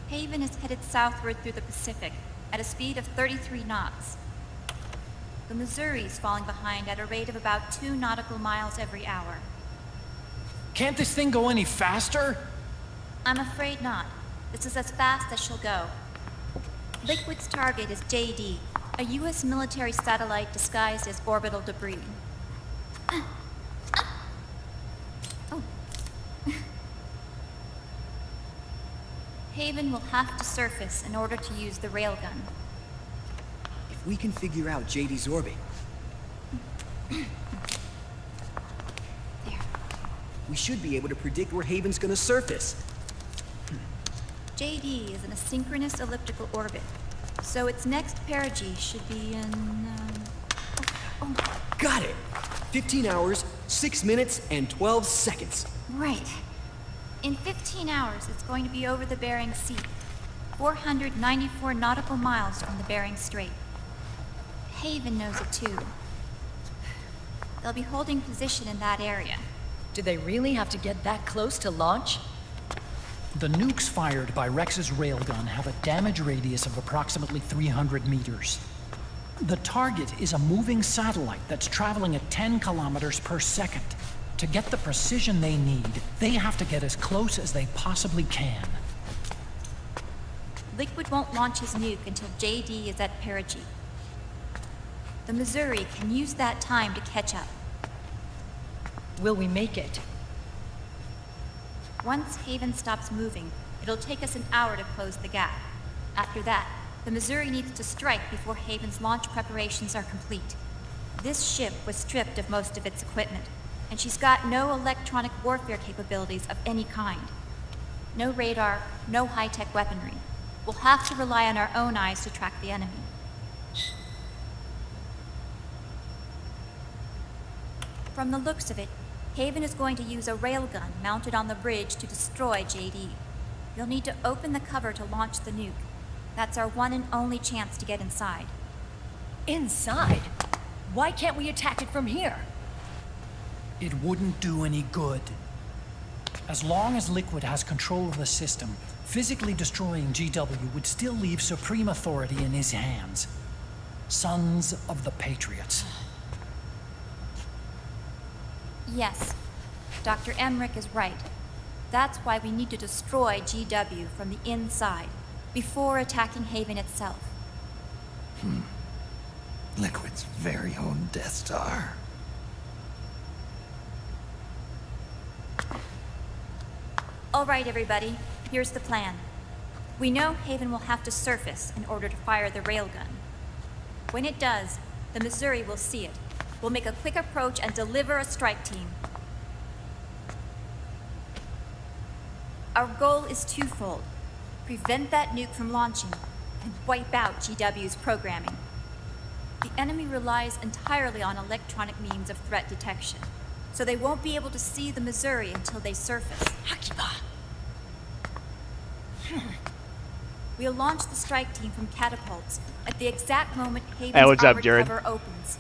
Haven is headed southward through the Pacific at a speed of 33 knots. The Missouri's falling behind at a rate of about 2 nautical miles every hour. Can't this thing go any faster? I'm afraid not. This is as fast as she'll go. Liquid's target is JD, a U.S. military satellite disguised as orbital debris. Oh. Haven will have to surface in order to use the railgun. If we can figure out JD's orbit... There. we should be able to predict where Haven's gonna surface. JD is in a synchronous elliptical orbit, so its next perigee should be in... Got it! 15 hours, 6 minutes, and 12 seconds. Right. In 15 hours, it's going to be over the Bering Sea, 494 nautical miles from the Bering Strait. Haven knows it too. They'll be holding position in that area. Do they really have to get that close to launch? The nukes fired by Rex's railgun have a damage radius of approximately 300 meters. The target is a moving satellite that's traveling at 10 kilometers per second. To get the precision they need, they have to get as close as they possibly can. Liquid won't launch his nuke until JD is at perigee. The Missouri can use that time to catch up. Will we make it? Once Haven stops moving, it'll take us an hour to close the gap. After that, the Missouri needs to strike before Haven's launch preparations are complete. This ship was stripped of most of its equipment, and she's got no electronic warfare capabilities of any kind. No radar, no high-tech weaponry. We'll have to rely on our own eyes to track the enemy. From the looks of it, Haven is going to use a railgun mounted on the bridge to destroy JD. You'll need to open the cover to launch the nuke. That's our one and only chance to get inside. Inside? Why can't we attack it from here? It wouldn't do any good. As long as Liquid has control of the system, physically destroying GW would still leave supreme authority in his hands. Sons of the Patriots. Yes, Dr. Emmerich is right. That's why we need to destroy GW from the inside, before attacking Haven itself. Liquid's very own Death Star. All right, everybody, here's the plan. We know Haven will have to surface in order to fire the railgun. When it does, the Missouri will see it. We'll make a quick approach and deliver a strike team. Our goal is twofold. Prevent that nuke from launching and wipe out GW's programming. The enemy relies entirely on electronic means of threat detection, so they won't be able to see the Missouri until they surface. Akiba! We'll launch the strike team from catapults at the exact moment Haven's Hey, what's up, armored Jared? cover opens.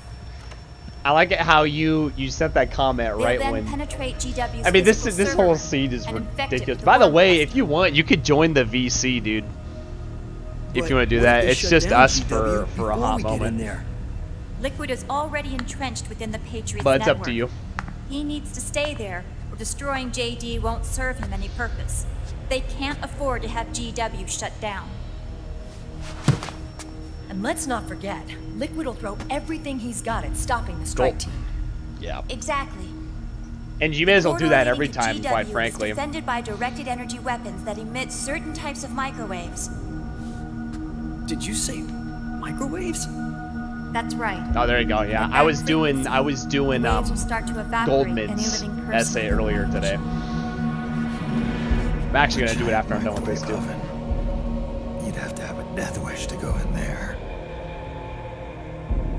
I like it how you sent that comment They'll right then when. penetrate GW's I mean, this physical whole server scene is and infect it ridiculous. with By the worm way, plasma. if you want, you could join the VC, dude. If But you want to do what if that, they it's shut just down us GW for a before hot we get in moment. there? Liquid is already entrenched within the Patriots But it's network. up to you. He needs to stay there, or destroying JD won't serve him any purpose. They can't afford to have GW shut down. And let's not forget, Liquid will throw everything he's got at stopping the strike Go. team. Yeah. Exactly. And you may as well do that Portal every leading to time, GW quite is frankly. defended by directed energy weapons that emit certain types of microwaves. Did you say microwaves? That's right. Oh, there you go. Yeah, At I was that doing frequency, waves will start to evaporate, Goldman's any living person essay will earlier vanish. today. I'm actually gonna do it after I'm done with this too. Oven. You'd have to have a death wish to go in there.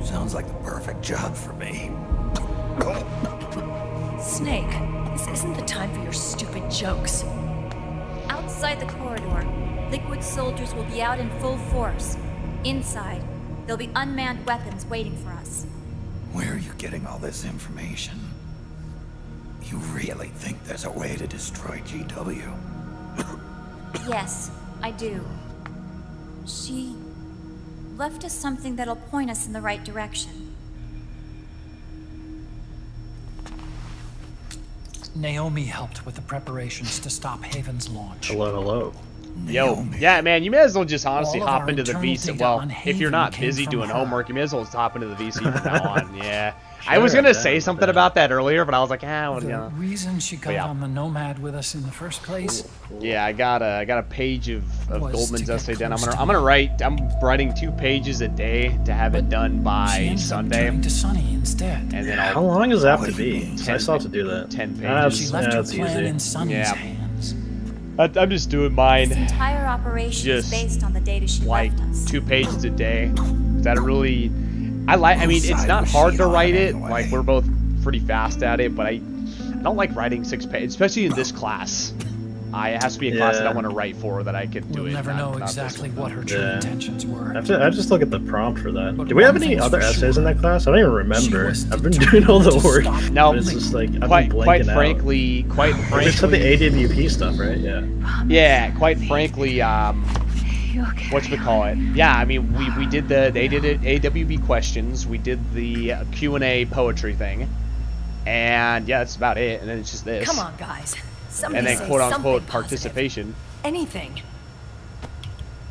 Sounds like the perfect job for me. Snake, this isn't the time for your stupid jokes. Outside the corridor, Liquid soldiers will be out in full force. Inside, there'll be unmanned weapons waiting for us. Where are you getting all this information? You really think there's a way to destroy GW? Yes, I do. She left us something that'll point us in the right direction. Naomi helped with the preparations to stop Haven's launch. Hello, hello. Yo, yeah, man, you may as well just honestly All of hop our into the internal VC. data Well, on if you're Haven not came busy from doing her. homework, you may as well just hop into the VC from now on. Yeah. I Sure, was gonna yeah, say something yeah. about that earlier, but I was like, well, The you know. reason she got yeah. on the Nomad with us in the first place. Yeah, I got a page of Was Goldman's to get essay done. close to I'm writing 2 pages a day to have it done She by ended up Sunday, turning to Sunny instead. and then How I'll long does that have to What do you be? mean? 'Cause I still have to do that. 10 pages. That's, She left her that's plan easy. in Sunny's Yeah. hands. I'm just doing This mine entire operation Just is based on the data she like left us. 2 pages a day. That really, I mean, it's Both not sides hard were to shit write on it. anyway. Like we're both pretty fast at it, but I don't like writing 6 pages, especially in this class. It has to be a class that I Yeah. want to write for, that I can do We'll it. never know not this exactly one. what her true Yeah. intentions were. I just look at the prompt for that. But Do we have one any thing's other for essays sure. in that class? I don't even She remember. was I've been doing all the determined to work. stop No, but it's just like I've quite been blanking out. frankly, We just had the AWP stuff, right? Yeah. yeah, quite frankly, whatchamacallit? Yeah, I mean, we did they did it AWB questions, we did the Q&A poetry thing, and yeah, that's about it. And then it's just this. Come on, guys. Somebody And then say quote something unquote positive. participation, Anything.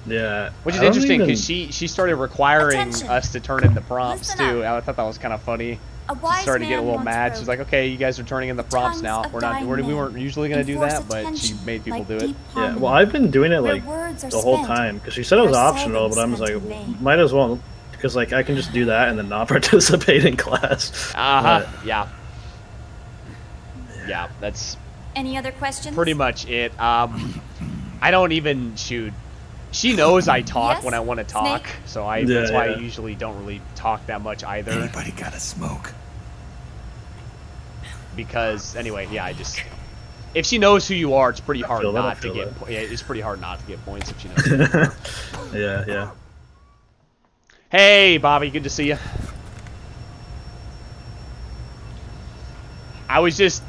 Yeah. which is I don't interesting even- because she started requiring Attention. us to turn in the prompts Listen too. up. I thought that was kind of funny. A wise Started to get a man little once mad. wrote, She's like, "Okay, you guys are turning in the prompts "Tongues now. of We dying weren't men usually gonna do enforce that, but she attention made people like do it." deep Yeah, harmony. well, I've been doing it Where like words are the whole spent, time because she said it was they're optional, but seldom I was like, spent in vain. might as well because like I can just do that and then not participate in class. Yeah. Yeah, that's Any other questions? pretty much it. I don't even shoot. She knows I talk Yes? when I want to talk, Snake? so that's Yeah, why I yeah. usually don't really talk that much either. Anybody got a smoke? Because anyway, yeah, if she knows who you are, it's pretty hard feel that, I not to feel get. that. Yeah, it's pretty hard not to get points if she knows. Who you are. Yeah, yeah. Hey, Bobby, good to see you. I was just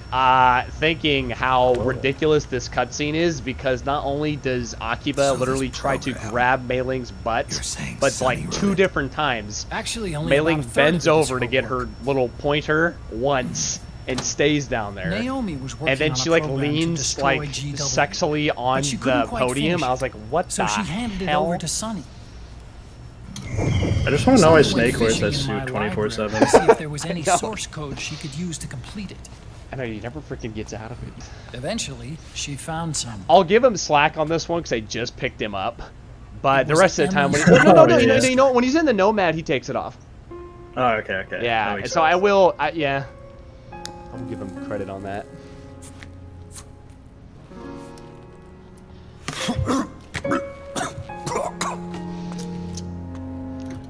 thinking how ridiculous this cutscene is, because not only does Akiba So literally this try to program- grab Mei Ling's butt, You're saying but Sunny like wrote 2 it? different times. Actually, only Mei about Ling a third bends of this over to get her work. little pointer once and stays down there. Naomi was working And then on she a like program to leans destroy like GW, sexily on but she the couldn't quite podium. finish I was it. like, what So the she handed it hell? over to Sunny. I just want to know why Sunny went Snake wears that fishing in suit my 24/7. library to see if there was any know. source code she could use to complete it. I know, he never freaking gets out of it. Eventually, she found some. I'll give him slack on this one because I just picked him up. But It the was rest of the time, when Emily's- no, Yeah. you know, when he's in the Nomad, he takes it off. Oh, okay. That Yeah, makes and so I sense. will, yeah. I'll give him credit on that.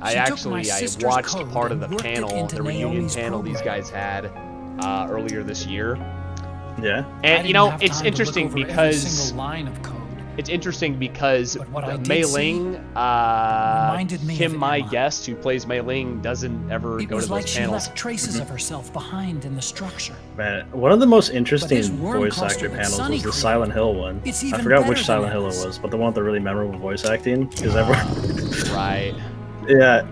I She took my actually, I sister's watched code part of and the worked it panel, into the reunion Naomi's panel these program. guys had earlier this year. Yeah. I And didn't you know, have it's time to look interesting over every because single line of code. it's interesting because But what I did Mei see Ling, reminded me Kim of My Emma. Guest, who plays Mei Ling, doesn't ever It go was to like those she panels. left traces of herself behind in the structure. Man, one of the most interesting this worm voice cluster actor that panels Sunny was the created. Silent Hill one. It's I even forgot better which than Silent Hill it ours. was, but the one with the really memorable voice acting. Because everyone, Right. yeah,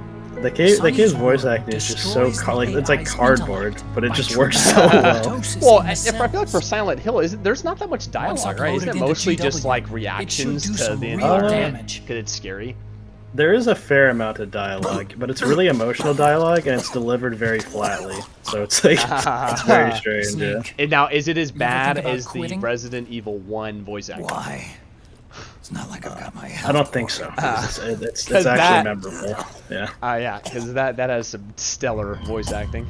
the kid's Sunny's voice worm acting is just so destroys the like it's like AI's cardboard, intellect but it by just works so triggering well. mitosis Well, in the if I feel like for cells. Silent Hill, there's not that much dialogue, right? Isn't it uploaded into mostly just GW, like it should reactions do to some the real environment? damage. Because it's scary. There is a fair amount of dialogue, but it's really emotional dialogue, and it's delivered very flatly. So it's like it's very strange. Yeah. Snake. And now, is it as ever bad think about as the quitting? Resident Evil 1 voice acting? Why? It's not like I've got my. I don't think so. It's 'Cause actually that- memorable. Yeah. Yeah, because that has some stellar voice acting.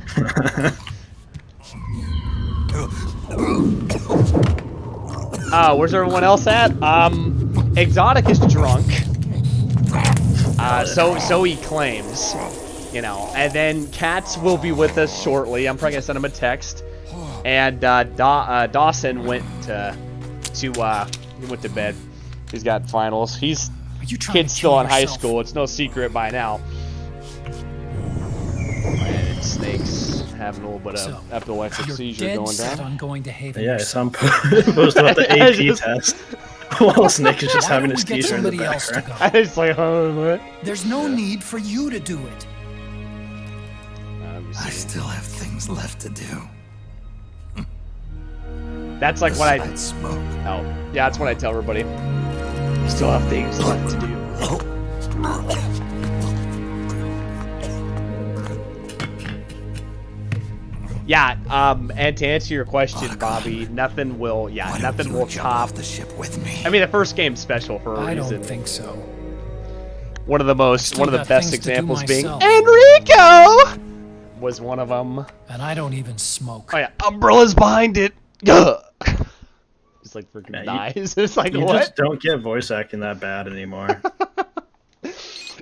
Where's everyone else at? Exotic is drunk. So he claims, you know. And then Katz will be with us shortly. I'm probably gonna send him a text. And Dawson went he went to bed. He's got finals. He's Are you trying kid's to still kill in high yourself? school. It's no secret by now. And Snake's having a little bit of So, epileptic you're seizure dead going set down. on going to Haven Yeah, yourself. some post about the AP Just- test. While Snake is just Why having don't his we get teacher in the somebody else to background. go? It's like, oh, what? There's no need for you to do it. I still have things left to do. That's like what I. Besides smoke. Oh, yeah, that's what I tell everybody. You still have things left to do. Yeah, and to answer your question, Bobby, nothing will, Why nothing don't you will jump top. off the ship with me? I mean, the first game's special for a I reason. don't think so. One of the still one of the got best things to do examples being myself. Enrico was one of them. And I don't even smoke. Oh yeah, Umbrella's behind it. Ugh. Just like freaking Man, dies. It's like You what? just don't get voice acting that bad anymore.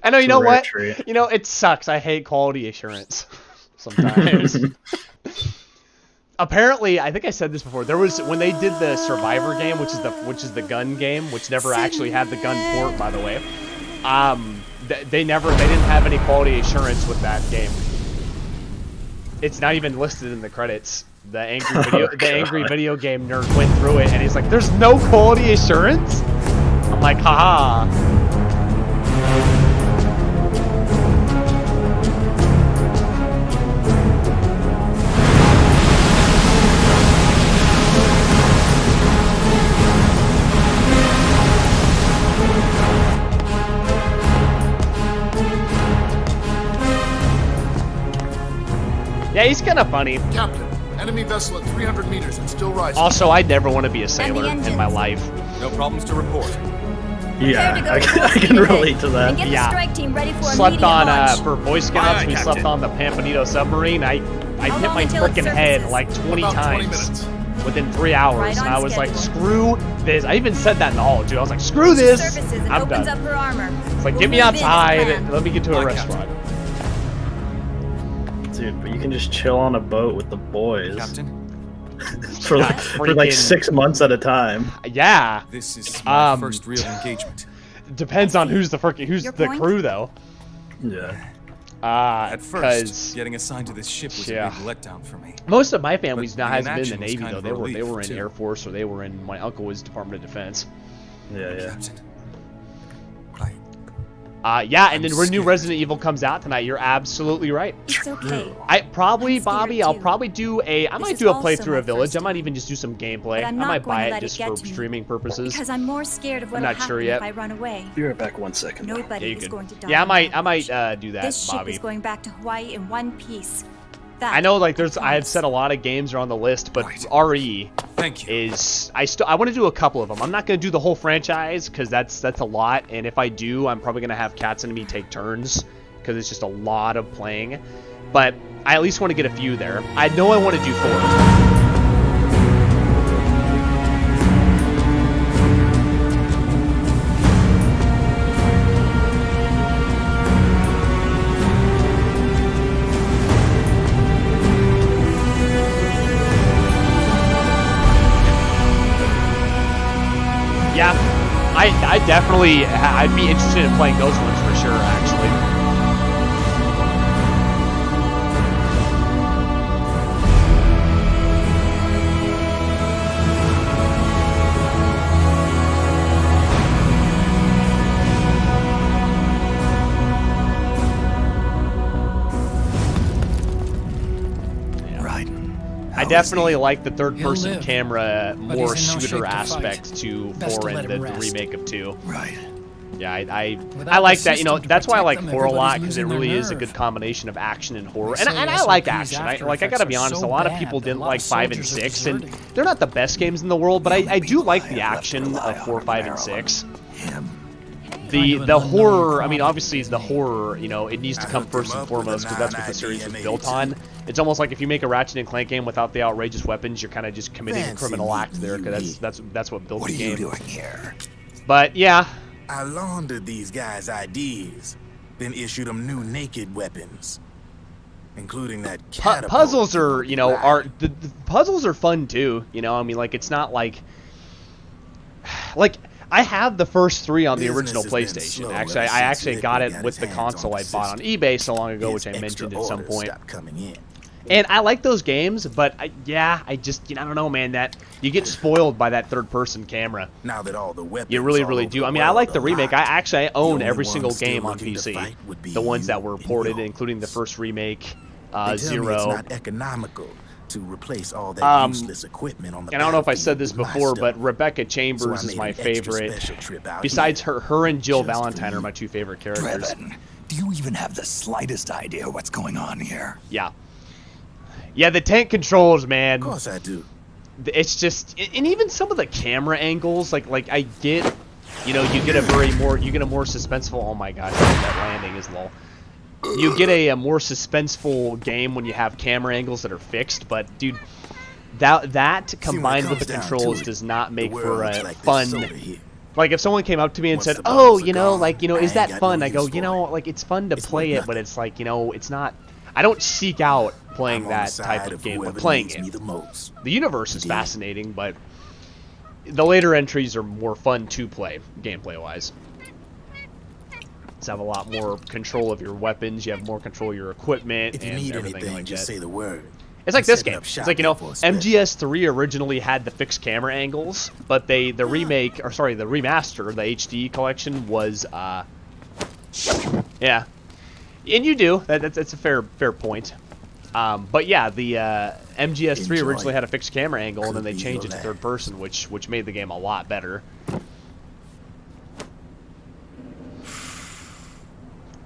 I know. You It's a know rare what? treat. You know it sucks. I hate quality assurance sometimes. Apparently, I think I said this before. There was when they did the Survivor game, which is the gun game, which never actually had the gun port, by the way. They didn't have any quality assurance with that game. It's not even listed in the credits. The angry video game nerd went through it and he's like, "There's no quality assurance." I'm like, haha. Yeah, he's kind of funny. Captain, enemy vessel at 300 meters and still rising. Also, I'd never want to be a sailor in engines. my life. No problems to report. Yeah, Prepare to go I full can speed relate ahead to that. And get Yeah. the strike team ready for Slept immediate on launch. for Boy Scouts. Aye, We slept Captain. on the Pampanito submarine. I hit long my until it freaking head surfaces? like 20 About 20 times minutes. within 3 hours. Right on And I was like, schedule. screw this. I even said that in the hall too. I was like, screw She this. surfaces and I'm opens done. up her armor. It's like, We'll get me move in as outside. planned. Let me get to a Aye, restaurant. Dude, but you can just chill on a boat with the boys Captain, for like, freaking- 6 months at a time. Yeah. this is my Um, first real engagement. Depends on who's the Your the point? crew though. Yeah. At first, Because getting assigned to this ship was yeah. a big letdown for me. most of my family's But now being hasn't in been in the action was Navy kind though. of They a were relief, in too. Air Force or they were in my uncle was Department of Defense. Yeah. Captain, Yeah, and I'm then when new scared. Resident Evil comes out tonight, you're absolutely right. It's okay. I probably, I'm scared Bobby, I'll too. probably do I might is do a also playthrough my of Village. first I might time. even just do some gameplay. But I I'm might not going buy to it let just it get for to me. streaming purposes. Because I'm more scared of I'm what'll not sure happen yet. if I run away. Be right back 1 second. Nobody Yeah, is good. going to die. Yeah, I on might that ocean. do that, This ship Bobby. is going back to Hawaii in one piece. That I know, like, I have promise. said a lot of games are on the list, but Right. RE thank you. is I want to do a couple of them. I'm not going to do the whole franchise because that's a lot, and if I do, I'm probably going to have Cats and me take turns because it's just a lot of playing. But I at least want to get a few there. I know I want to do 4. Yeah, I definitely, I'd be interested in playing those ones for sure, actually. Right. I definitely like the third-person live, camera, but more he's in no shape shooter to fight. aspect to Best to 4 let and him the rest. remake of 2. Right. Yeah, I Without like the that. You know, system to that's why I protect like them, horror a lot everybody's because it losing really their is a nerve. good combination of action and horror. They And say I like SOP's action. I after gotta effects be are honest. so A lot of bad people that didn't a lot like of 5 and soldiers are 6, and deserting. they're not the best games in the world. But I do like the I have left action to rely of 4, on 5, and Marilyn. 6. Him. The an the unknown horror, I mean, quantity obviously these the days. horror, you know, it needs to I come hooked him first and up with a foremost because that's what the series was 9 built on. It's almost like if you make a Ratchet and Clank game without the outrageous weapons, you're kind of just committing a Fancy criminal act there meeting because that's what built What are the you game. doing here? But yeah, I laundered these guys' IDs, then issued them new naked weapons, including that catapult. puzzles are, you know, Right. are the puzzles are fun too. You know, I mean, like it's not like I have the first 3 on the Business original has been PlayStation. slow Actually, ever I since actually Liquid got it got with his the hands console on I the bought on system. eBay so long ago, His which I extra mentioned at some orders point. stopped coming in. And I like those games, but I just, I don't know, man, that you get spoiled by that third-person camera. Now that all the weapons You really, all really over do. the I mean, I world like the are remake. locked, I own only every ones single still game on looking to PC. fight would be The ones that you were and ported, Will. including the first remake, They tell me it's Zero. not economical to replace all that useless equipment on the And I don't know if I said battlefield this with my before, stuff. but Rebecca Chambers So I is made my an extra favorite. special trip out Besides here, her and Jill just for Valentine are you. my two favorite characters. Brevin, do you even have the slightest idea what's going on here? Yeah. Yeah, the tank controls, man. Of course I do. It's just, and even some of the camera angles, like I get, you get a more suspenseful. Oh my gosh, that landing is low. You get a more suspenseful game when you have camera angles that are fixed, but dude, that combined with the controls does not make for a fun. Like if someone came up to me and said, "Oh, is that fun?" I go, like it's fun to play it, but it's like, it's not. I don't seek out playing that type of game, but playing it. The universe is fascinating, but the later entries are more fun to play, gameplay-wise. You have a lot more control of your weapons, you have more control of your equipment, If you and need everything anything, like just that. say the word. It's like I'm this setting game. up It's shop like, here for a special. MGS3 originally had the fixed camera angles, but the remake, or sorry, the remaster, the HD collection was, yeah. And you do. That's a fair point. But yeah, the MGS3 originally had a fixed camera angle, and then they changed it to third person, which made the game a lot better.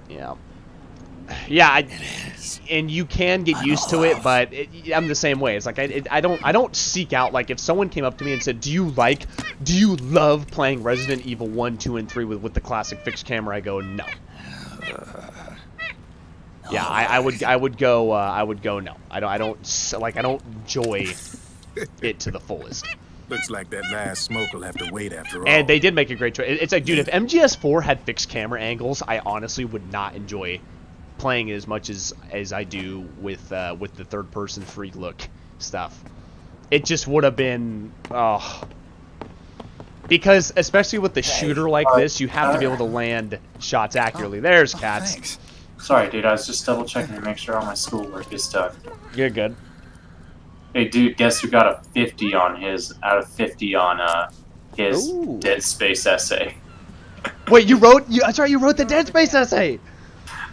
Yeah. Yeah, and you can get used to it, but I'm the same way. It's like I don't seek out, like, if someone came up to me and said, "Do you love playing Resident Evil 1, 2, and 3 with the classic fixed camera?" I go, "No." Yeah, I would go no. I don't enjoy it to the fullest. Looks like that last smoke will have to wait after all. And they did make a great choice. It's like, dude, if MGS4 had fixed camera angles, I honestly would not enjoy playing it as much as I do with the third person free look stuff. It just would have been, because especially with the shooter like this, you have to be able to land shots accurately. There's Cats. Thanks. Sorry, dude, I was just double checking to make sure all my schoolwork is done. You're good. Hey, dude, guess who got a 50 on his, out of 50 on his Ooh. Dead Space essay? Wait, you wrote the Dead Space essay.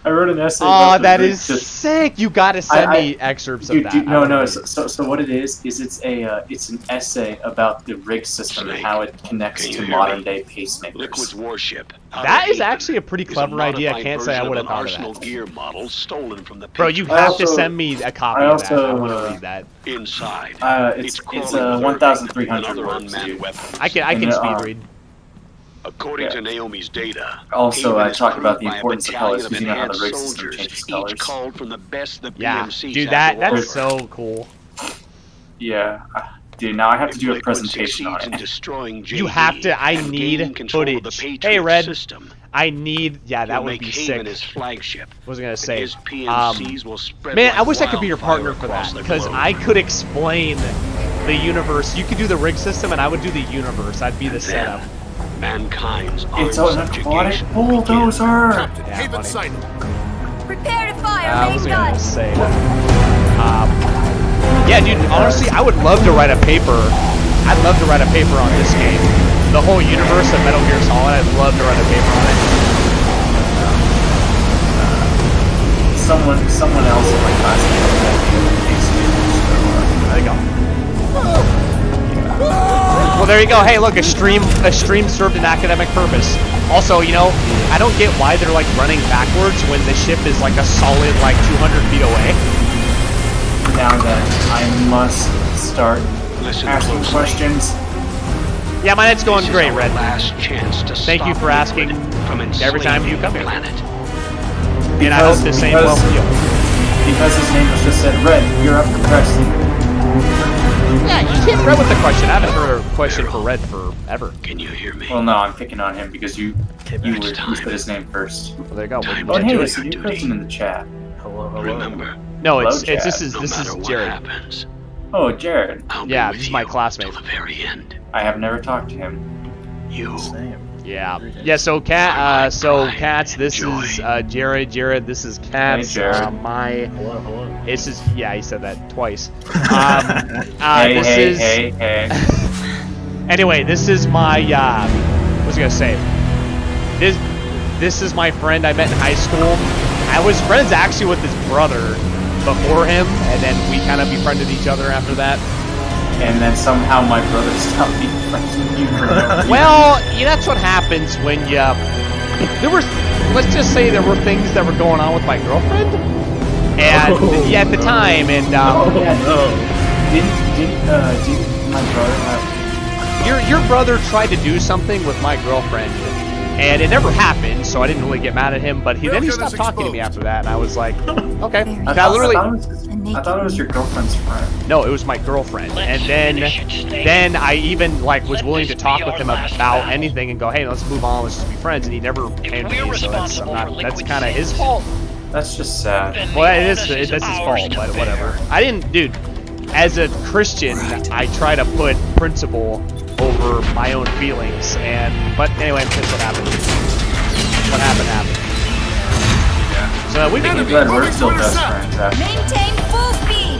I wrote an essay. Oh, that is sick! You gotta send me excerpts of that. Dude, no. So what it is it's an essay about the rig system and how it connects to modern day pacemakers. Liquid's warship. That is actually a pretty clever idea. I can't say I would have thought of that. Gear model stolen from the Bro, you have to send me a copy of that. I want to read that. Inside. It's 1,300 words, dude. I can speed read. According to Naomi's data, also, I talk about the by a importance of battalion colors because you know how the rig system soldiers, changes each colors. called from the best the Yeah, BMCs dude, have to that's offer. so cool. Yeah, dude. Now I have to do a Liquid presentation on succeeds in it. destroying JD You have to. I and need gain control of the footage. Patriot Hey, Red. system. I need. Yeah, that Will would make be Haven sick. his flagship. What was I gonna and say? his PMCs will spread Man, like I wish I could be your partner wildfire for that, across the because globe. I could explain the universe. You could do the rig system, and I would do the universe. I'd be the setup. Mankind's It's armed an aquatic subjugation bulldozer! Captain, Yeah, Haven buddy. sighted. Prepare to fire, I main was gun! gonna say. Yeah, dude. Honestly, I would love to write a paper. I'd love to write a paper on this game. The whole universe of Metal Gear Solid. I'd love to write a paper on it. Someone else in my class There you go. Well, there you go. Hey, look, a stream served an academic purpose. Also, I don't get why they're like running backwards when the ship is like a solid 200 feet away. Now that I must start Listen asking closely. questions. Yeah, my night's going This is great, our Red. last chance to Thank you stop for asking Liquid from every time you enslaving come the here. planet. And I hope the same well for you. Because his name was just said, Red, you're up for president. Yeah, you hit Red with the question. I haven't heard a question for Red forever. Can you hear me? Well, no, I'm picking on him because you Next time. said his name first. Well, there you go. Time What Oh, to did hey, you do so your you duty. person in the chat. Hello. Remember, No, Hello, this Jared. is no this matter is what Jared. happens, Oh, Jared. I'll Yeah, be this with is my you classmate. till the very end. I have never talked to him. You Same. Yeah. Yeah, so Cats, this is Jared. Jared, this is Cats. Hey, Jared. Hello. This is, yeah, he said that twice. Hey. Anyway, this is my, what was I gonna say? This is my friend I met in high school. I was friends actually with his brother before him, and then we kind of befriended each other after that. And then somehow my brother stopped being friends with you for no reason. Well, yeah, that's what happens when you... let's just say there were things that were going on with my girlfriend. And, yeah, at the time, and... Didn't my brother have... Your brother tried to do something with my girlfriend, and it never happened, so I didn't really get mad at him, but then he stopped talking to me after that, and I was like, okay. I thought it was your girlfriend's friend. No, it was my girlfriend, and then I even was willing to talk with him about anything and go, hey, let's move on, let's just be friends, and he never came to me, so that's kind of his fault. That's just sad. Well, that's his fault, but whatever. I didn't, dude, as a Christian, I try to put principle over my own feelings, but anyway, that's what happened. What happened. So we can we're still best friends after. Maintain full speed!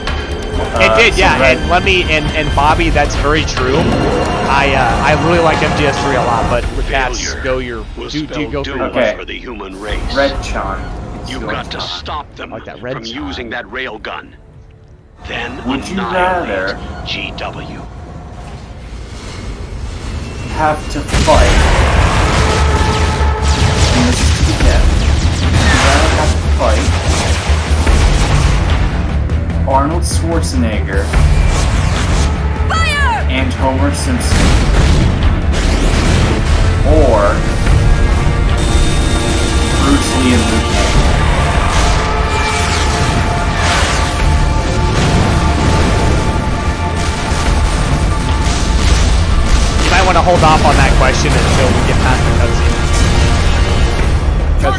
It did, yeah, and Bobby, that's very true. I really like MGS3 a lot, but with Cats, do go through. Okay. For the human race. Red Chon. You've got to stop them from using that railgun. Then would you rather GW have to fight in this to the death? Would you rather have to fight Arnold Schwarzenegger and Homer Simpson, or Bruce Lee and Luke Cage? You might want to hold off on that question until we get past the cutscene, because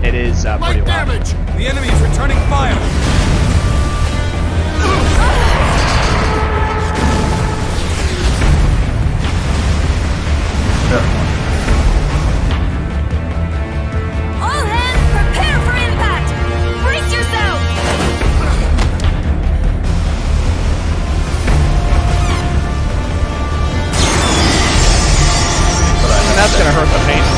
it is pretty loud. Damage! The enemy is returning fire. All hands, prepare for impact! Brace yourself! That's gonna hurt the face.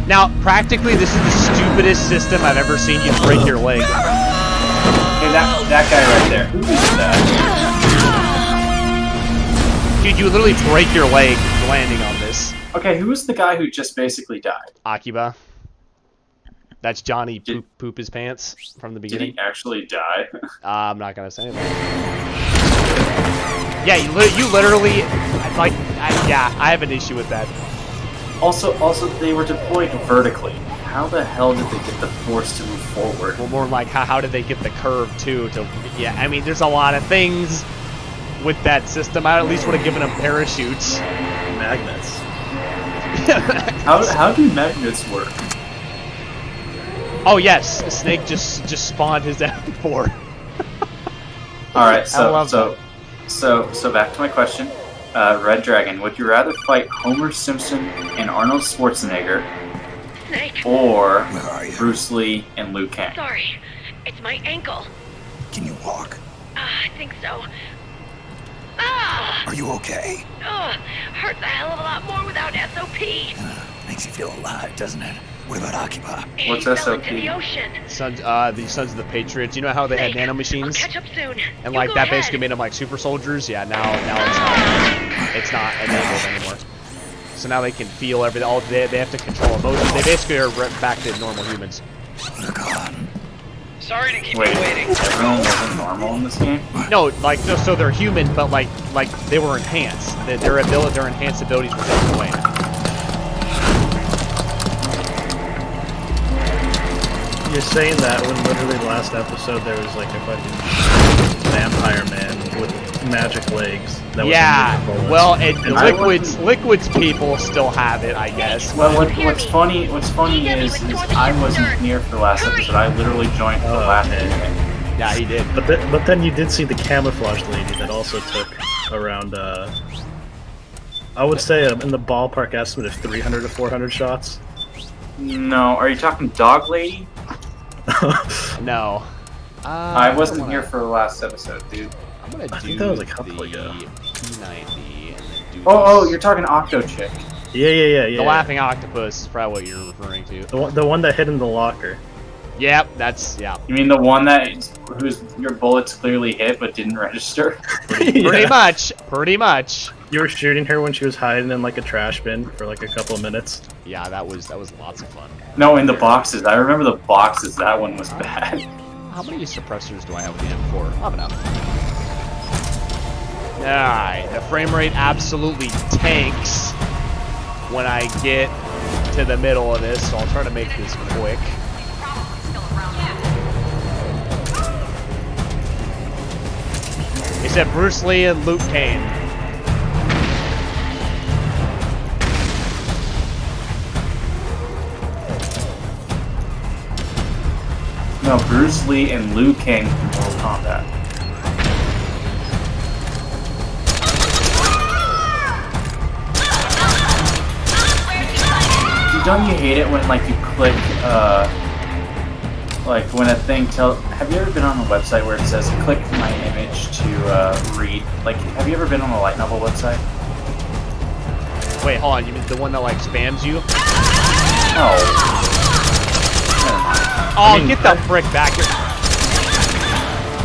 Now, practically, this is the stupidest system I've ever seen you break your leg. Hey, that guy right there. Who is that? Dude, you literally break your leg landing on this. Okay, who was the guy who just basically died? Akiba. That's Johnny poop his pants from the beginning. Did he actually die? I'm not gonna say anything. Yeah, you literally, I have an issue with that. Also, they were deployed vertically. How the hell did they get the force to move forward? Well, more like how did they get the curve too? Yeah, I mean, there's a lot of things with that system. I at least would have given them parachutes. Magnets. How do magnets work? Oh yes, Snake just spawned his F4. All right, so back to my question. Red Dragon, would you rather fight Homer Simpson and Arnold Schwarzenegger, Snake, or Bruce Lee and Liu Kang? sorry, it's my ankle. Can you walk? I think so. Ah! Are you okay? Hurts a hell of a lot more without SOP. Makes you feel alive, doesn't it? What about Akiba? What's He fell SOP? into the ocean. the Sons of the Patriots. You know how they had Snake, nanomachines? I'll catch up soon. And You like go that ahead. basically made them like super soldiers. Yeah, now it's not enabled anymore. So now they can feel everything. They have to control emotions. They basically are back to normal humans. Sorry to keep Wait, you waiting. everyone wasn't normal in this game? No, so they're human, but like they were enhanced. Their enhanced abilities were taken away. you're saying that when literally last episode there was like a fucking vampire man with magic legs. That was invisible. Well, Liquid's people still have it, I guess. Well, what's funny is I wasn't here for the last episode. I literally joined for the last minute. Yeah, he did. But then you did see the camouflage lady that also took around, I would say in the ballpark estimate of 300 to 400 shots. No, are you talking dog lady? No. I wasn't here for the last episode, dude. I'm gonna I think that was a couple ago. P90 and then do Oh, you're talking Octo Chick. Yeah. The laughing octopus is probably what you're referring to. The one that hid in the locker. Yep, that's You mean the one whose your bullets clearly hit but didn't register? Pretty much. You were shooting her when she was hiding in like a trash bin for like a couple of minutes. Yeah, that was lots of fun. No, in the boxes. I remember the boxes. That one was bad. How many suppressors do I have with the M4? I have enough. Alright, the frame rate absolutely tanks when I get to the middle of this, so I'll try to make this quick. He said Bruce Lee and Luke Kane. No, Bruce Lee and Liu Kang from Mortal Kombat. Don't you hate it when like you click like when a thing have you ever been on a website where it says click my image to read? Like, have you ever been on a light novel website? Wait, hold on, you mean the one that like spams you? No. Never mind. Oh, get the frick back here.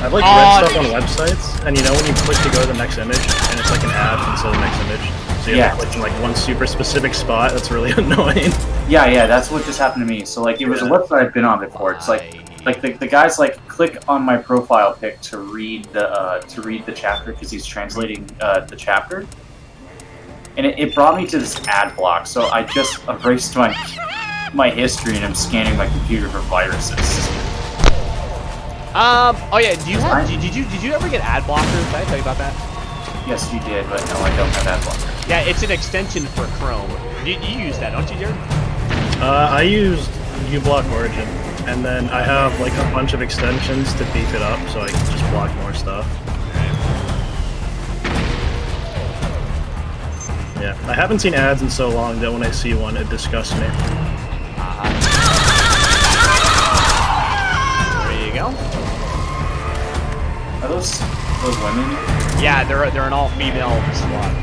I've like read stuff on websites, and you know when you click to go to the next image, and it's like an ad instead of the next image? So you have to click in like one super specific spot, that's really annoying. Yeah, that's what just happened to me. So like it was a website I've been on before. It's like the guy's like click on my profile pic to read the chapter because he's translating the chapter. And it brought me to this ad block, so I just erased my history and I'm scanning my computer for viruses. Oh yeah, did you ever get ad blockers? Did I tell you about that? Yes, you did, but no, I don't have ad blockers. Yeah, it's an extension for Chrome. You use that, don't you, Jared? I used uBlock Origin, and then I have like a bunch of extensions to beef it up, so I can just block more stuff. Yeah, I haven't seen ads in so long that when I see one, it disgusts me. There you go. Are those women? Yeah, they're an all-female squad.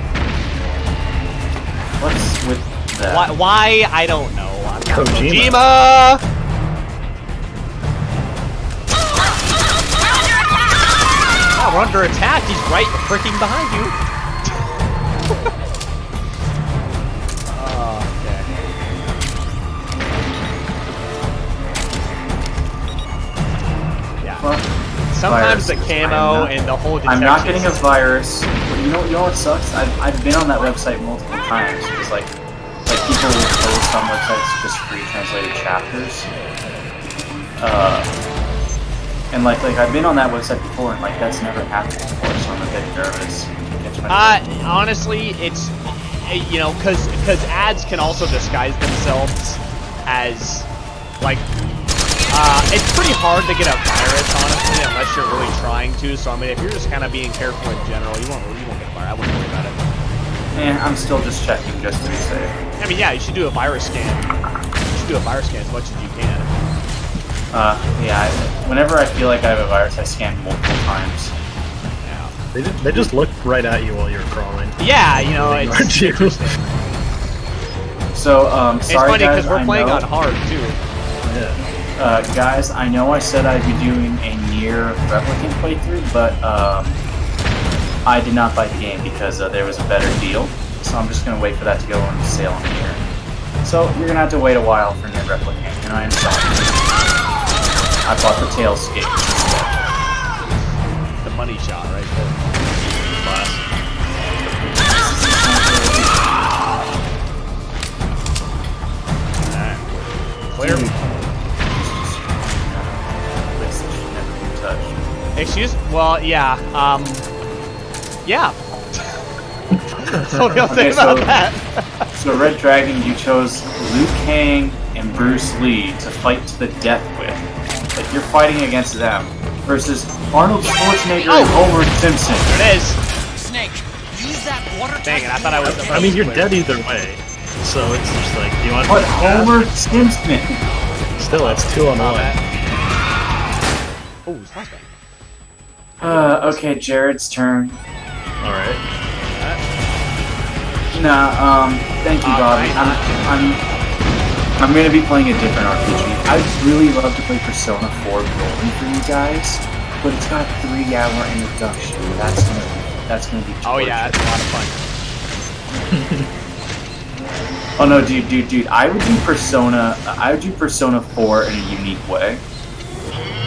What's with that? Why? I don't know. Kojima! Oh, we're under attack. He's right freaking behind you. Sometimes the camo and the whole detection. I'm not getting a virus. You know what sucks? I've been on that website multiple times because like people will post on websites just free translated chapters. And like I've been on that website before and like that's never happened before, so I'm a bit nervous. Honestly, it's because ads can also disguise themselves as like. It's pretty hard to get a virus, honestly, unless you're really trying to. So I mean, if you're just kind of being careful in general, you won't get a virus. I wouldn't worry about it. I'm still just checking just to be safe. I mean, yeah, you should do a virus scan. You should do a virus scan as much as you can. Yeah. Whenever I feel like I have a virus, I scan multiple times. Yeah. They just look right at you while you're crawling. Yeah, you know, it's interesting. So, it's sorry funny because guys, we're playing on hard too. Yeah. Guys, I know I said I'd be doing a Nier Replicant playthrough, but I did not buy the game because there was a better deal. So I'm just gonna wait for that to go on sale on Nier. So you're gonna have to wait a while for Nier Replicant, and I am sorry. I bought the Tailscape instead. The money shot right there. Class. Alright. Clear. She's well, yeah. Yeah. That's what I'll say about that. So Red Dragon, you chose Liu Kang and Bruce Lee to fight to the death with. Like you're fighting against them versus Arnold Schwarzenegger and Homer Simpson. There it is. Snake, use that water. Dang it! I thought I was. I mean, you're dead either way. So it's just like, do you want? But Homer Simpson. Still, it's 2-on-1. Oh, flashback. Okay, Jared's turn. All right. Nah, thank you, Bobby. I'm gonna be playing a different RPG. I'd really love to play Persona 4 rolling for you guys, but it's got a 3-hour introduction. That's gonna be. Oh yeah, that's a lot of fun. Oh no, dude! I would do Persona 4 in a unique way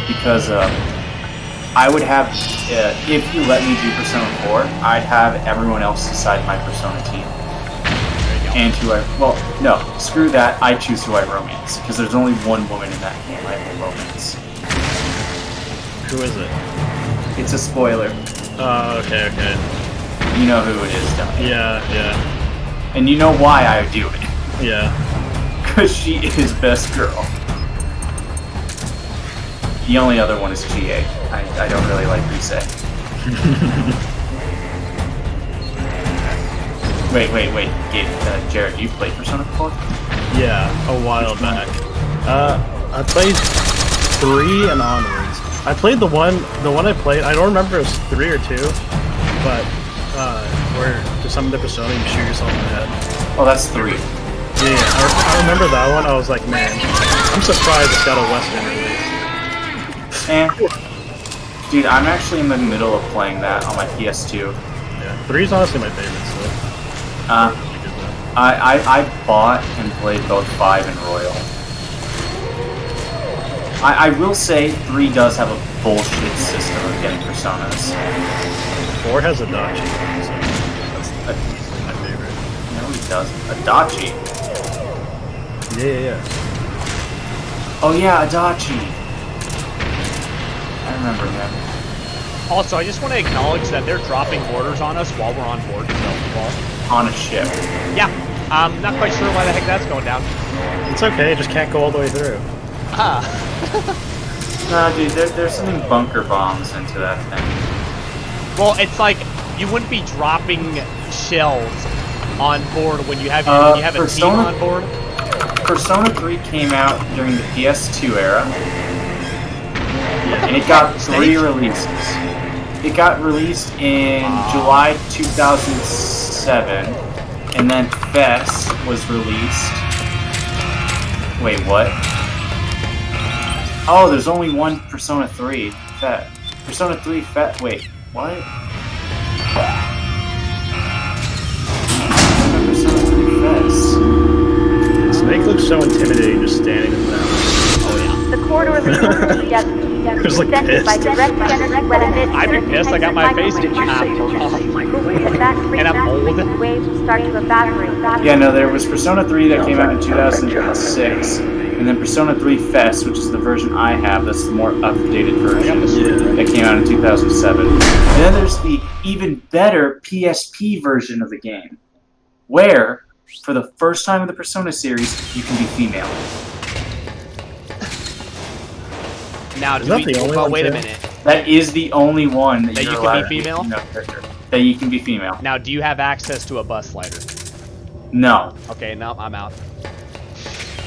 because I would have if you let me do Persona 4, I'd have everyone else decide my Persona team. And no, screw that. I choose who I romance because there's only one woman in that game I will romance. Who is it? It's a spoiler. Oh, okay. You know who it is, don't you? Yeah. And you know why I do it. Yeah. Because she is best girl. The only other one is GA. I don't really like Reset. Wait. Jared, you've played Persona 4? Yeah, a while back. I played 3 and onwards. I played the one I played, I don't remember if it was 3 or 2, but where to summon the Persona you shoot yourself in the head. Oh, that's 3. Yeah, I remember that one. I was like, man, I'm surprised it's got a Western release. Dude, I'm actually in the middle of playing that on my PS2. Yeah, 3's honestly my favorite still. I bought and played both 5 and Royal. I will say 3 does have a bullshit system of getting personas. 4 has Adachi, so that's easily my favorite. No, he doesn't. Adachi? Yeah. Oh yeah, Adachi. I remember him. Also, I just want to acknowledge that they're dropping orders on us while we're on board. So, on a ship. Yeah. I'm not quite sure why the heck that's going down. It's okay, it just can't go all the way through. Nah, dude, there's something bunker bombs into that thing. Well, it's like you wouldn't be dropping shells on board when you have a team on board. Persona 3 came out during the PS2 era, and it got 3 releases. It got released in July 2007, and then Fest was released. Wait, what? Oh, there's only one Persona 3 Fest. Persona 3 Fest. Wait, what? Persona 3 Fest. Snake looks so intimidating just standing in there. Oh yeah. The corridor of the Who's like pissed? I'd be pissed. I got my face chopped off. And I'm old. Yeah, no, there was Persona 3 that came out in 2006, and then Persona 3 Fest, which is the version I have, that's the more updated version, that came out in 2007. And then there's the even better PSP version of the game, where, for the first time in the Persona series, you can be female. Now, wait a minute. That is the only one that you you're can allowed be female? to be a female character. That you can be female. Now, do you have access to a bus slider? No. Okay, no, I'm out.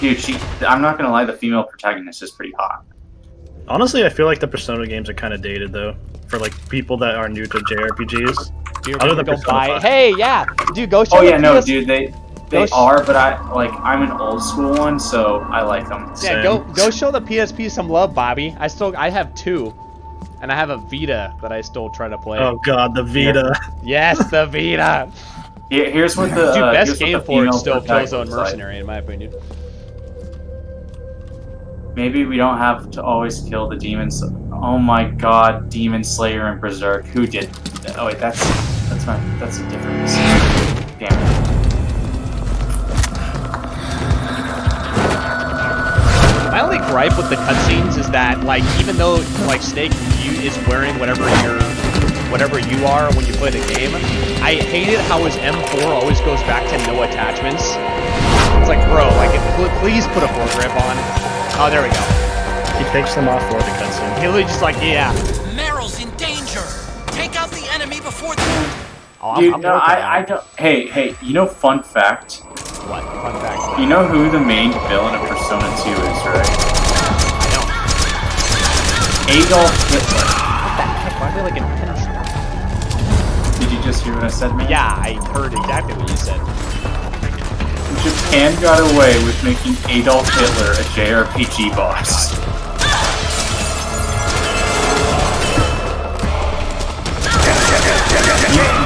Dude, I'm not gonna lie, the female protagonist is pretty hot. Honestly, I feel like the Persona games are kind of dated, though. For, like, people that are new to JRPGs. Dude, go buy. Hey, yeah! Dude, go show Oh, yeah, no, dude, they are, but I'm an old school one, so I like them. Yeah, go show the PSP some love, Bobby. I have 2. And I have a Vita that I still try to play. Oh god, the Vita. Yes, the Vita. Here's what the best game for it still Killzone Mercenary, in my opinion. Maybe we don't have to always kill the demons. Oh my god, Demon Slayer and Berserk. Who did? Oh wait, that's a different. Damn it. My only gripe with the cutscenes is that, like, even though like Snake is wearing whatever you are when you play the game, I hated how his M4 always goes back to no attachments. It's like, bro, like, please put a foregrip on. Oh, there we go. He takes them off for the cutscene. He literally just like, yeah. Meryl's in danger. Take out the enemy before the. Oh, Dude, no, I don't. Hey, you know, fun fact. What? Fun fact. You know who the main villain of Persona 2 is, right? I know. Adolf Hitler. What the heck? Why are they like in pencil? Did you just hear what I said, man? Yeah, I heard exactly what you said. Japan got away with making Adolf Hitler a JRPG boss.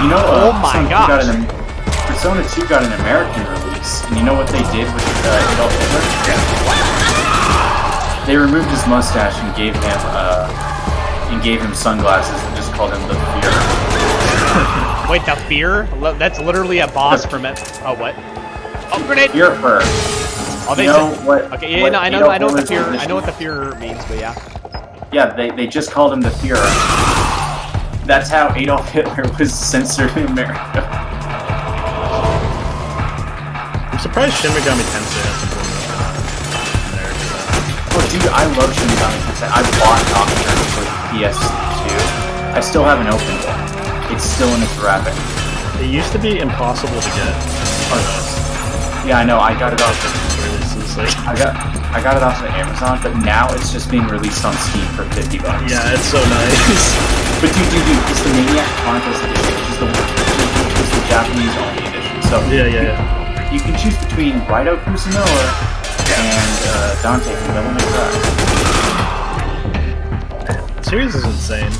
You know, oh my gosh. Persona 2 got an American release, and you know what they did with Adolf Hitler? They removed his mustache and gave him sunglasses and just called him the Fuhrer. Wait, the Fear? That's literally a boss from it. Oh, what? Oh, grenade! Fuhrer. Oh, they said, what? Okay, yeah, no, I know what the Fear. I know what the Fear means, but yeah. Yeah, they just called him the Fuhrer. That's how Adolf Hitler was censored in America. I'm surprised Shin Megami Tensei hasn't been there. Oh, dude, I love Shin Megami Tensei. I bought Nocturne for PS2. I still haven't opened it. It's still in its wrapping. It used to be impossible to get. Yeah, I know. I got it off. I got it off of Amazon, but now it's just being released on Steam for $50. Yeah, it's so nice. But dude, it's the Maniac Chronicles edition, which is the Japanese only edition. So yeah. You can choose between Raito Kusunoa and Dante from Devil May Cry. The series is insane.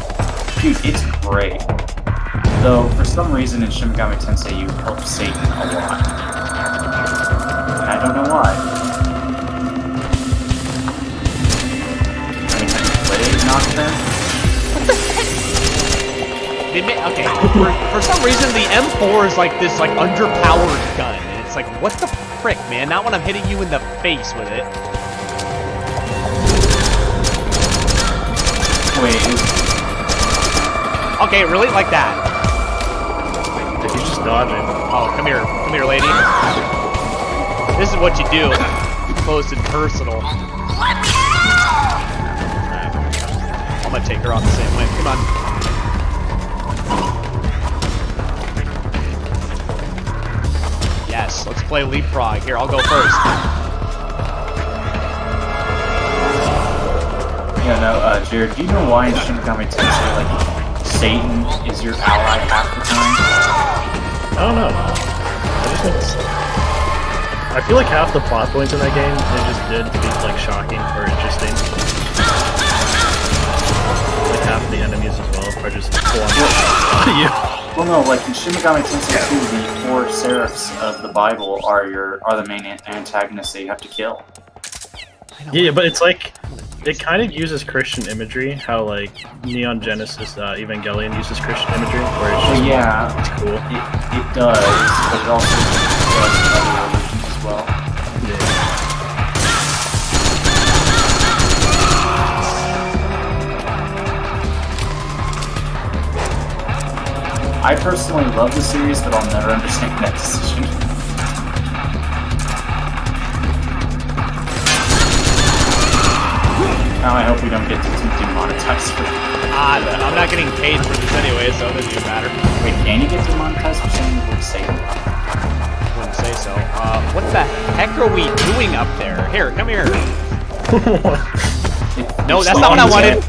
Dude, it's great. Though for some reason in Shin Megami Tensei you help Satan a lot. And I don't know why. Nocturne? Okay, for some reason the M4 is like this like underpowered gun, and it's like, what the frick, man? Not when I'm hitting you in the face with it. Wait. Okay, really? Like that? He's just dodging. Oh, come here, lady. This is what you do. Close and personal. I'm gonna take her on the same way. Come on. Yes, let's play leapfrog. Here, I'll go first. Yeah, no, Jared, do you know why in Shin Megami Tensei, like, Satan is your ally half the time? I don't know. I feel like half the plot points in that game they just did to be like shocking or interesting. Like half the enemies as well are just full on you. Well, no, like in Shin Megami Tensei 2, the 4 seraphs of the Bible are the main antagonists that you have to kill. Yeah, but it's like it kind of uses Christian imagery, how like Neon Genesis Evangelion uses Christian imagery, where it's just it's cool. It does, but it also does other religions as well. Yeah. I personally love the series, but I'll never understand that decision. Now I hope we don't get demonetized for it. I'm not getting paid for this anyway, so it doesn't even matter. Wait, can you get demonetized for saying the word Satan? Wouldn't say so. What the heck are we doing up there? Here, come here. No, that's not what I wanted.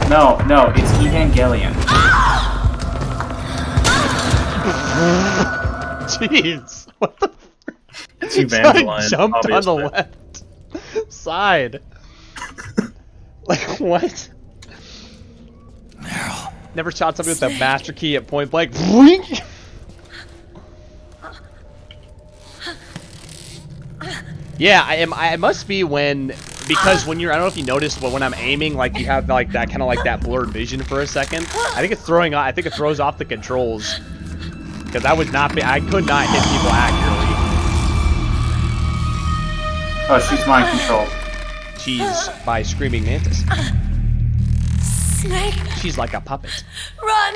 No, it's Evangelion. Jeez, what the? It's Evangelion. I jumped on the left side. Like what? Meryl. Never shot somebody with the master key at point blank. Blink. Yeah, I must be because when you're, I don't know if you noticed, but when I'm aiming, like you have like that kind of like that blurred vision for a second. I think it throws off the controls. Because I could not hit people accurately. Oh, she's mind controlled. She's by Screaming Mantis. Snake, She's like a puppet. run!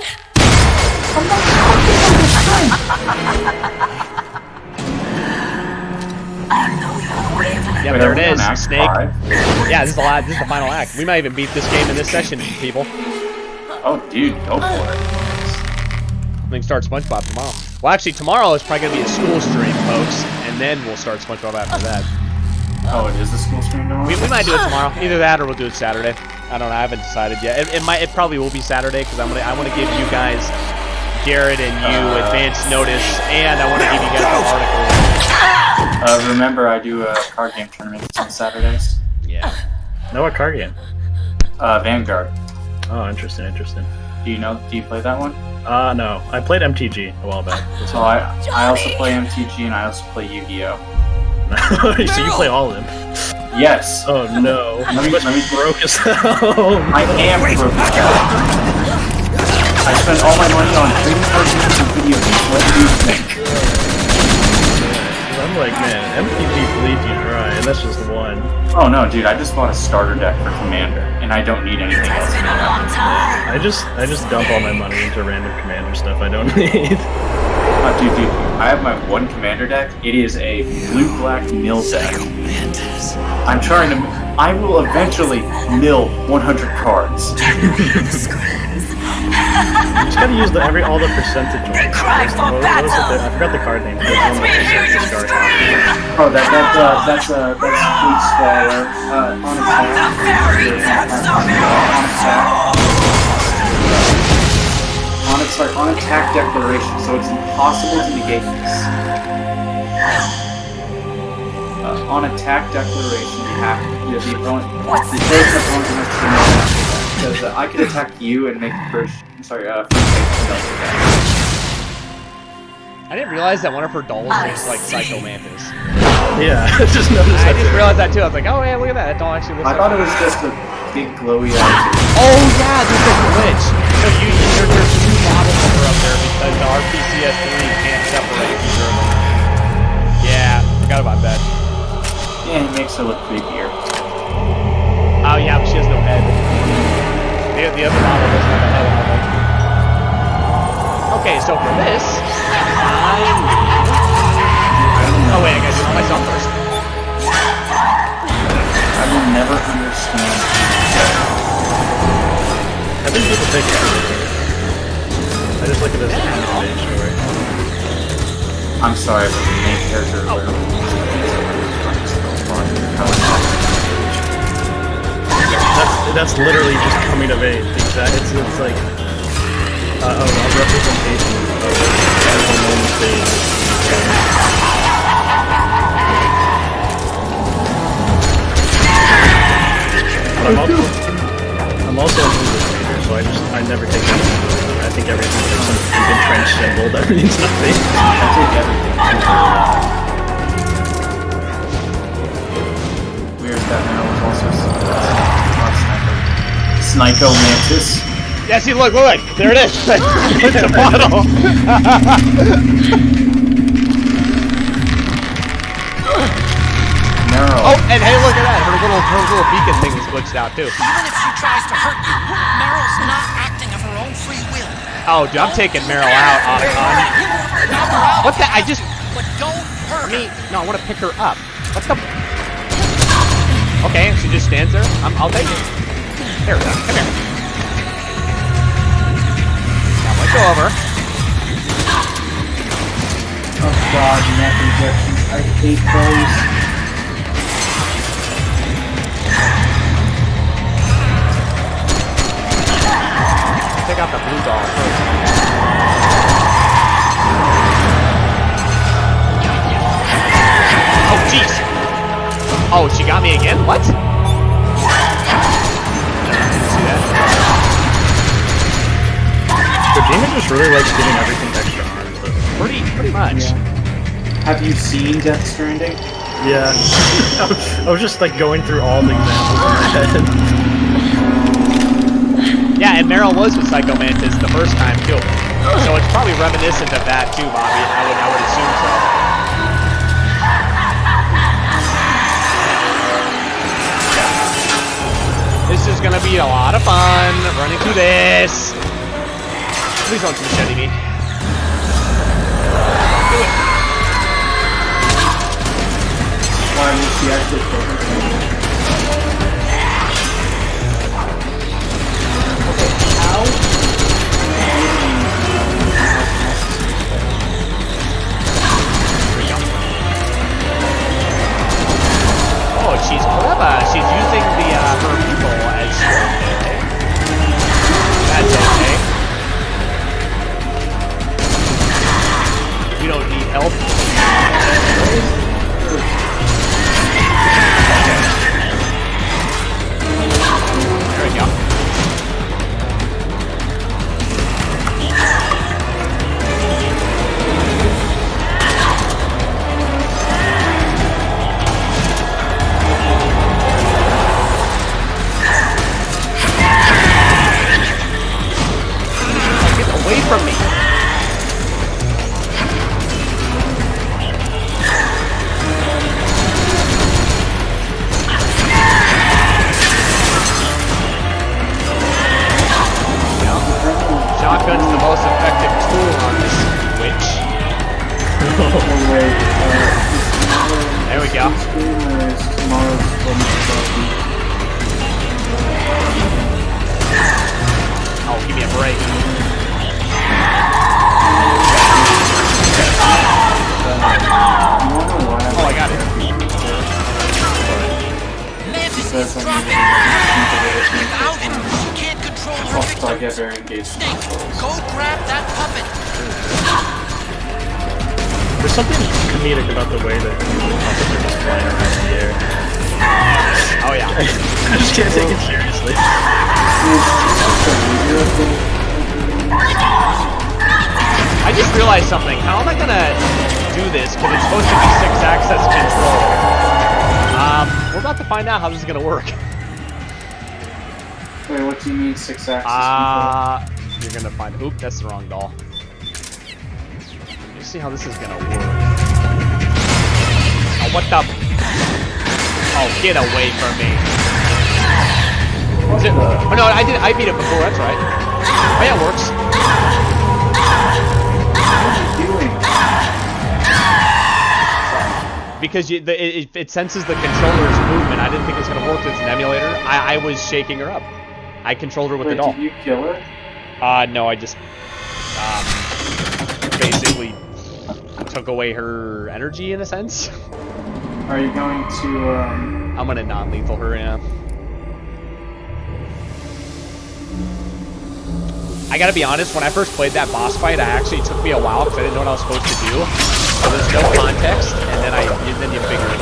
Yeah, Wait, there are it we on is. Act Snake. 5? Yeah, this is the final act. We might even beat this game in this session, people. Oh, dude, go for it. We can start SpongeBob tomorrow. Well, actually, tomorrow is probably gonna be a school stream, folks, and then we'll start SpongeBob after that. Oh, it is the school stream tomorrow? We might do it tomorrow. Either that or we'll do it Saturday. I don't know. I haven't decided yet. It probably will be Saturday because I want to give you guys, Garrett and you, advance notice, and I want to give you guys the article. Remember, I do a card game tournament on Saturdays. Yeah. No, what card game? Vanguard. Oh, interesting. Do you play that one? No. I played MTG a while back. So I also play MTG and I also play Yu-Gi-Oh! So you play all of them? Yes. Oh no. Let me broke as hell. I am broke as hell. I spend all my money on trading card games and video games. What do you think? I'm like, man, MTG bleeds you dry, and that's just one. Oh no, dude, I just bought a starter deck for Commander, and I don't need anything else. I just dump all my money into random Commander stuff I don't need. Dude, I have my one Commander deck. It is a blue-black mill deck. I will eventually mill 100 cards. You just gotta use all the percentage ones. I forgot the card name. Oh, that's Blue Squaller. On attack declaration, so it's impossible to negate this. On attack declaration, the opponent has to know because I could attack you and make Fruitcake melt your deck. I didn't realize that one of her dolls looks like Psycho Mantis. Yeah, I just noticed I just realized that too. I was like, oh yeah, look at that. That doll actually looks I thought it was just a big glowy eye. Oh yeah, there's a glitch. So there's two models of her up there because the RPCS3 can't separate either of them. Yeah, forgot about that. Yeah, he makes her look creepier. Oh yeah, but she has no head. The other model doesn't have a head. Okay, so for this, oh wait, I gotta do it myself first. I will never understand. I think people take it. I just look at this as an anime story. I'm sorry, but the main character That's literally just coming of age. It's like a representation of the normal stage. I'm also a English major, so I never take anything. I think everything's just some entrenched symbol that means nothing. I take everything. Weird that now was also Snico Mantis. Yeah, see, look, there it is. It's a bottle. Meryl. Oh, and hey, look at that. Her little beacon thing is glitched out too. Even if she tries to hurt you, Meryl's not acting of her own free will. Oh, dude, I'm taking Meryl out, Otacon. What the? But don't hurt her. No, I want to pick her up. What the? Okay, she just stands there. I'll take it. Here, come here. Now let's go over. Oh god, neck injections. I hate those. Take out the blue doll first. Oh, jeez. Oh, she got me again? What? See that? Kojima just really likes giving everything extra arms, though. Pretty much. Yeah. Have you seen Death Stranding? Yeah. I was just like going through all the examples in my head. Yeah, and Meryl was with Psycho Mantis the first time too. So it's probably reminiscent of that too, Bobby. I would assume so. be a lot of fun running through this. Please don't machete me. Do it. Why was he actually Oh, she's clever. She's using the her people as okay. That's okay. We don't need help. There we go. Away from me. Shotgun's the most effective tool on this witch. There we go. Oh, give me a break. Oh, I got it. Mantis is dropping. Without it, she can't control her So I get victims. very engaged. Snake, go grab that puppet. There's something comedic about the way that the puppets are just flying around in the air. Oh yeah. I just can't take it seriously. I just realized something. How am I gonna do this? Because it's supposed to be 6-axis control. We're about to find out how this is gonna work. Wait, what do you mean 6-axis control? You're gonna find. Oop, that's the wrong doll. Let me see how this is gonna work. Oh, what the? Oh, get away from me! Is it? Oh no, I beat it before. That's right. Oh yeah, it works. Because it senses the controller's movement. I didn't think it was going to work as an emulator. I was shaking her up. I controlled her with the doll. Did you kill her? No, I just basically took away her energy in a sense. Are you going to, I'm going to non-lethal her, yeah. I gotta be honest, when I first played that boss fight, it took me a while because I didn't know what I was supposed to do. So there's no context, and then you figure it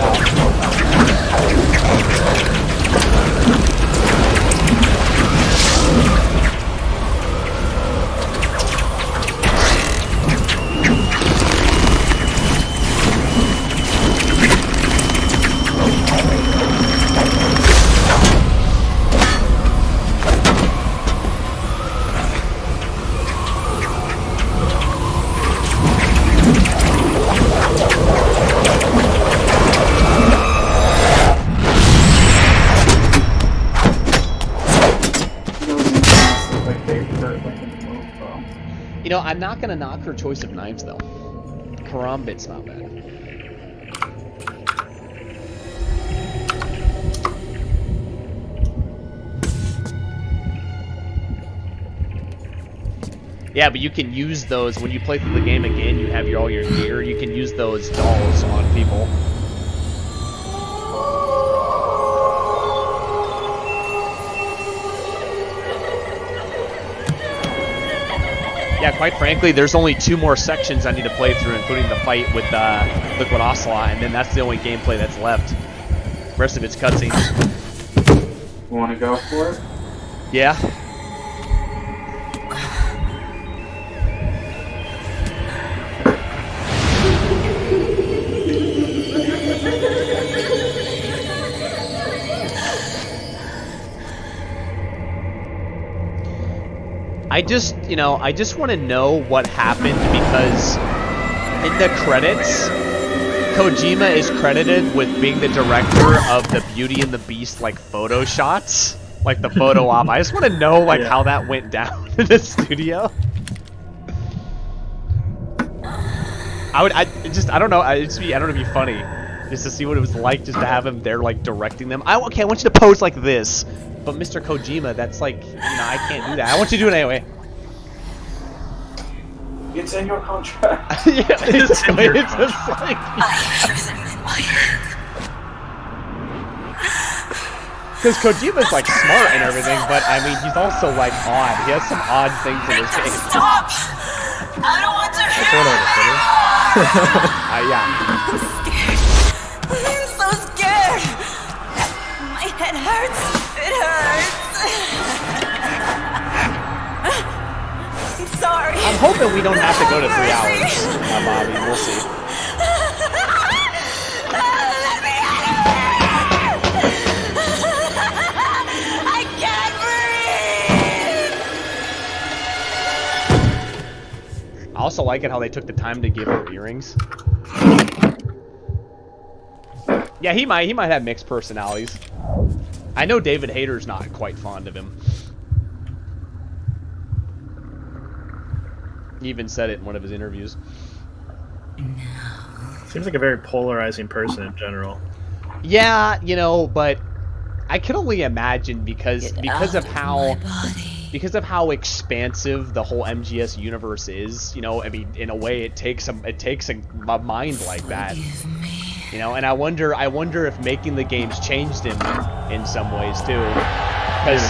You know, I'm not gonna knock her choice of knives though. Karambit's not bad. Yeah, but you can use those when you play through the game again. You have all your gear. You can use those dolls on people. Yeah, quite frankly, there's only 2 more sections I need to play through, including the fight with Liquid Ocelot, and then that's the only gameplay that's left. The rest of it's cutscenes. You want to go for it? Yeah. I just want to know what happened because in the credits, Kojima is credited with being the director of the Beauty and the Beast like photo shots. like the photo op. I just want to know like how that went down in the studio. I don't know. It'd be funny just to see what it was like just to have him there like directing them. Okay, I want you to pose like this, but Mr. Kojima, that's like, I can't do that. I want you to do it anyway. It's in your contract. Yeah, it's just like. Because Kojima's like smart and everything, but I mean, he's also like odd. He has some odd things in his game. Stop! I don't want to hear it! Yeah. I'm scared. I'm so scared. My head hurts. It hurts. I'm sorry. I'm hoping we don't have to go to 3 hours, Bobby. We'll see. Let me out of here! I can't breathe! I also like it how they took the time to give her earrings. Yeah, he might have mixed personalities. I know David Hayter's not quite fond of him. He even said it in one of his interviews. Seems like a very polarizing person in general. Yeah, but I can only imagine because of how expansive the whole MGS universe is. I mean, in a way, it takes a mind like that. And I wonder if making the games changed him in some ways too. Because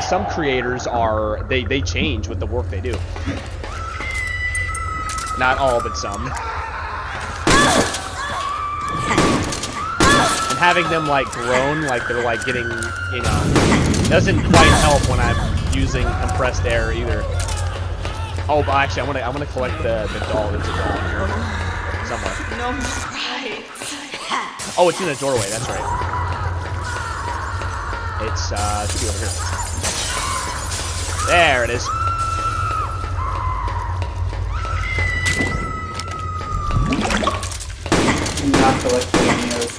some creators they change with the work they do. Not all, but some. And having them like groan, like they're like getting, doesn't quite help when I'm using compressed air either. Oh, but actually, I want to collect the doll. There's a doll in here somewhere. No, right. Oh, it's in the doorway. That's right. It's let's see over here. There it is. Not collecting any other time.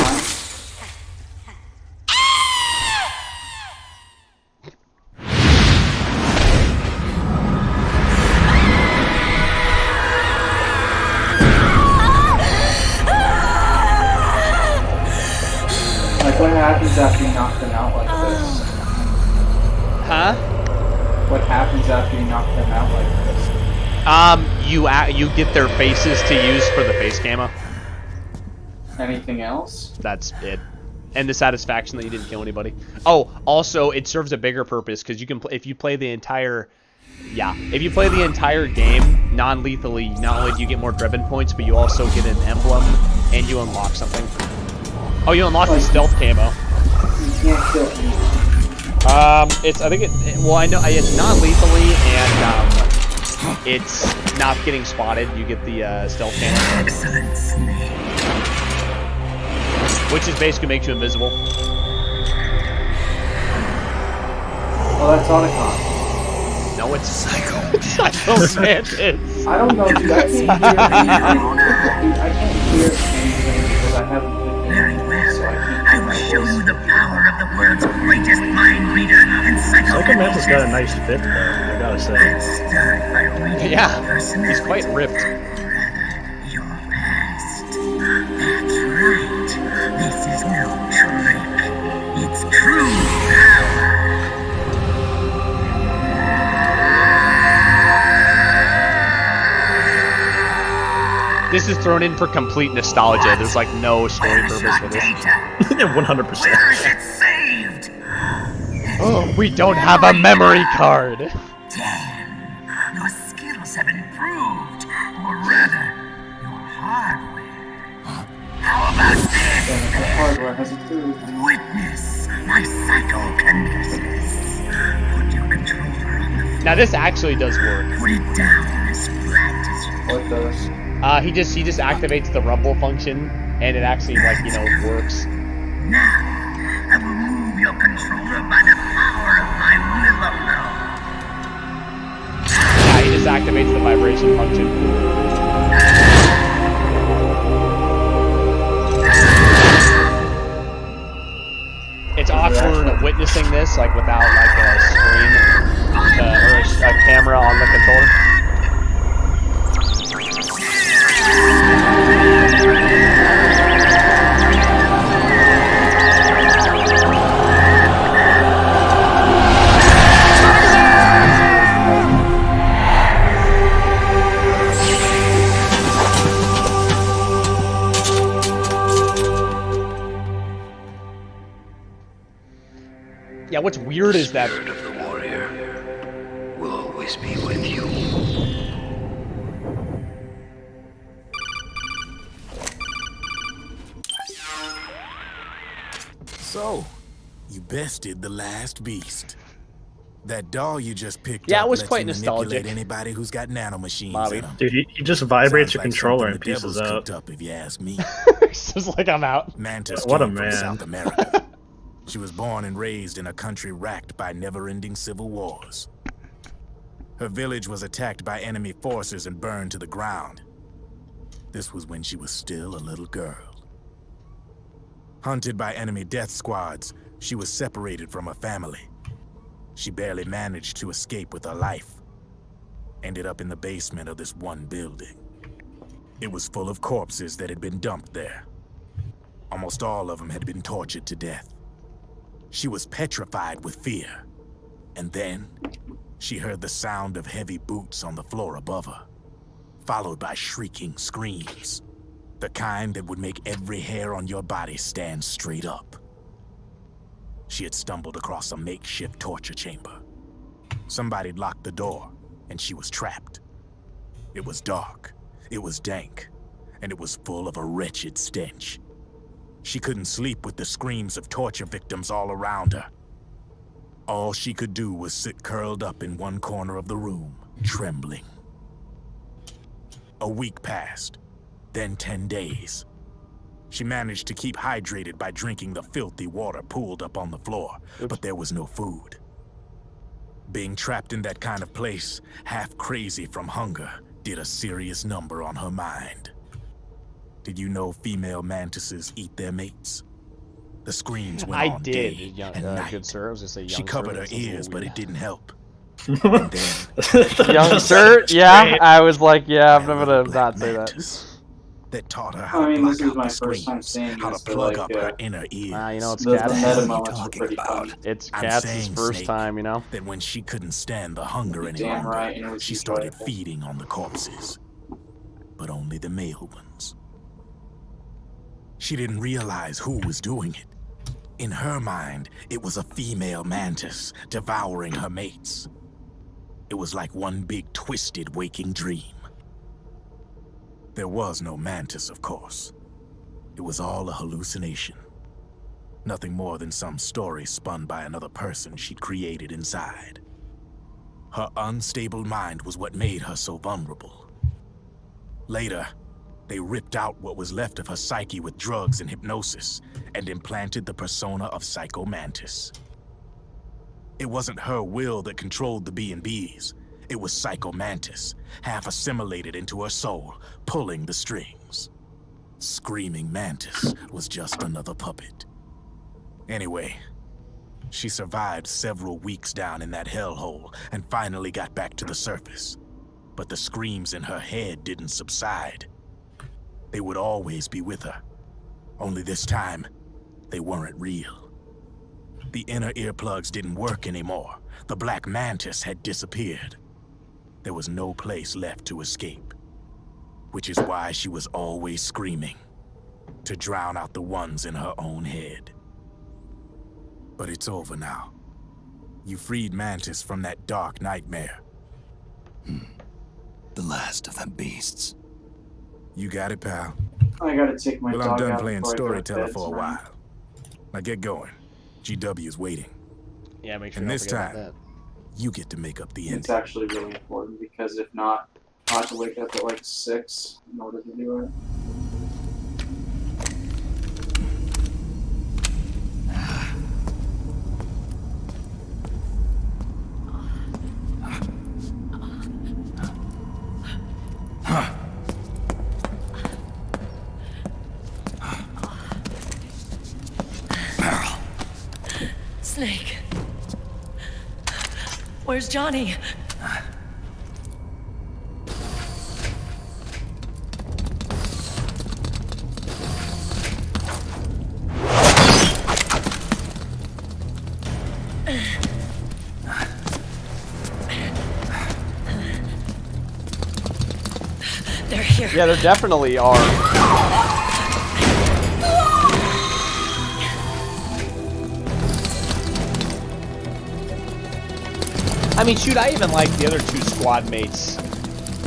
Like, what happens after you knock them out like this? Huh? What happens after you knock them out like this? You get their faces to use for the face camo. Anything else? That's it. And the satisfaction that you didn't kill anybody. Oh, also, it serves a bigger purpose because you can if you play the entire game non-lethally, not only do you get more driven points, but you also get an emblem and you unlock something. Oh, you unlock the stealth camo. You can't kill anyone. I know it's non-lethally and it's not getting spotted. You get the stealth camo. Excellent, Snake. Which is basically makes you invisible. Well, that's Otacon. No, it's Psycho Mantis. I don't know, dude. I can't hear anything because I haven't been Very hearing well. so I can't I will show you the power of the world's greatest mind reader and Psycho Mantis got a nice fit, though, I gotta say. Let's start by reading Yeah, your personality. he's quite ripped. Your past. That's right. This is no trick. It's true power. This is thrown in for complete nostalgia. There's like no story purpose for this. 100%. Where is it saved? Oh, we don't have a memory card. Damn. Your skills have improved. Or rather, your hardware. How about this? The hardware has improved. Witness my psycho canvases. Put your controller on the floor. Now this actually does work. Put it down as flat as you What does? He just activates the rumble function, and it actually works. Now, I will move your controller by the power of my will alone. Yeah, he just activates the vibration function. this like without like a screen or a camera on the controller? Yeah, what's weird is that The spirit of the warrior will always be with you. So, you bested the last beast. That doll you just picked Yeah, up it was lets quite you manipulate nostalgic. anybody who's got nanomachines Bobby. in them. Dude, he just vibrates Sounds your like controller something and the pieces devil's out. cooked up, if you ask me. it's just like I'm out. Mantis What a came from man. South America. She was born and raised in a country racked by never-ending civil wars. Her village was attacked by enemy forces and burned to the ground. This was when she was still a little girl. Hunted by enemy death squads, she was separated from her family. She barely managed to escape with her life. Ended up in the basement of this one building. It was full of corpses that had been dumped there. Almost all of them had been tortured to death. She was petrified with fear. And then, she heard the sound of heavy boots on the floor above her, followed by shrieking screams. The kind that would make every hair on your body stand straight up. She had stumbled across a makeshift torture chamber. Somebody'd locked the door, and she was trapped. It was dark, it was dank, and it was full of a wretched stench. She couldn't sleep with the screams of torture victims all around her. All she could do was sit curled up in one corner of the room, trembling. A week passed, then 10 days. She managed to keep hydrated by drinking the filthy water pooled up on the floor, but there was no food. Being trapped in that kind of place, half crazy from hunger, did a serious number on her mind. Did you know female mantises eat their mates? The screams went on day and night. Good sir. I was gonna say young She covered sir, her that's a little ears, but weird. it didn't help. And then, Young sir? Yeah, I was like, yeah, I'm gonna not say that. That taught her how to block out the screams, how to plug up her inner ears. You know, it's The Kat's. meta moments were pretty fun. It's I'm Kat's' saying, first Snake, time, you know? that when she couldn't stand the hunger any Damn longer, right, and it was she started enjoyable. feeding on the corpses. But only the male ones. She didn't realize who was doing it. In her mind, it was a female mantis devouring her mates. It was like one big twisted waking dream. There was no mantis, of course. It was all a hallucination. Nothing more than some story spun by another person she'd created inside. Her unstable mind was what made her so vulnerable. Later, they ripped out what was left of her psyche with drugs and hypnosis and implanted the persona of Psycho Mantis. It wasn't her will that controlled the B&Bs. It was Psycho Mantis, half assimilated into her soul, pulling the strings. Screaming Mantis was just another puppet. Anyway, she survived several weeks down in that hellhole and finally got back to the surface. But the screams in her head didn't subside. They would always be with her. Only this time, they weren't real. The inner earplugs didn't work anymore. The Black Mantis had disappeared. There was no place left to escape. Which is why she was always screaming, to drown out the ones in her own head. But it's over now. You freed Mantis from that dark nightmare. The last of them beasts. You got it, pal. I gotta take my Well, dog I'm done out playing before I go to storyteller bed for a tonight. while. Now get going. GW's waiting. Yeah, make sure And you this don't forget time, about you get to make up the ending. It's actually really important because if not, I'll have to wake up at like 6 in order to do it. Snake. Where's Johnny? They're here. Yeah, there definitely are. I mean, shoot, I even like the other two squad mates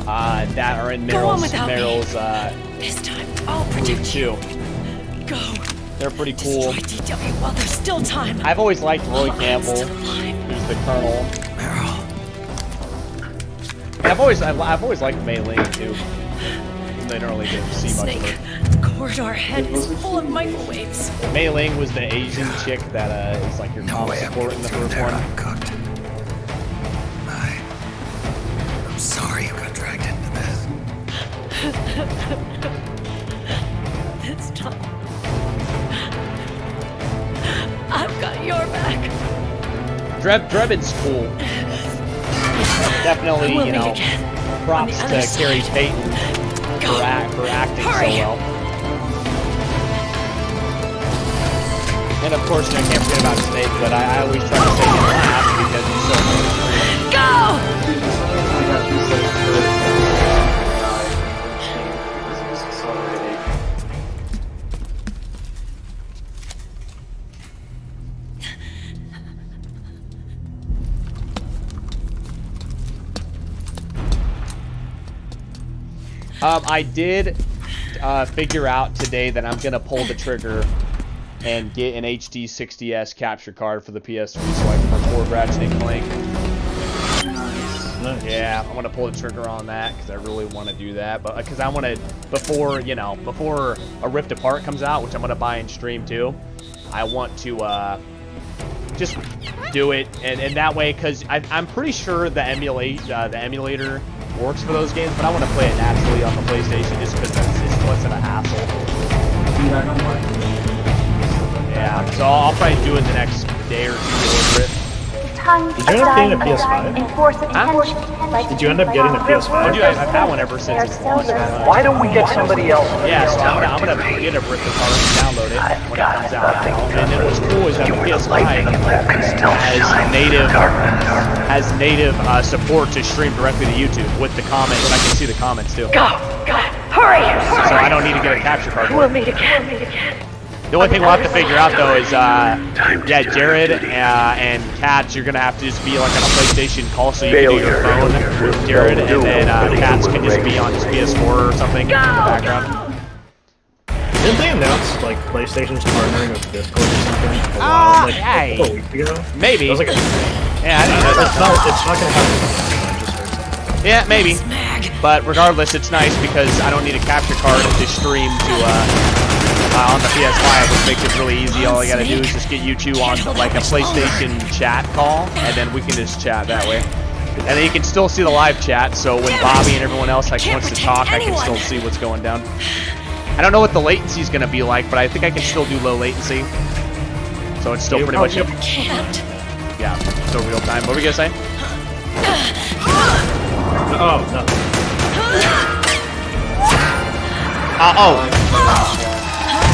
that are in Meryl's This time, I'll protect you. Go. They're pretty cool. Destroy DW while there's still time. I've always liked Roy Campbell, who's the colonel. And I've always liked Mei Ling too. They don't really get to see much of her. The corridor head is full of microwaves. Mei Ling was the Asian chick that is like your comm support in the first one. I'm sorry you got dragged into this. This time, I've got your back. Drebin's cool. Definitely, you know, props to Carrie Payton for acting so well. And of course, I can't forget about Snake, but I always try to say him last because he's so good. Go! I did figure out today that I'm gonna pull the trigger and get an HD 60S capture card for the PS3 so I can record Ratchet and Clank. Nice. Yeah, I'm gonna pull the trigger on that because I really want to do that. But because I want to, before a Rift Apart comes out, which I'm gonna buy and stream too, I want to just do it and that way because I'm pretty sure the emulator works for those games, but I want to play it naturally on the PlayStation just because it's less of a hassle. Yeah, so I'll probably do it the next day or two to order it. Did you end up getting a PS5? Did you end up getting a PS5? Oh, dude, I've had one ever since it's launched. Why don't we get somebody else? Yeah, so I'm gonna get a Rift Apart and download it when it comes out. And then what's cool is that the PS5 has native support to stream directly to YouTube with the comments. I can see the comments too. Go! Hurry! So I don't need to get a capture card. We'll meet again. The only thing we'll have to figure out though is, yeah, Jared and Katz, you're gonna have to just be like on a PlayStation call so you can do your phone with Jared, and then Katz can just be on his PS4 or something in the background. Didn't they announce like PlayStation's partnering with Discord or something a while, like a couple weeks ago? Maybe. I was like, yeah, I didn't know. It's not gonna happen. Yeah, maybe. But regardless, it's nice because I don't need a capture card to stream to on the PS5, which makes it really easy. All I gotta do is just get you two on like a PlayStation chat call, and then we can just chat that way. And then you can still see the live chat, so when Bobby and everyone else like wants to talk, I can still see what's going down. I don't know what the latency is gonna be like, but I think I can still do low latency. So it's still pretty much yeah, still real time. What were you gonna say? Oh, nothing.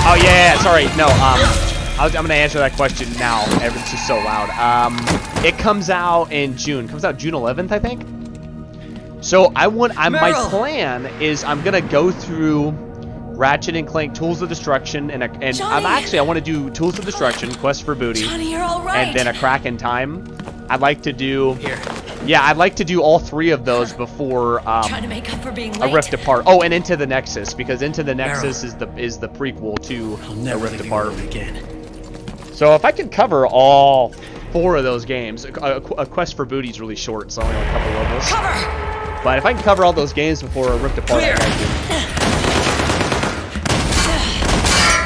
Oh yeah, sorry. No, I'm gonna answer that question now. It's just so loud. It comes out in June. Comes out June 11th, I think. So my plan is I'm gonna go through Ratchet and Clank Tools of Destruction and I want to do Tools of Destruction, Quest for Booty, Johnny, you're all right. and then a Crack in Time. I'd like to do yeah, I'd like to do all three of those before trying to make up for being late. a Rift Apart. Oh, and Into the Nexus, because Into the Nexus is the prequel to a Rift Apart. So if I can cover all four of those games, a Quest for Booty is really short, so only a couple levels. Cover! But if I can cover all those games before a Rift Apart, I'd like to.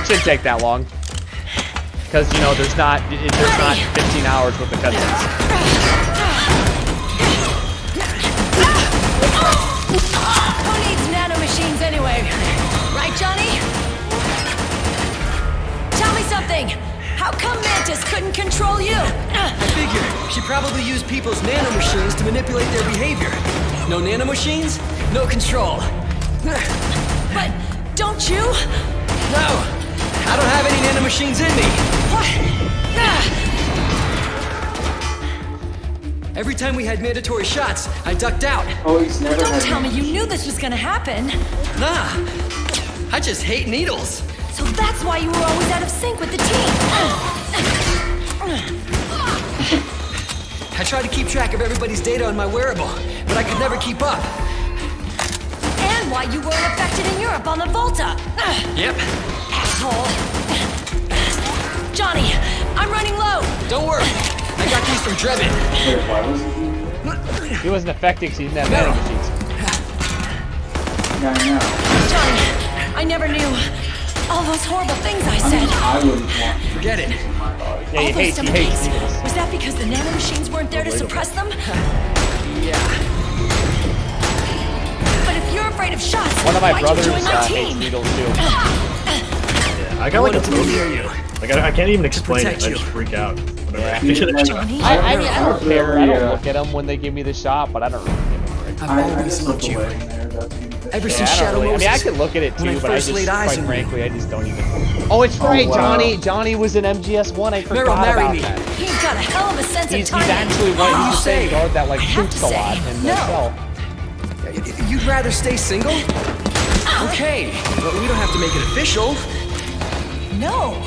Shouldn't take that long, because you know there's not 15 hours worth of cutscenes. Who needs nanomachines anyway? Right, Johnny? Tell me something. How come men scientists couldn't control you. I figure she probably used people's nanomachines to manipulate their behavior. No nanomachines, no control. But don't you? No, I don't have any nanomachines in me. What? Every time we had mandatory shots, I ducked out. Oh, he's never Don't had tell me you knew this was gonna happen. Nah, I just hate needles. So that's why you were always out of sync with the team. I tried to keep track of everybody's data on my wearable, but I could never keep up. And why you weren't affected in Europe on the Volta. Yep. Asshole. Johnny, I'm running low. Don't worry, I got these from Drebin. Wait, why was he? He wasn't affected because he didn't have nanomachines. Yeah, I know. Johnny, I never knew all those horrible things I said. I wouldn't want to Forget it. in my body. Yeah, he All those hates dumb needles. things. Was that because the nanomachines weren't there to suppress them? Yeah. But if you're afraid of shots, One of my why'd brothers you join my hates team? needles too. Yeah, I got like a wanted to be near you. Like I can't even explain it. protect I you. just freak out. Yeah. Johnny? I mean, I don't care. I really, don't look at them when they give me the shot, but I don't really give a frick. I've I always just loved looked you. away in there. That's Ever Yeah, since I don't Shadow really, I Moses. mean, I could look at it when too, I but I first just, laid eyes quite on you. frankly, I just don't even. Oh, it's right, wow. Johnny was in MGS1. I forgot marry about me. that. He's got a hell of a sense He's of timing. actually one What do of you the say? same guard that like I have shoots to a say, lot in the no. cell. You'd rather stay single? Okay, but we don't have to make it official. No.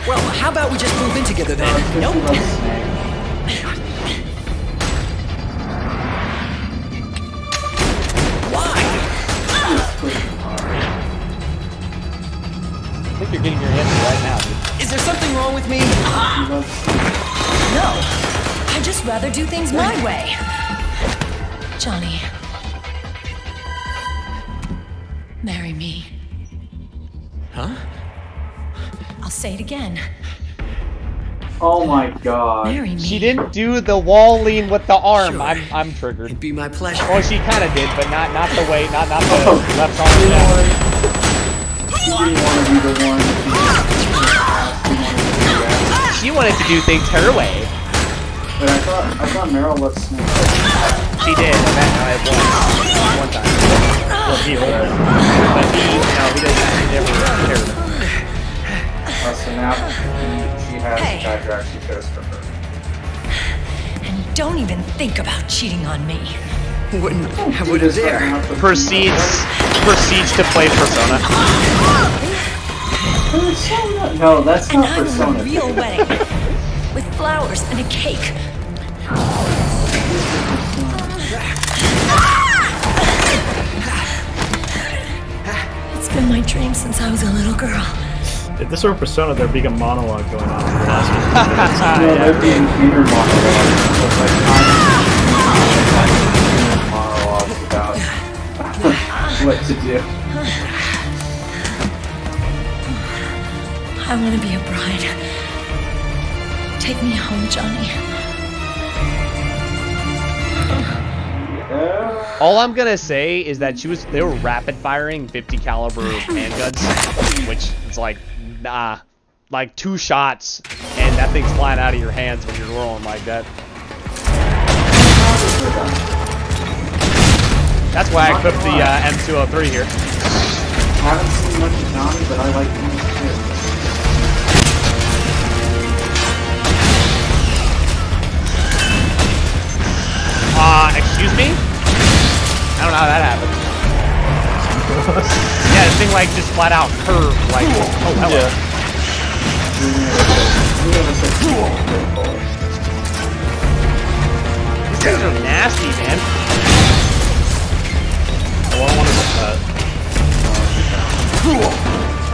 Well, how about we just move in together then? Nope. Why? I think you're getting your answer right now. Dude. Is there something wrong with me? No. I'd just rather do things my way. Johnny. Marry me. Huh? I'll say it again. Oh my god. Marry me. She didn't do the wall lean with the arm. Sure. I'm triggered. It'd be my pleasure. Well, she kind of did, but not the way, not the left arm. down. She didn't want to be the one. She wanted to do things her way. But I thought Meryl let Snake. She did, and that one time. Well, he hold it. But he doesn't. He never cared. So now she has Hey. the guy who actually cares for her. And don't even think about cheating on me. I wouldn't dare. Proceeds to play Persona. Persona? No, that's And not I want Persona. a real wedding. With flowers and a cake. It's been my dream since I was a little girl. If this were Persona, there'd be a monologue going on. No, that'd be an inner monologue. It's like monologues about what to do. I want to be a bride. Take me home, Johnny. All I'm gonna say is that they were rapid firing 50 caliber handguns, which is like, like 2 shots, and that thing's flying out of your hands when you're rolling like that. That's why I equipped the M203 here. Haven't seen much of Johnny, but I like him too. Excuse me? I don't know how that happened. Yeah, the thing like just flat out curved like, oh hello. Yeah. These guys are nasty, man. Well, I want to get that.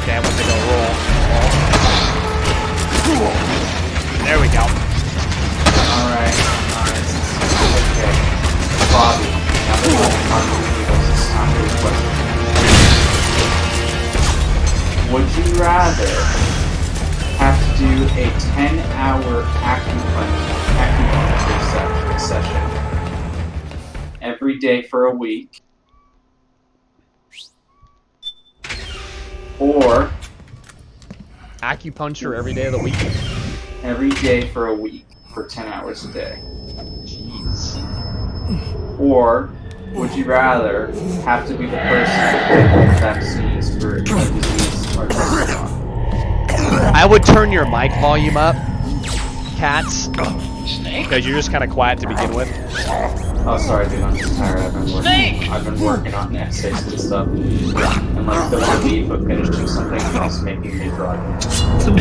Okay, I want to go roll. There we go. Alright. Okay. Bobby. Now that we're talking to people, it's time for the question. Would you rather have to do a 10-hour acupuncture session every day for a week, or Acupuncture every day of the week? Every day for a week, for 10 hours a day. Jeez. Or would you rather have to be the person that gets vaccines for a disease or tested on? I would turn your mic volume up, Cats, because you're just kind of quiet to begin with. Oh, sorry, dude. I'm just tired. I've been working on essays and stuff, and like the one week of finishing something is making me drunk.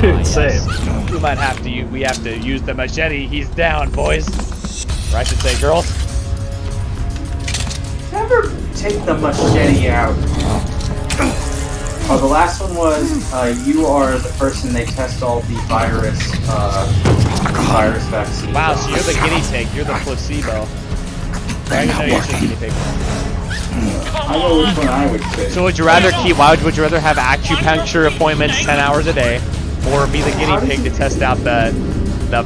Dude, same. We might have to. We have to use the machete. He's down, boys. Or I should say, girls. Never take the machete out. Oh, the last one was you are the person they test all the virus vaccines. Wow, so you're the guinea pig. You're the placebo. I didn't know you're the guinea pig. I know which one I would pick. So would you rather keep? Why would you rather have acupuncture appointments 10 hours a day, or be the guinea pig to test out the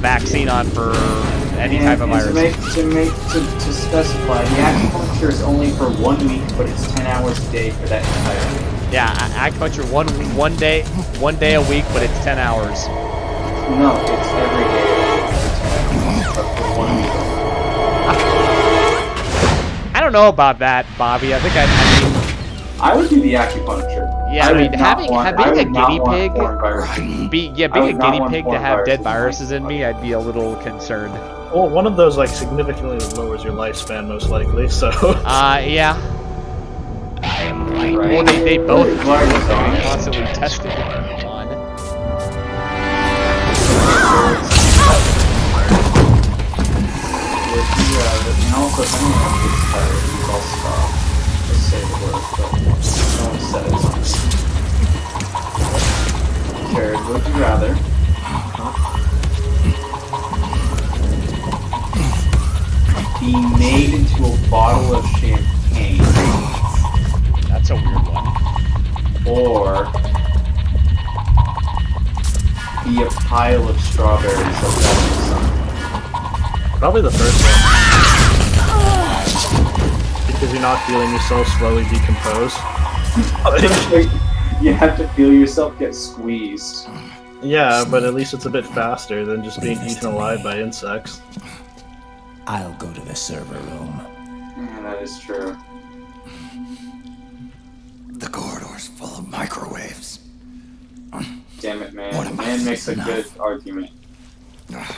vaccine on for any type of virus? To specify, the acupuncture is only for 1 week, but it's 10 hours a day for that entire week. Yeah, acupuncture one day a week, but it's 10 hours. No, it's every day, but for 1 week. I don't know about that, Bobby. I think I would do the acupuncture. Yeah, I mean, being a guinea pig to have dead viruses in me, I'd be a little concerned. Well, one of those like significantly lowers your lifespan, most likely. So. Yeah. Well, they both do. They're constantly tested on. And also, if anyone gets tired, you also just say the word, but no one said it. Jared, would you rather be made into a bottle of champagne? That's a weird one. Or be a pile of strawberries like that in the sun? Probably the first one. Because you're not feeling yourself slowly decompose. You have to feel yourself get squeezed. Yeah, but at least it's a bit faster than just being eaten alive by insects. I'll go to the server room. Yeah, that is true. The corridor's full of microwaves. Damn it, man. Man makes a good argument.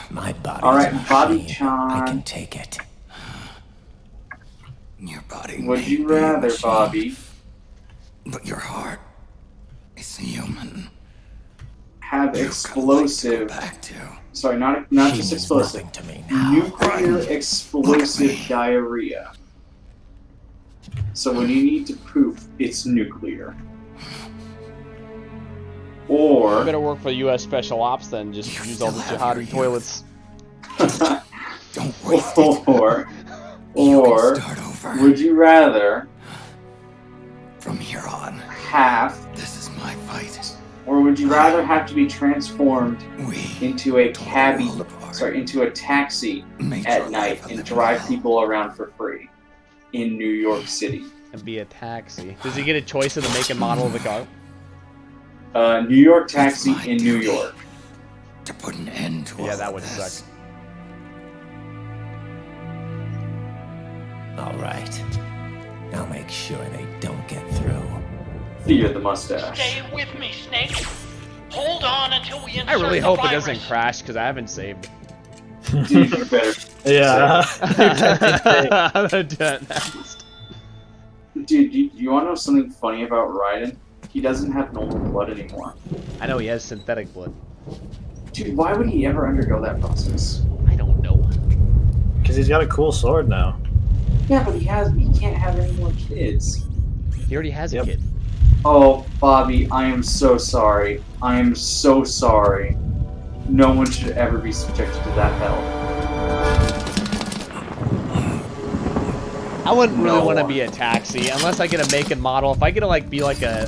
My body. Alright, Bobby-chan. I can take it. Your body. Would you rather, Bobby? But your heart is human. Have explosive. Sorry, not just explosive. Nuclear explosive diarrhea. So when you need to poop, it's nuclear. Or You better work for the U.S. Special Ops then. Just use all the jihadi toilets. or would you rather from here on have this is my fight? Or would you rather have to be transformed into a into a taxi at night and drive people around for free in New York City? And be a taxi. Does he get a choice of the make and model of the car? New York taxi in New York. To put an end to that would suck. All right. I'll make sure they don't get through. Fear the mustache. Stay with me, Snake. Hold on until we insert I really the hope it virus. doesn't crash because I haven't saved. Dude, you better. Yeah. I'm gonna do it next. Dude, you want to know something funny about Raiden? He doesn't have normal blood anymore. I know he has synthetic blood. Dude, why would he ever undergo that process? I don't know. Because he's got a cool sword now. Yeah, but he can't have any more kids. He already has a kid. Oh, Bobby, I am so sorry. I am so sorry. No one should ever be subjected to that hell. I wouldn't really want to be a taxi unless I get a make and model. If I get to like be like a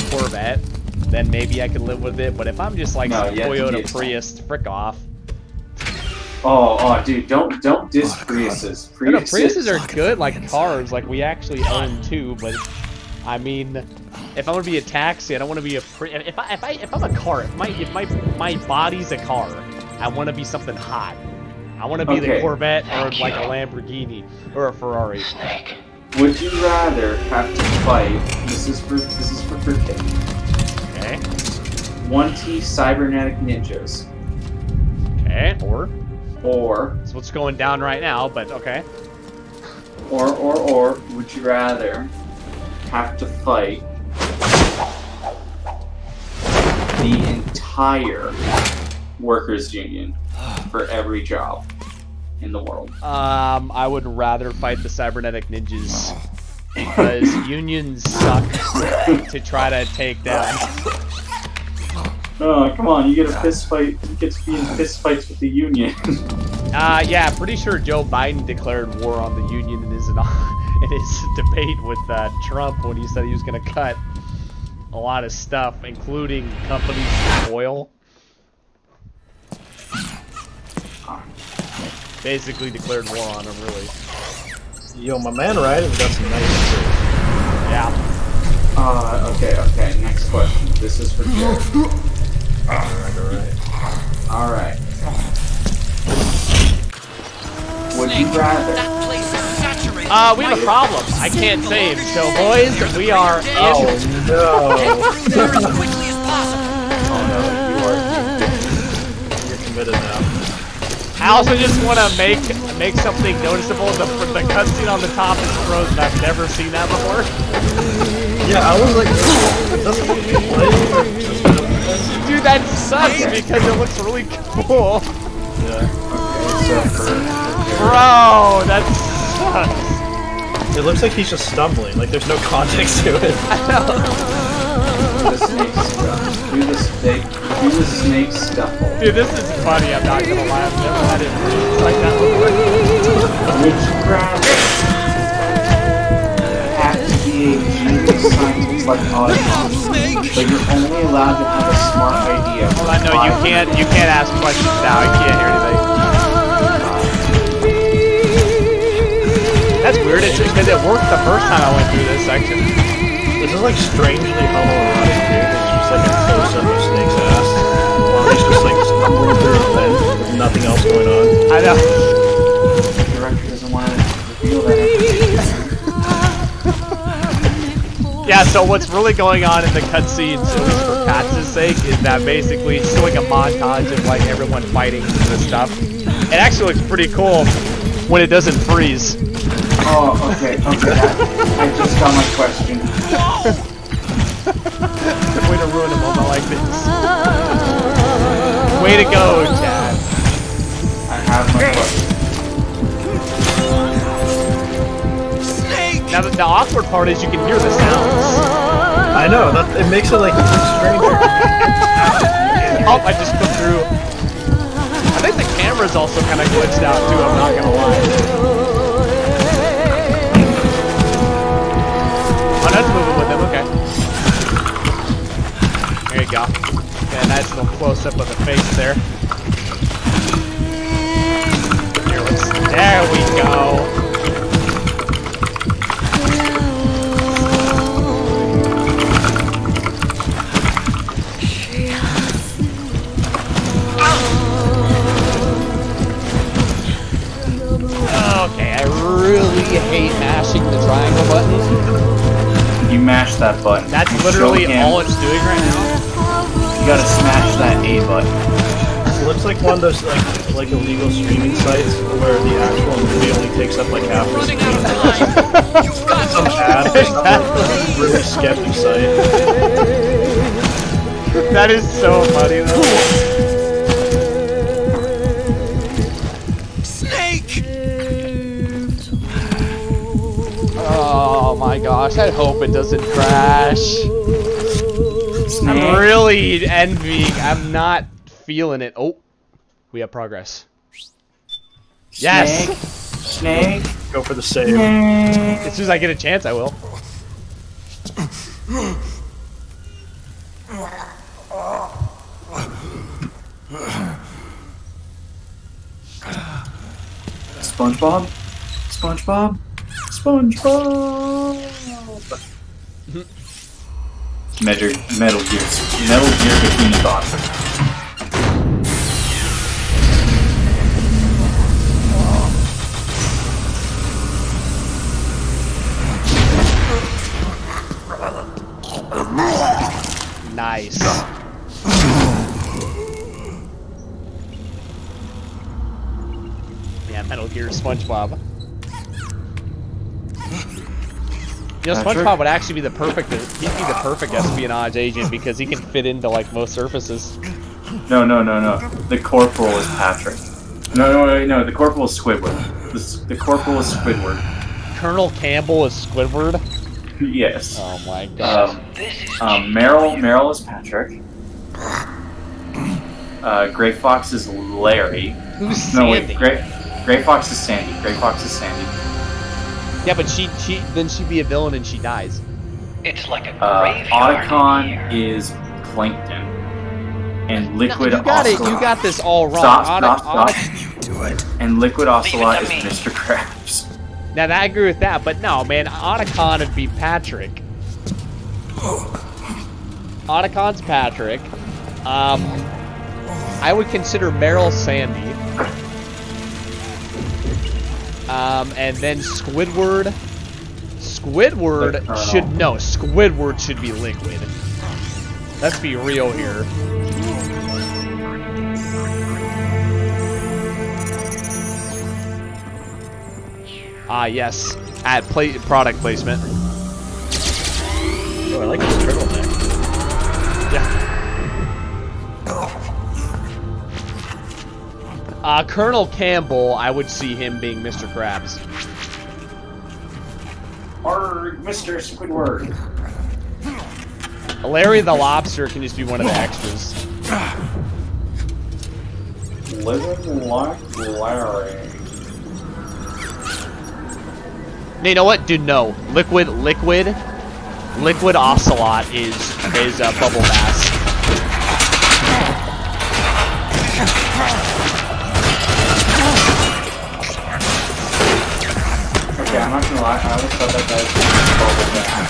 Corvette, then maybe I could live with it. But if I'm just like some Toyota Prius, frick off. Oh, dude, don't diss Priuses. Priuses are good, like cars. Like we actually own two, but I mean, if I'm gonna be a taxi, I don't want to be a. If I'm a car, if my body's a car, I want to be something hot. I want to be the Corvette or like a Lamborghini or a Ferrari. Would you rather have to fight? This is for Fruitcake. Okay. 20 cybernetic ninjas. Okay. Or. That's what's going down right now, but okay. Or would you rather have to fight the entire workers' union for every job in the world? I would rather fight the cybernetic ninjas because unions suck to try to take down. Oh, come on, you get a fist fight, you get to be in fist fights with the union. Yeah, pretty sure Joe Biden declared war on the union in his debate with Trump when he said he was going to cut a lot of stuff, including companies with oil. Basically declared war on him, really. Yo, my man Ryden's got some nice shit. Yeah. Okay, next question. This is for Jared. Alright. Would you rather? We have a problem. I can't save. So, boys, we are in. Oh, no. You're committed now. I also just want to make something noticeable. The cutscene on the top is frozen. I've never seen that before. Yeah, I was like, dude, that sucks because it looks really cool. Yeah. Bro, that sucks. It looks like he's just stumbling. Like there's no context to it. I know. The snake stuff. Do the snake stuff. Dude, this is funny. I'm not gonna lie. I've never had it like that before. Would you rather have to be a genius scientist like Autobot, but you're only allowed to have a smart idea? Well, I know you can't ask questions now. I can't hear anything. That's weird. It's because it worked the first time I went through this section. This is like strangely homoerotic, dude. It's just like a close-up of Snake's ass. While he's just like stumbling through a vent with nothing else going on. I know. The director doesn't want to reveal that. Yeah, so what's really going on in the cutscenes, at least for Pat's sake, is that basically it's showing a montage of like everyone fighting this stuff. It actually looks pretty cool when it doesn't freeze. Oh, okay. I just got my question. Way to ruin a moment like this. Way to go, Chad. I have my question. Now, the awkward part is you can hear the sounds. I know, it makes it like stranger. Oh, I just put through. I think the camera's also kind of glitched out too, I'm not gonna lie. Oh, that's moving with him, okay. There you go. Yeah, nice little close-up of the face there. There we go. Okay, I really hate mashing the triangle button. You mash that button. That's literally all it's doing right now. You gotta smash that A button. It looks like one of those like illegal streaming sites where the actual movie only takes up like half the screen. Some ad or something. Really sketchy site. That is so funny though. Oh my gosh, I hope it doesn't crash. Snake. I'm really envying. I'm not feeling it. Oh, we have progress. Yes! Snake. Go for the save. Snake. As soon as I get a chance, I will. SpongeBob? SpongeBob? SpongeBob! Metal Gear Bikini Bottom. Nice. Yeah, Metal Gear SpongeBob. You know, SpongeBob would actually be the perfect. He'd be the perfect espionage agent because he can fit into like most surfaces. No. The corporal is Patrick. No. The corporal is Squidward. The corporal is Squidward. Colonel Campbell is Squidward. Yes. Oh my god. Meryl is Patrick. Gray Fox is Larry. Who's Sandy? Gray Fox is Sandy. Yeah, but she'd be a villain and she dies. It's like a graveyard. Otacon is Plankton. And Liquid Ocelot. You got this all wrong. Stop. You do it. And Liquid Ocelot is Mr. Krabs. Now, I agree with that, but no, man, Otacon would be Patrick. Otacon's Patrick. I would consider Meryl Sandy. And then Squidward. Squidward should be Liquid. Let's be real here. Ah, yes. At product placement. Oh, I like this turtleneck. Yeah. Colonel Campbell, I would see him being Mr. Krabs. Or Mr. Squidward. Larry the Lobster can just be one of the extras. Living like Larry. You know what? Dude, no. Liquid Ocelot is Bubble Bass. Okay, I'm not gonna lie. I always thought that guy was Bubble Bass.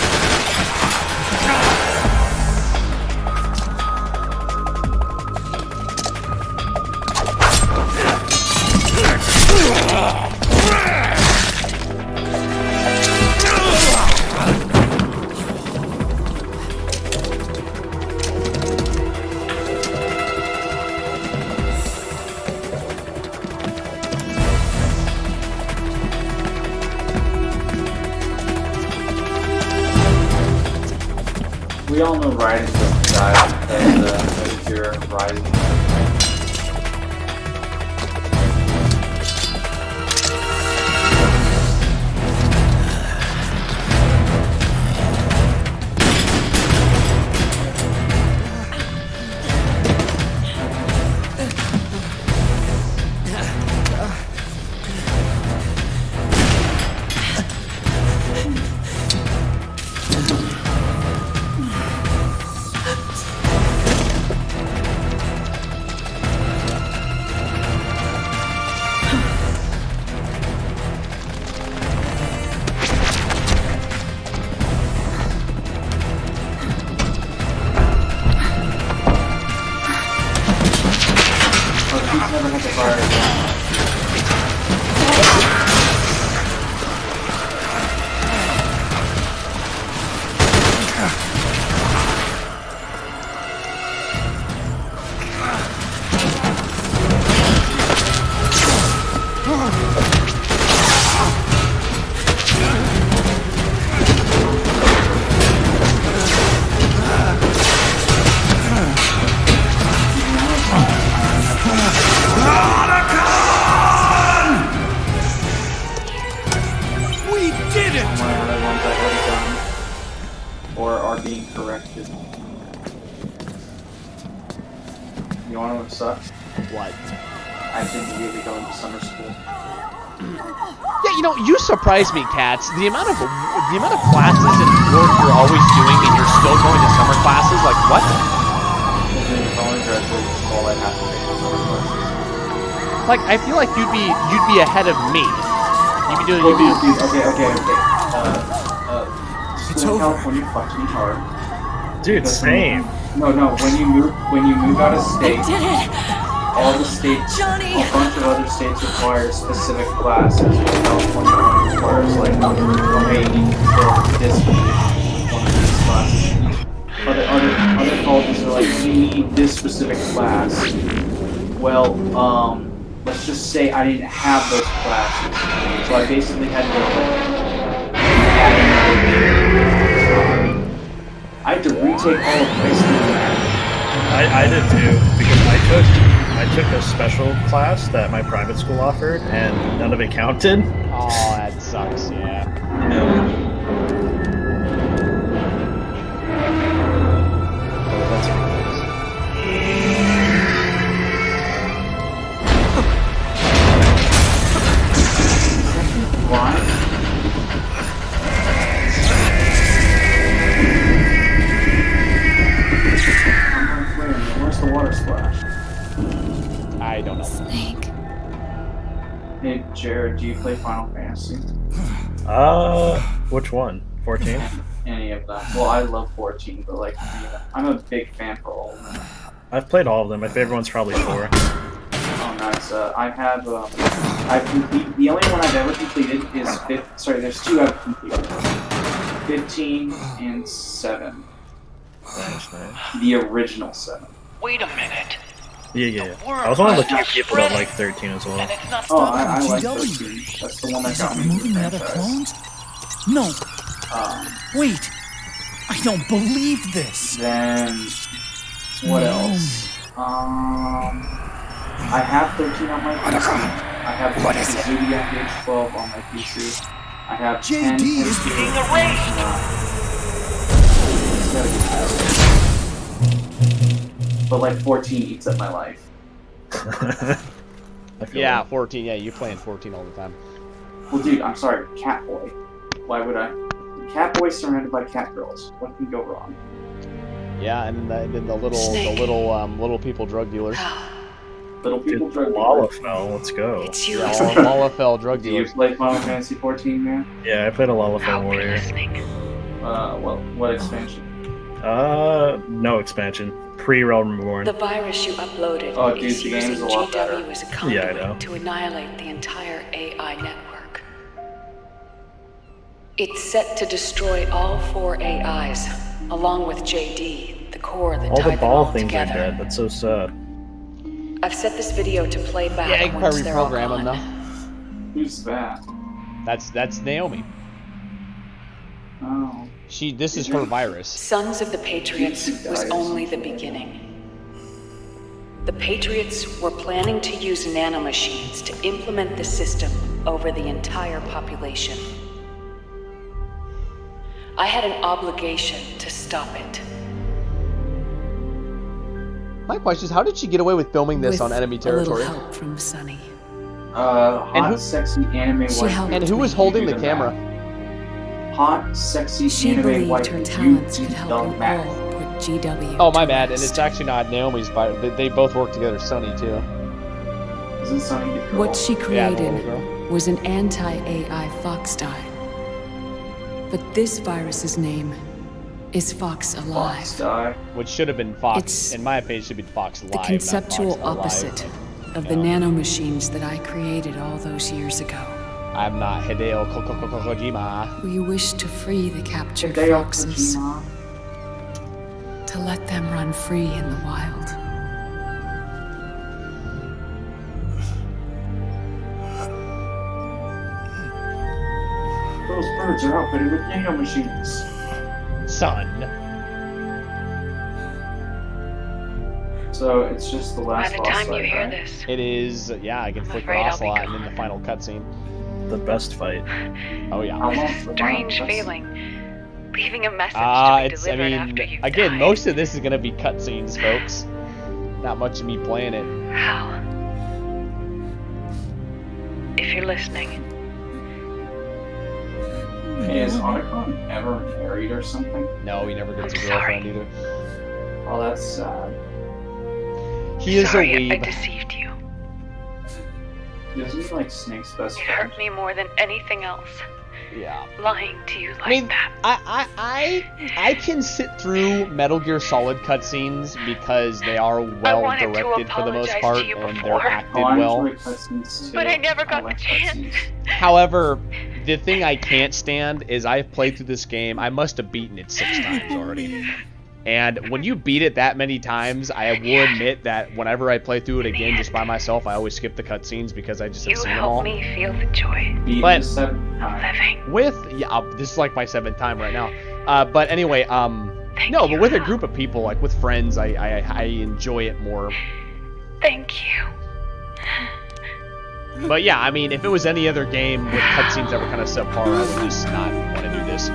We all know Raiden doesn't die as you're rising. You wanna know what sucks? What? I didn't really go into summer school. Yeah, you know, you surprise me, Cats. The amount of classes and work you're always doing, and you're still going to summer classes. Like what? Like, I feel like you'd be ahead of me. You'd be doing. Okay. It's School in over. California fucked me hard. Dude, same. No, when you move out of state, all the states, Johnny! a bunch of other states require specific classes. California only requires like, okay, you need to fill this position, one of these classes. Other colleges are like, you need this specific class. Well, let's just say I didn't have those classes, so I basically had to add another. I had to retake all of high school. I did too, because I took a special class that my private school offered, and none of it counted. Oh, that sucks. Yeah. That's ridiculous. Why? Where's the water splash? I don't know. Snake. Hey, Jared, do you play Final Fantasy? Which one? 14? Any of them? Well, I love 14, but like, I'm a big fan for all of them. I've played all of them. My favorite one's probably 4. Oh, nice. I've completed, the only one I've ever completed is there's 2 I've completed. 15 and 7. Nice. The original 7. Wait a minute. Yeah. I was one of the few people that like 13 as well. Oh, I like 13. That's the one that got me Removing the other clones? No. Wait. I don't believe this. Then what else? I have 13 on my PC. I have Zodiac Age 12 on my PC. I have 10 JD is being erased. But like 14 eats up my life. Yeah, 14. Yeah, you playing 14 all the time. Well, dude, I'm sorry, Catboy. Why would I? Catboy surrounded by cat girls. What can go wrong? Yeah, and then the little people drug dealers. Little people drug dealers. Lalafell, let's go. It's you. Yeah, Lalafell drug Do you dealers. play Final Fantasy 14, man? Yeah, I played a Lalafell warrior. What expansion? No expansion. Pre-Realm Reborn. The virus you uploaded is using GW as a conduit to annihilate the entire AI network. It's set to destroy all 4 AIs, along with JD, the core that all tied the them ball all things together. are dead. That's so sad. I've set this video to play back Yeah, you can once probably they're all reprogram them gone. though. Who's that? That's Naomi. Oh. This is her virus. Sons of the Patriots was only the beginning. The Patriots were planning to use nanomachines to implement the system over the entire population. I had an obligation to stop it. My question is, how did she get away with filming this on enemy territory? A little help from Sunny. Sexy anime wife. And who was holding the camera? Hot, sexy She anime believed wife. her talents could help you all put GW. Oh, my bad. And it's actually not Naomi's virus. They both work together. Sunny too. Isn't Sunny the girl? What she Yeah, the created little girl. was an anti-AI fox dye. But this virus's name is Fox Alive. Fox die. Which should have been Fox. It's in my opinion, should be Fox Live. The conceptual not Fox Alive. opposite of the nanomachines that I created all those years ago. I'm not Hideo Kojima. We wish to free the captured Hideo foxes. Kojima. To let them run free in the wild. Those birds are outfitted with nanomachines. Son. So it's just the last boss fight, right? this, It is, yeah, I can flick the afraid I'll be ocelot and then gone. the final cutscene. The best fight. Oh, yeah. How long's the strange final feeling. Leaving a message Again, most of this is gonna be cutscenes, folks. Not much of me playing it. How? If you're listening. Is Otacon ever married or something? No, he never gets a I'm girlfriend sorry. either. Oh, that's sad. He is a Sorry, I weeb. deceived you. Isn't he like Snake's best It friend? hurt me more than anything else. Yeah. lying to you like I mean, that. I can sit through Metal Gear Solid cutscenes because they are well directed for the most part and they're acted well. But I never got the chance. However, the thing I can't stand is I've played through this game. I must have beaten it 6 times already. And when you beat it that many times, I will admit that whenever I play through it again just by myself, I always skip the cutscenes because I just have seen them all. You help me feel the joy But living. with this is like my 7th time right now. But anyway, no, but with a group of people, like with friends, I enjoy it more. Thank you. But yeah, I mean, if it was any other game with cutscenes that were kind of subpar, I would just not want to do this.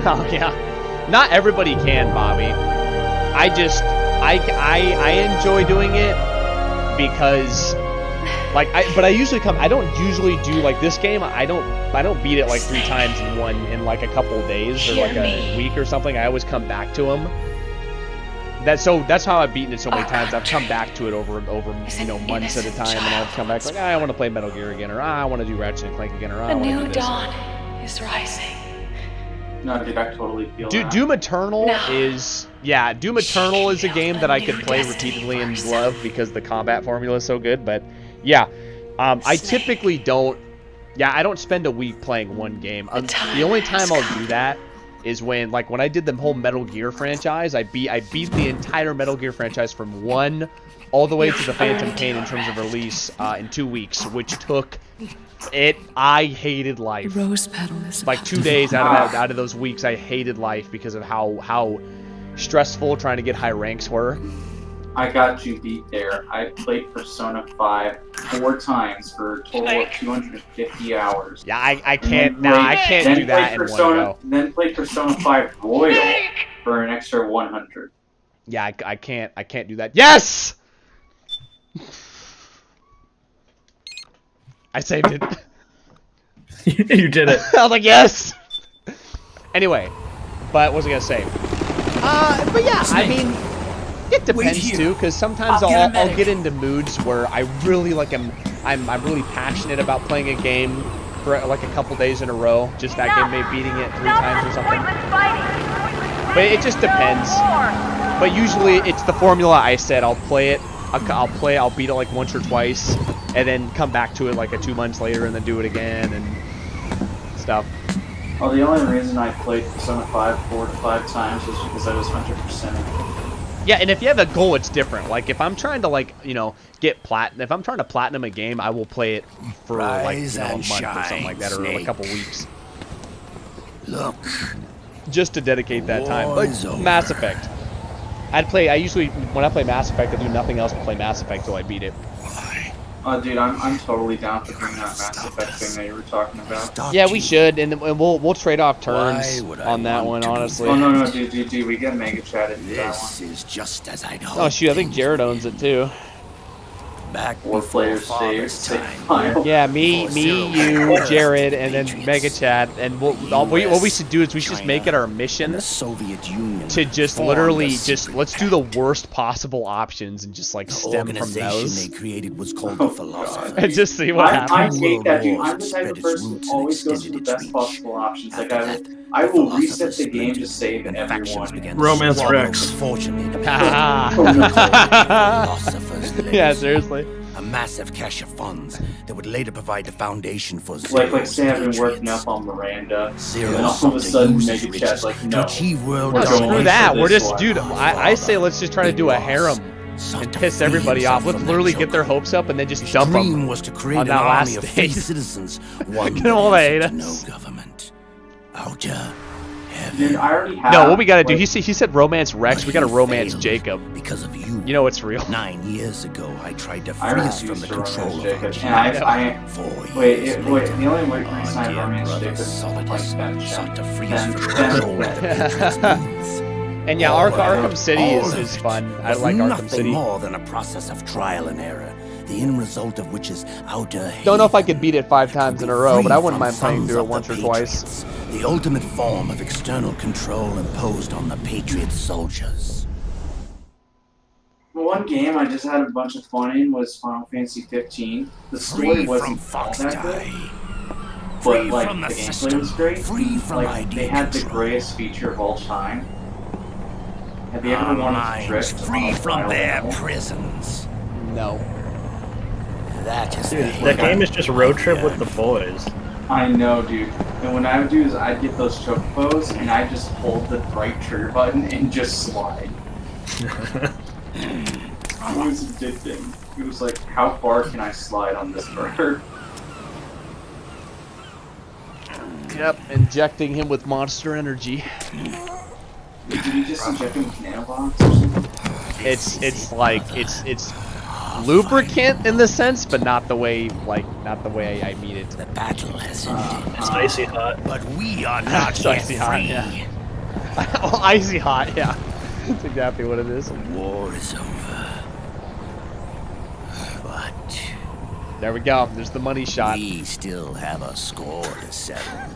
Oh yeah, not everybody can, Bobby. I enjoy doing it because, like, but I usually I don't usually do like this game. I don't beat it like 3 times in like a couple days or like a week or something. I always come back to them. That's how I've beaten it so many times. I've come back to it over months at a time, and I've come back like, I want to play Metal Gear again, or I want to do Ratchet and Clank again, or I want to do this. The new dawn is rising. No, dude, I totally feel that. Doom Eternal is a game that I could play repeatedly and love because the combat formula is so good. But yeah, I typically don't. Yeah, I don't spend a week playing one game. The only time I'll do that is when I did the whole Metal Gear franchise. I beat the entire Metal Gear franchise from 1 all the way to the Phantom Pain in terms of release in 2 weeks, which took. I hated life. Rose petal is like 2 days out of those weeks. I hated life because of how stressful trying to get high ranks were. I got you beat there. I played Persona 5 4 times for a total of 250 hours. Yeah, I can't do that in one go. Then played Persona 5 Royal for an extra 100. Yeah, I can't do that. Yes! I saved it. You did it. I was like, yes! Anyway, but what was I gonna say? But yeah, I mean, it depends too, because sometimes I'll get into moods where I really I'm really passionate about playing a game for like a couple days in a row. Just that game, maybe beating it 3 times or something. But it just depends. But usually it's the formula I said. I'll play it. I'll beat it like once or twice, and then come back to it like 2 months later, and then do it again and stuff. Well, the only reason I played Persona 5 4 to 5 times was because I was 100%ing. Yeah, and if you have a goal, it's different. Like if I'm trying to get platinum, if I'm trying to platinum a game, I will play it for a month or something like that, or a couple weeks. Look, just to dedicate that time. Like Mass Effect. I usually, when I play Mass Effect, I do nothing else but play Mass Effect till I beat it. Dude, I'm totally down for doing that Mass Effect thing that you were talking about. Yeah, we should, and we'll trade off turns on that one, honestly. Oh no, dude, we get mega chatted into that one. this is just as I'd hoped. Oh shoot, I think Jared owns it too. Back Four players save. Yeah, me, you, Jared, and then Mega Chat, and what we should do is we should just make it our mission the Soviet Union to just literally let's do the worst possible options and just like stem from those. They created was called the philosopher. And just see what happens. I hate that, dude. I'm the type of person who always goes for the best possible options. Like I will reset the game to save everyone. Romance Rex. Yeah, seriously. A massive cache of funds that would later provide the foundation for like say I've been working up on Miranda, and then all of a sudden Mega Chat's like, no. Screw that. We're just, dude. I say let's just try to do a harem and piss everybody off. Let's literally get their hopes up and then just dump them was to create on that last stage. Citizens, Get them all to hate us. No government. Outer. Dude, I already have, no, what we gotta do? He said romance Rex. We gotta romance Jacob. Because of you. You know it's real. 9 years ago, I tried to free us from the control of our Wait. The only reason I romance Jacob is like that. And yeah, Arkham City is fun. I like Arkham City. Nothing more than a process of trial and error. The end result of which is outer hate. Don't know if I could beat it 5 times in a row, but I wouldn't mind playing through it once or twice. The ultimate form of external control imposed on the Patriot soldiers. One game I just had a bunch of fun in was Final Fantasy 15. The story wasn't all that good, but like the gameplay was great. Like they had the greatest feature of all time. Have you ever wanted to drift free from their prisons? No. That is that game is just road trip with the boys. I know, dude. And what I would do is I'd get those chocobos and I'd just hold the right trigger button and just slide. It was addicting. It was like, how far can I slide on this bird? Yep, injecting him with monster energy. Did you just inject him with nanobots or something? It's like it's lubricant in the sense, but not the way I mean it. The battle has ended. It's icy hot. But we are not It's yet icy free. hot, yeah. Oh, icy hot, yeah. That's exactly what it is. The war is over. But there we go. There's the money shot. we still have a score to settle.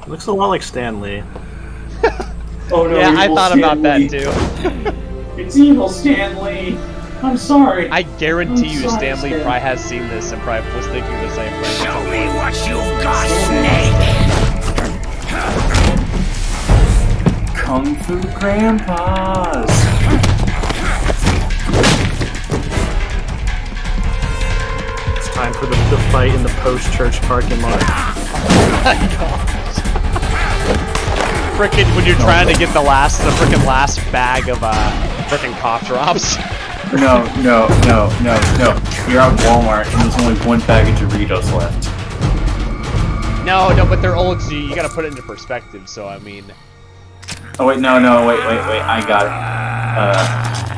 Looks a lot like Stan Lee. Oh no! Yeah, I thought about Stanley. that too. It's evil, Stanley. I'm sorry. I guarantee I'm you, sorry, Stanley Stan. probably has seen this and probably was thinking the same thing. Show me what you've got, Snake! Kung Fu Grandpas. It's time for the fight in the post-church parking lot. Frickin' when you're trying to get the frickin' last bag of frickin' cough drops. No. You're at Walmart and there's only one bag of Doritos left. No, but they're old, so you gotta put it into perspective. So I mean. Oh wait, no, wait. I got it.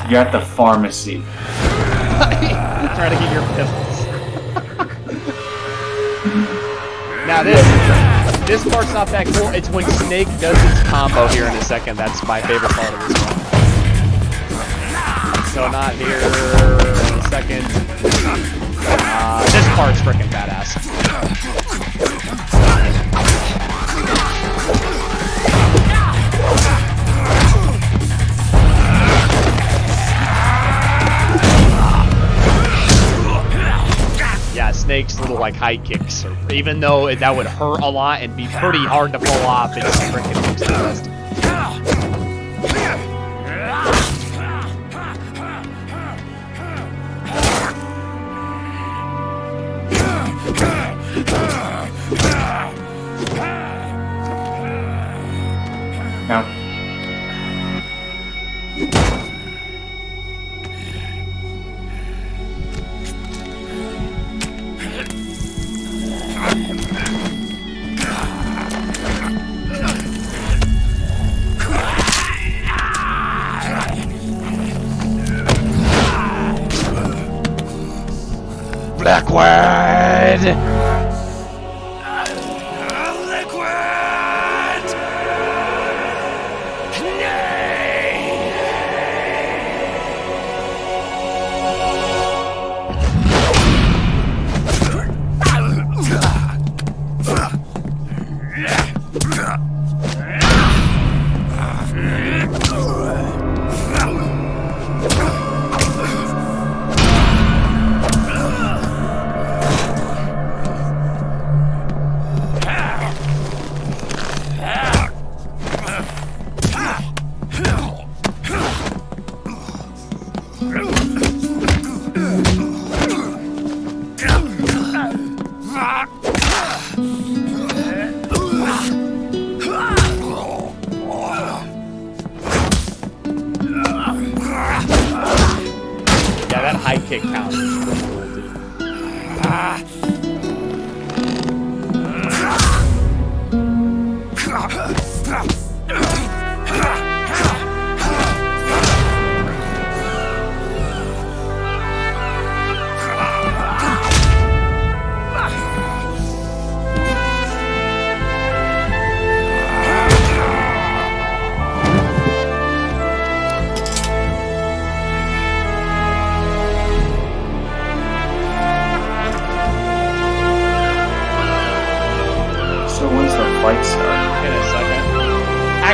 You're at the pharmacy. You're trying to get your pills. Now this part's not that cool. It's when Snake does his combo here in a second. That's my favorite part of this one. So not here in a second. This part's freaking badass. Yeah, Snake's little like high kicks, even though that would hurt a lot and be pretty hard to pull off, it's freaking the best. Now. Blackwood! Kick count.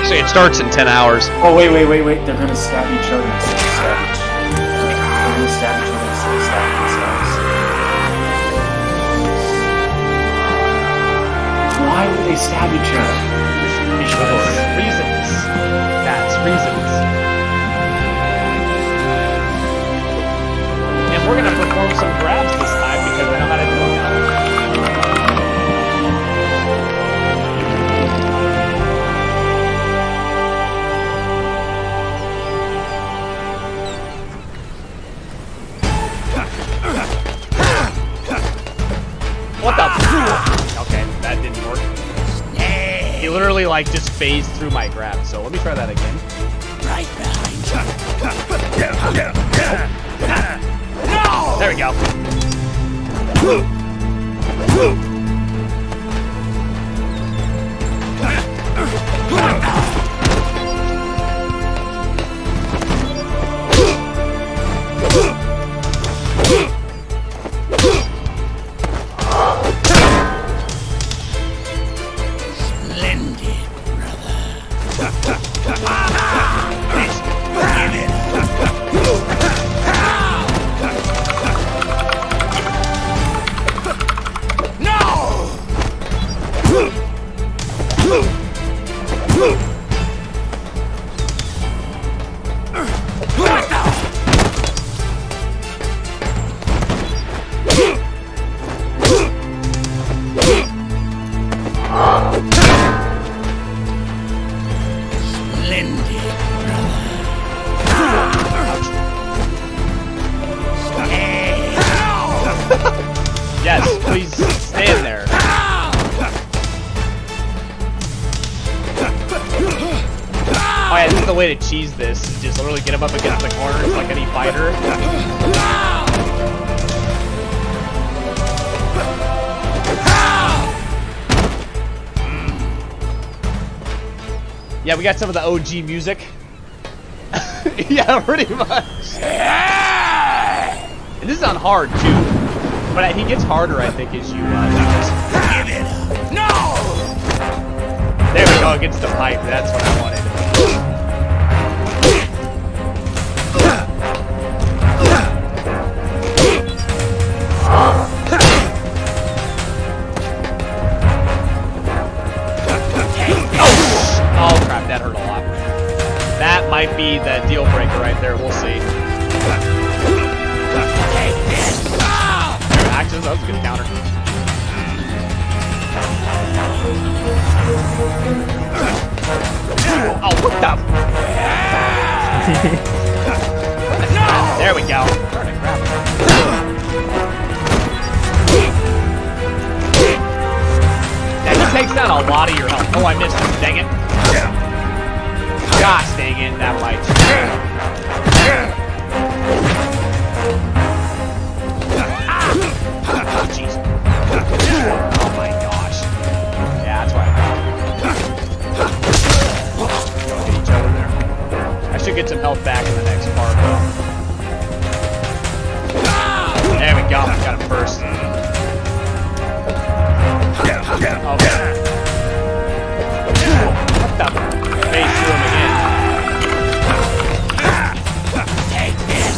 Actually, it starts in 10 hours. Oh, wait. They're gonna stab each other instead of stab each other. They're gonna stab each other instead of stab themselves. Why would they stab each other? Because reasons. That's reasons. And we're gonna perform some grabs this time because I know how to do them now. What the? Okay, that didn't work. He literally like just phased through my grab, so let me try that again. Right behind you. There we go. Yes, please stand there. Oh yeah, this is the way to cheese this. Just literally get him up against the corners like any fighter. Yeah, we got some of the OG music. Yeah, pretty much. And this is on hard too. But he gets harder, I think, as you do this. Give it up. No! There we go, against the pipe. That's what I wanted. Oh crap, that hurt a lot. That might be the deal breaker right there. We'll see. Axes, that was a good counter. Oh, what the? There we go. Yeah, he takes down a lot of your health. Oh, I missed him. Dang it. Gosh, dang it. That bites. Jeez. Oh my gosh. Yeah, that's right. Hit each other there. I should get some health back in the next part, though. There we go. Got him first. Okay. What the? Face through him again. Take this.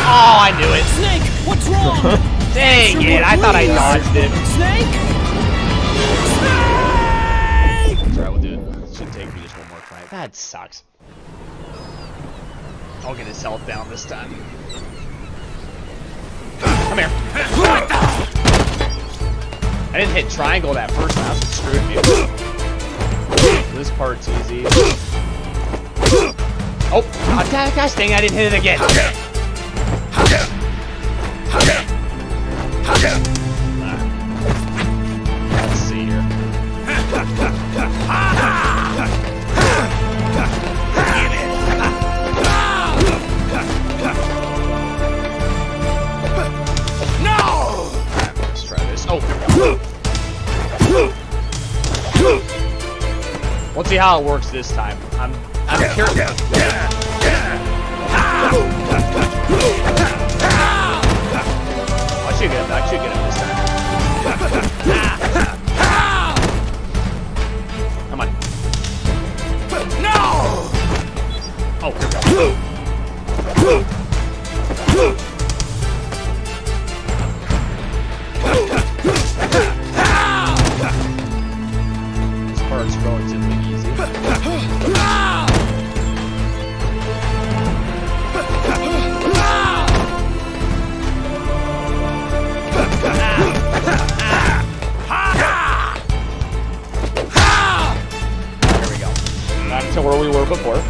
Oh, I knew it. Snake, what's wrong? Dang it, I thought I dodged it. Snake? That's right, we'll do it. Should take me just one more fight. That sucks. I'll get his health down this time. Come here. I didn't hit triangle that first time, so it screwed me. This part's easy. Oh, gosh dang, I didn't hit it again. Let's see here. No! Let's try this. Oh, there we go. Once Let's see how it works this time. I'm curious. I should get him this time. Come on. No! Oh, here we go. This part's relatively easy. Here we go. Back to where we were before.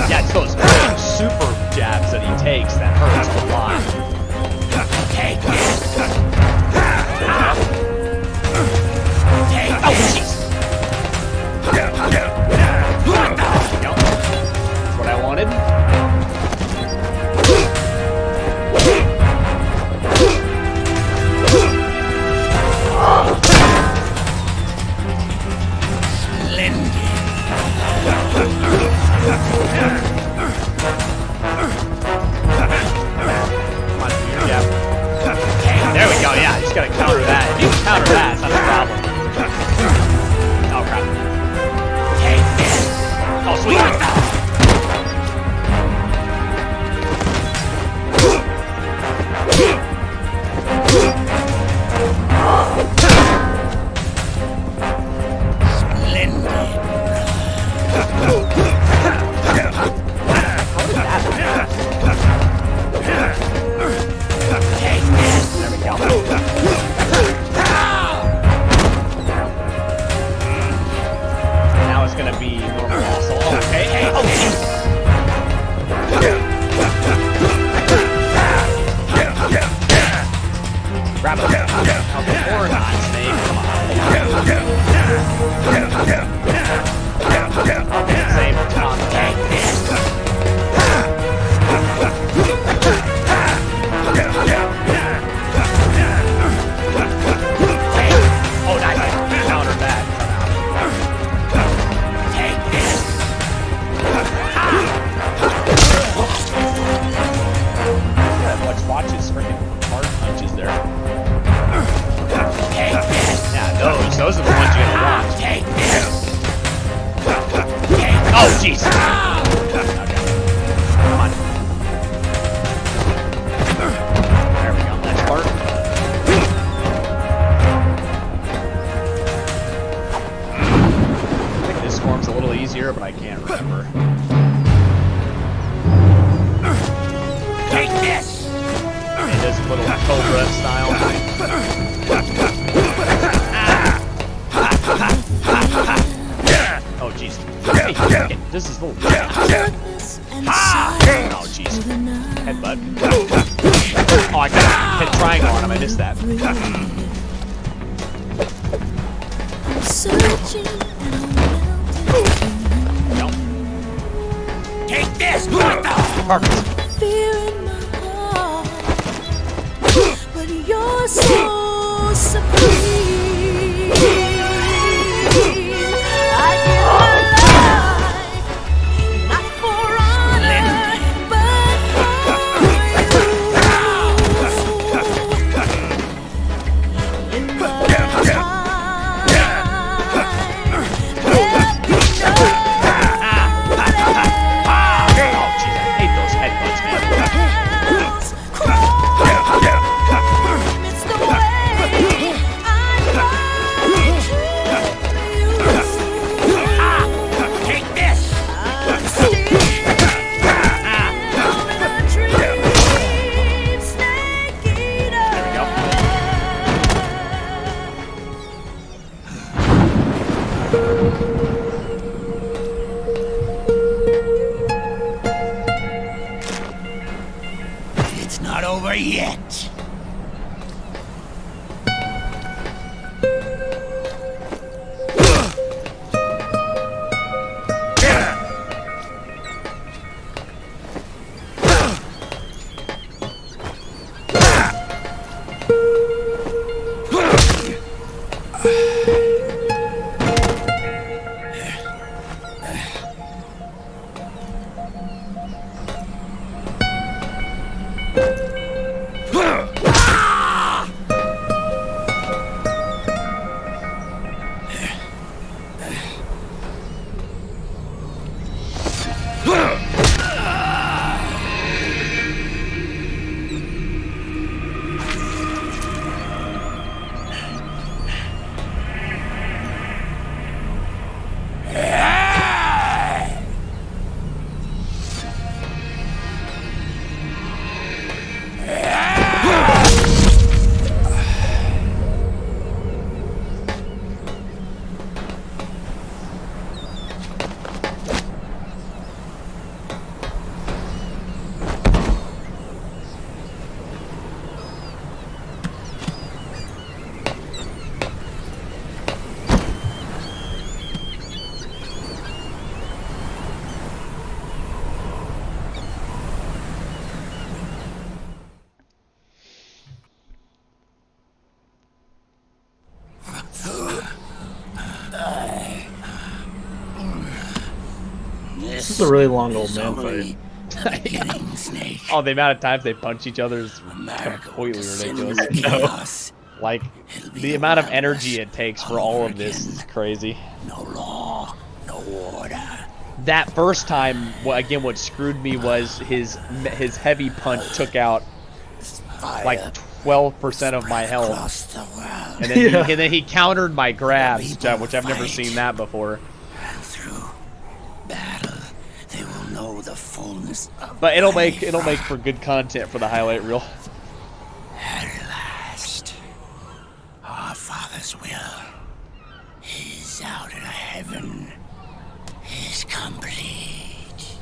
Yeah, it's those super jabs that he takes that hurts a lot. Take this. Oh, jeez. That's what I wanted. There we go, yeah, just gotta counter that. If you can counter that, it's not a problem. Oh, crap. Take this! Oh, sweet! Now it's gonna be normal muscle. Okay. Oh, jeez. Grab it. Okay, or not, Snake. Come on. Okay, same time. Oh, nice. Counter that. Take this. Let's watch his freaking hard punches there. Take this. Yeah, those are the ones you're gonna want. Take this. Oh, jeez. Okay. Come on. There we go. Next part. I think this form's a little easier, but I can't remember. Take this! It is a little Cobra style. Oh, jeez. Hey, okay, this is a little... Oh, jeez. Headbutt. Oh, I got hit triangle on him. I missed that. Nope. Take this! What the? Perfect. But you're so supreme. I give my life, not for honor, but for you. In my It's not over yet. This is a really long old man fight. Oh, the amount of times they punch each other is completely ridiculous. Like, the amount of energy it takes for all of this is crazy. No law, no order. That first time, again, what screwed me was his heavy punch took out like 12% of my health, and then he countered my grabs, which I've never seen that before. They will know the fullness of But it'll make for good content for the highlight reel. At last, our Father's will is out in heaven is complete.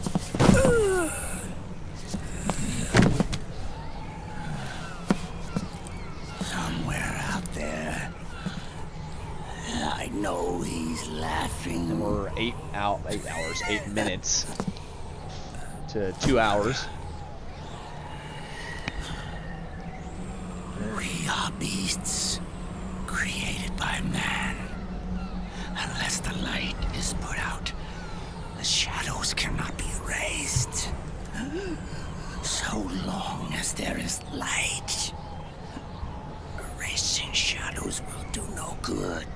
Somewhere out there, I know he's laughing. We're 8 minutes to 2 hours. We are beasts created by man. Unless the light is put out, the shadows cannot be erased. So long as there is light, erasing shadows will do no good.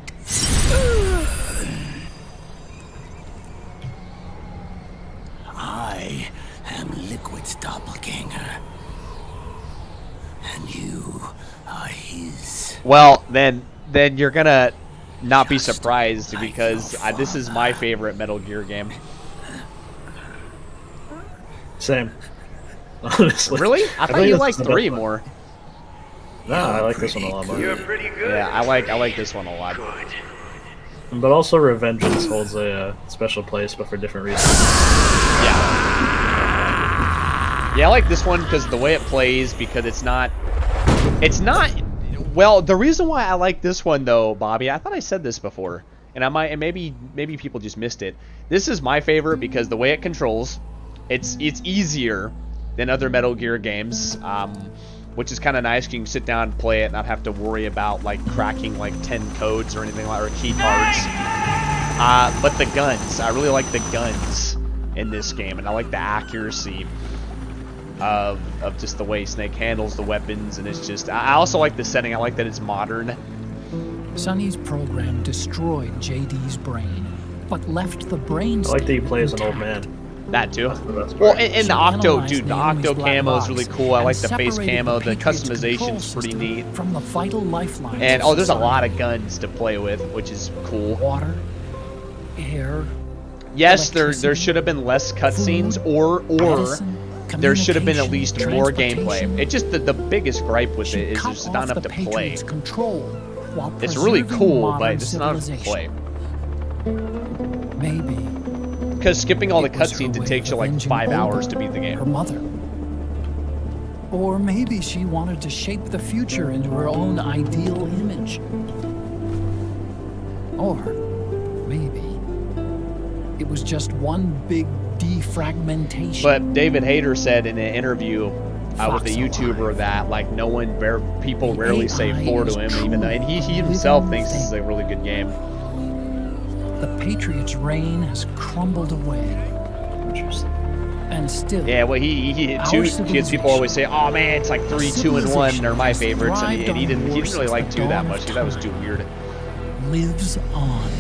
I am Liquid's doppelganger, and you are his. Well, then you're gonna not be surprised because this is my favorite Metal Gear game. Same. Honestly. Really? I thought you liked 3 more. No, I like this one a lot more. You're pretty good. Yeah, I like this one a lot. But also Revengeance holds a special place, but for different reasons. Yeah, I like this one because the way it plays, because it's not. Well, the reason why I like this one though, Bobby, I thought I said this before, and maybe people just missed it. This is my favorite because the way it controls, it's easier than other Metal Gear games, which is kind of nice. You can sit down and play it, and not have to worry about like cracking like 10 codes or anything like, or key cards. But the guns, I really like the guns in this game, and I like the accuracy of just the way Snake handles the weapons, and it's just, I also like the setting. I like that it's modern. Sonny's program destroyed JD's brain, but left the brain. I like that he plays an old man. That too. Well, and the Octo, dude, the Octo camo is really cool. I like the face camo. The customization's pretty neat. From the vital lifelines. And there's a lot of guns to play with, which is cool. Water, air. Yes, there should have been less cutscenes, or there should have been at least more gameplay. It just the biggest gripe with it is there's not enough to play. It's really cool, but it's not enough to play. Maybe. Because skipping all the cutscenes, it takes you like 5 hours to beat the game. Her mother. Or maybe she wanted to shape the future into her own ideal image. Or maybe it was just one big defragmentation. But David Hayter said in an interview with a YouTuber that like people rarely say 4 to him, even though, and he himself thinks this is a really good game. The Patriots' reign has crumbled away. Interesting. And still, Yeah, well, he people always say, "Oh man, it's like 3, 2, and 1 are my favorites," and he didn't really like 2 that much. That was too weird. Lives on.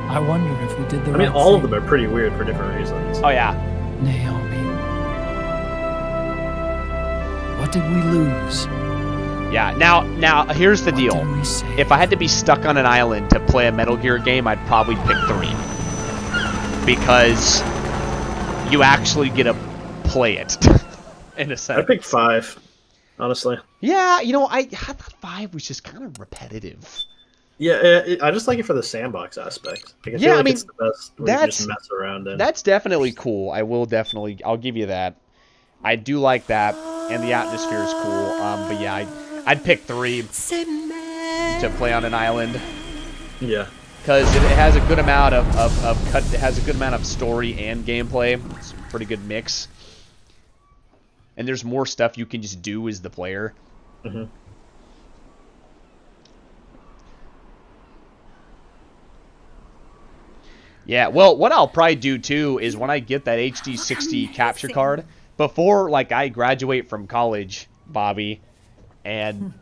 I wonder if we did the I right mean, all of thing. them are pretty weird for different reasons. Oh yeah. Naomi. What did we lose? Yeah. Now here's the deal. If I had to be stuck on an island to play a Metal Gear game, I'd probably pick 3. Because you actually get to play it, in a sense. I picked 5, honestly. Yeah, you know, I thought 5 was just kind of repetitive. Yeah, I just like it for the sandbox aspect. Like, I feel like it's the best where you just mess around in. That's definitely cool. I'll give you that. I do like that, and the atmosphere is cool. But yeah, I'd pick 3 to play on an island. Yeah. Because it has a good amount it has a good amount of story and gameplay. It's a pretty good mix. And there's more stuff you can just do as the player. Mm-hmm. Yeah, well, what I'll probably do too is when I get that HD 60 capture card, before like I graduate from college, Bobby, and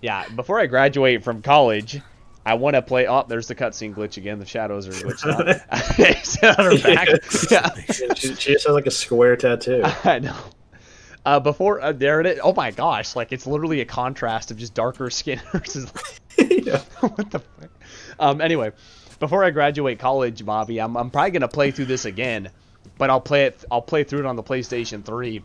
yeah, before I graduate from college, I want to play. Oh, there's the cutscene glitch again. The shadows are glitched out. On her back. Yeah. She just has like a square tattoo. I know. Before there it is. Oh my gosh! Like it's literally a contrast of just darker skin versus. What the fuck? Anyway, before I graduate college, Bobby, I'm probably gonna play through this again, but I'll play through it on the PlayStation 3,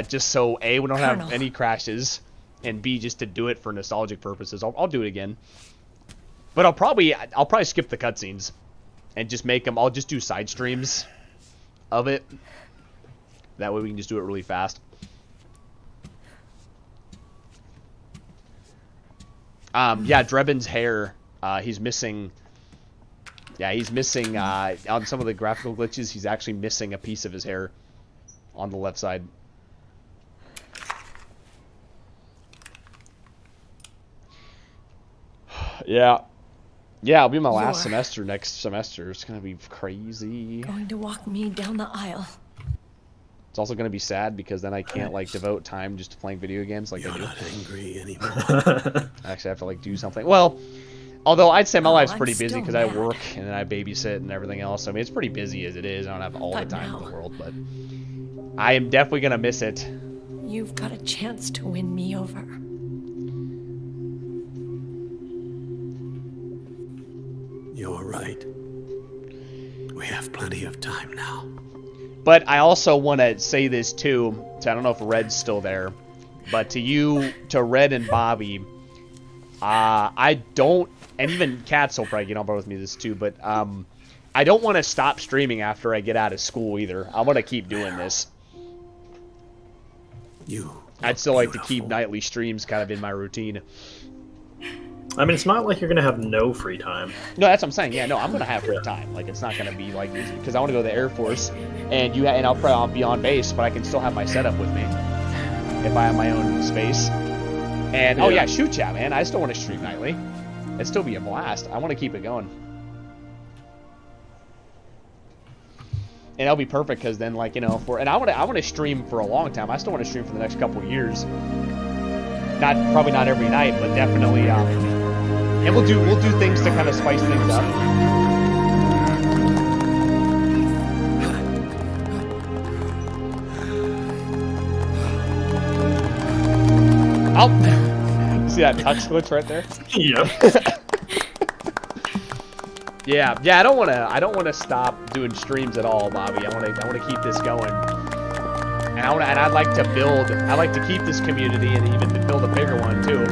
just so A, we don't have any crashes, and B, just to do it for nostalgic purposes. I'll do it again. But I'll probably skip the cutscenes and just make them. I'll just do side streams of it. That way we can just do it really fast. Yeah, Drebin's hair. He's missing. Yeah, he's missing on some of the graphical glitches. He's actually missing a piece of his hair on the left side. Yeah. Yeah, it'll be my last semester next semester. It's going to be crazy. Going to walk me down the aisle. It's also going to be sad because then I can't like devote time just to playing video games like I do. You're not angry anymore. I actually have to like do something. Well, although I'd say my life's pretty busy because I work and then I babysit and everything else. I mean, it's pretty busy as it is. I don't have all the time in the world, but I am definitely going to miss it. You've got a chance to win me over. You're right. We have plenty of time now. But I also want to say this too. So I don't know if Red's still there, but to you, to Red and Bobby, I don't, and even Cats will probably get on board with me this too. But I don't want to stop streaming after I get out of school either. I want to keep doing this. I'd still like to keep nightly streams kind of in my routine. I mean, it's not like you're gonna have no free time. No, that's what I'm saying. Yeah, no, I'm gonna have free time. Like, it's not gonna be like because I want to go to the Air Force, and I'll be on base, but I can still have my setup with me if I have my own space. And oh yeah, shoot, yeah, man, I still want to stream nightly. It'd still be a blast. I want to keep it going, and that'll be perfect because then, like, you know, I want to stream for a long time. I still want to stream for the next couple of years. Probably not every night, but definitely. And we'll do things to kind of spice things up. Oh, see that touch glitch right there? Yep. Yeah. I don't want to stop doing streams at all, Bobby. I want to keep this going. And I'd like to keep this community and even to build a bigger one too.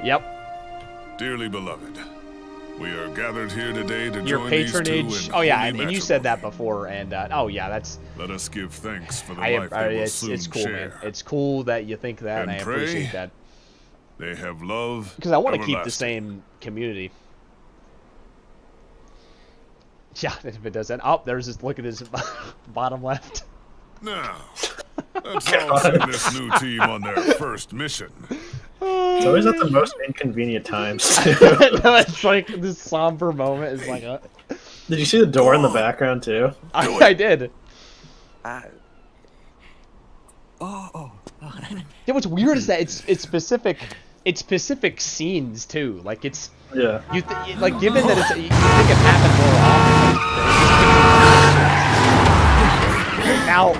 Yep. Dearly beloved, we are gathered here today to your join patronage. these two in Oh yeah, holy and you said that before, and oh yeah, that's. Let us give thanks for the life they will soon it's cool, share. Man. It's cool that you think that, and I appreciate that. They have love. Because I want to keep the same community. Yeah, if it doesn't. Oh, there's this. Look at his bottom left. Now, let's all send this new team on their first mission. It's always at the most inconvenient times. No, it's like this somber moment is like a... Did you see the door in the background too? I did. Yeah, what's weird is that it's specific scenes too. Like it's yeah. Like given that it's you think it happened more often. Now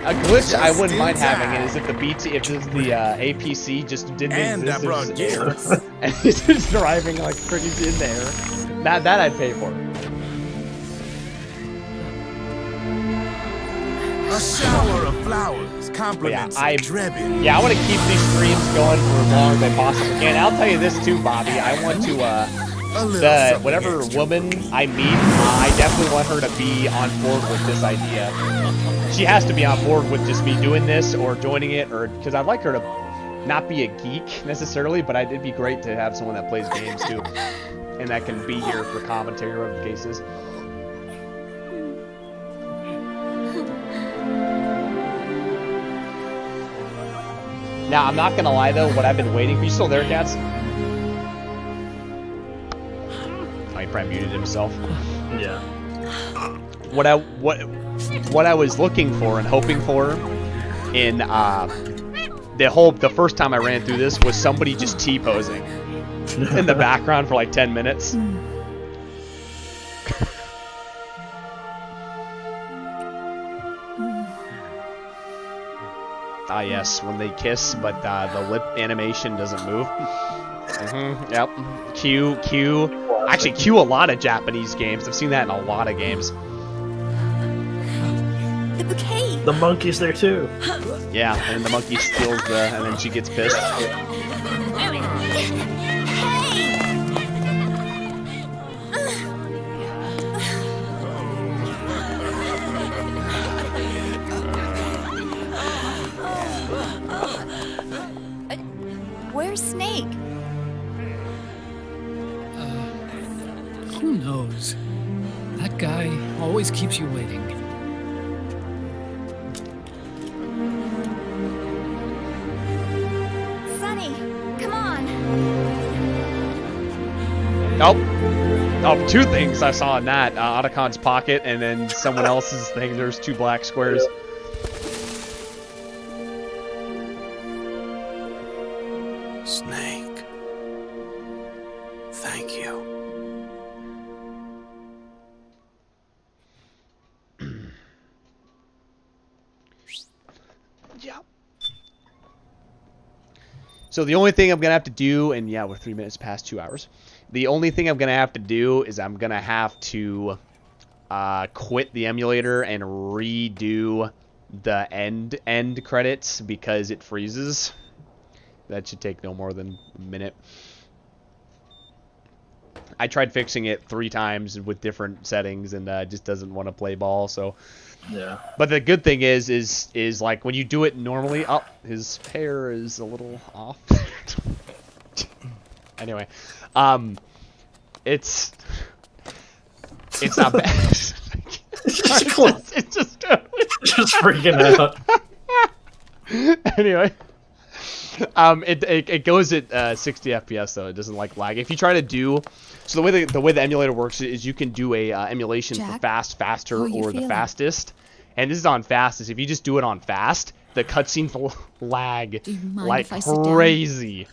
a glitch I wouldn't mind having it is if the APC just didn't exist and it's just driving like freaking in there. That I'd pay for. A shower of flowers, compliments, I want to keep these streams going for as long as I possibly can. I'll tell you this too, Bobby. I want to, whatever woman I meet, I definitely want her to be on board with this idea. She has to be on board with just me doing this or joining it, or because I'd like her to not be a geek necessarily, but it'd be great to have someone that plays games too, and that can be here for commentary or whatever the case is. Now, I'm not gonna lie though, what I've been waiting for. You still there, Cats? Oh, he probably muted himself. Yeah. What I was looking for and hoping for in the first time I ran through this was somebody just T-posing in the background for like 10 minutes. Ah, yes, when they kiss, but the lip animation doesn't move. Yep. Q. Actually, Q a lot of Japanese games. I've seen that in a lot of games. The bouquet. The monkey's there too. Yeah, and the monkey steals and then she gets pissed. Where's Snake? Who knows? That guy always keeps you waiting. Sunny, come on. Nope. Oh, two things I saw in that. Otacon's pocket and then someone else's thing. There's two black squares. Snake. Thank you. Yeah. So the only thing I'm gonna have to do, and yeah, we're 3 minutes past 2 hours. The only thing I'm gonna have to do is I'm gonna have to quit the emulator and redo the end credits because it freezes. That should take no more than a minute. I tried fixing it 3 times with different settings and just doesn't want to play ball. So yeah. But the good thing is like when you do it normally. Oh, his hair is a little off. Anyway, it's not bad. it's just freaking out. Anyway. It goes at 60 FPS though. It doesn't like lag. If you try to do so, the way the emulator works is you can do a emulation for fast, faster, or the fastest. And this is on fastest. If you just do it on fast, the cutscenes will lag like crazy.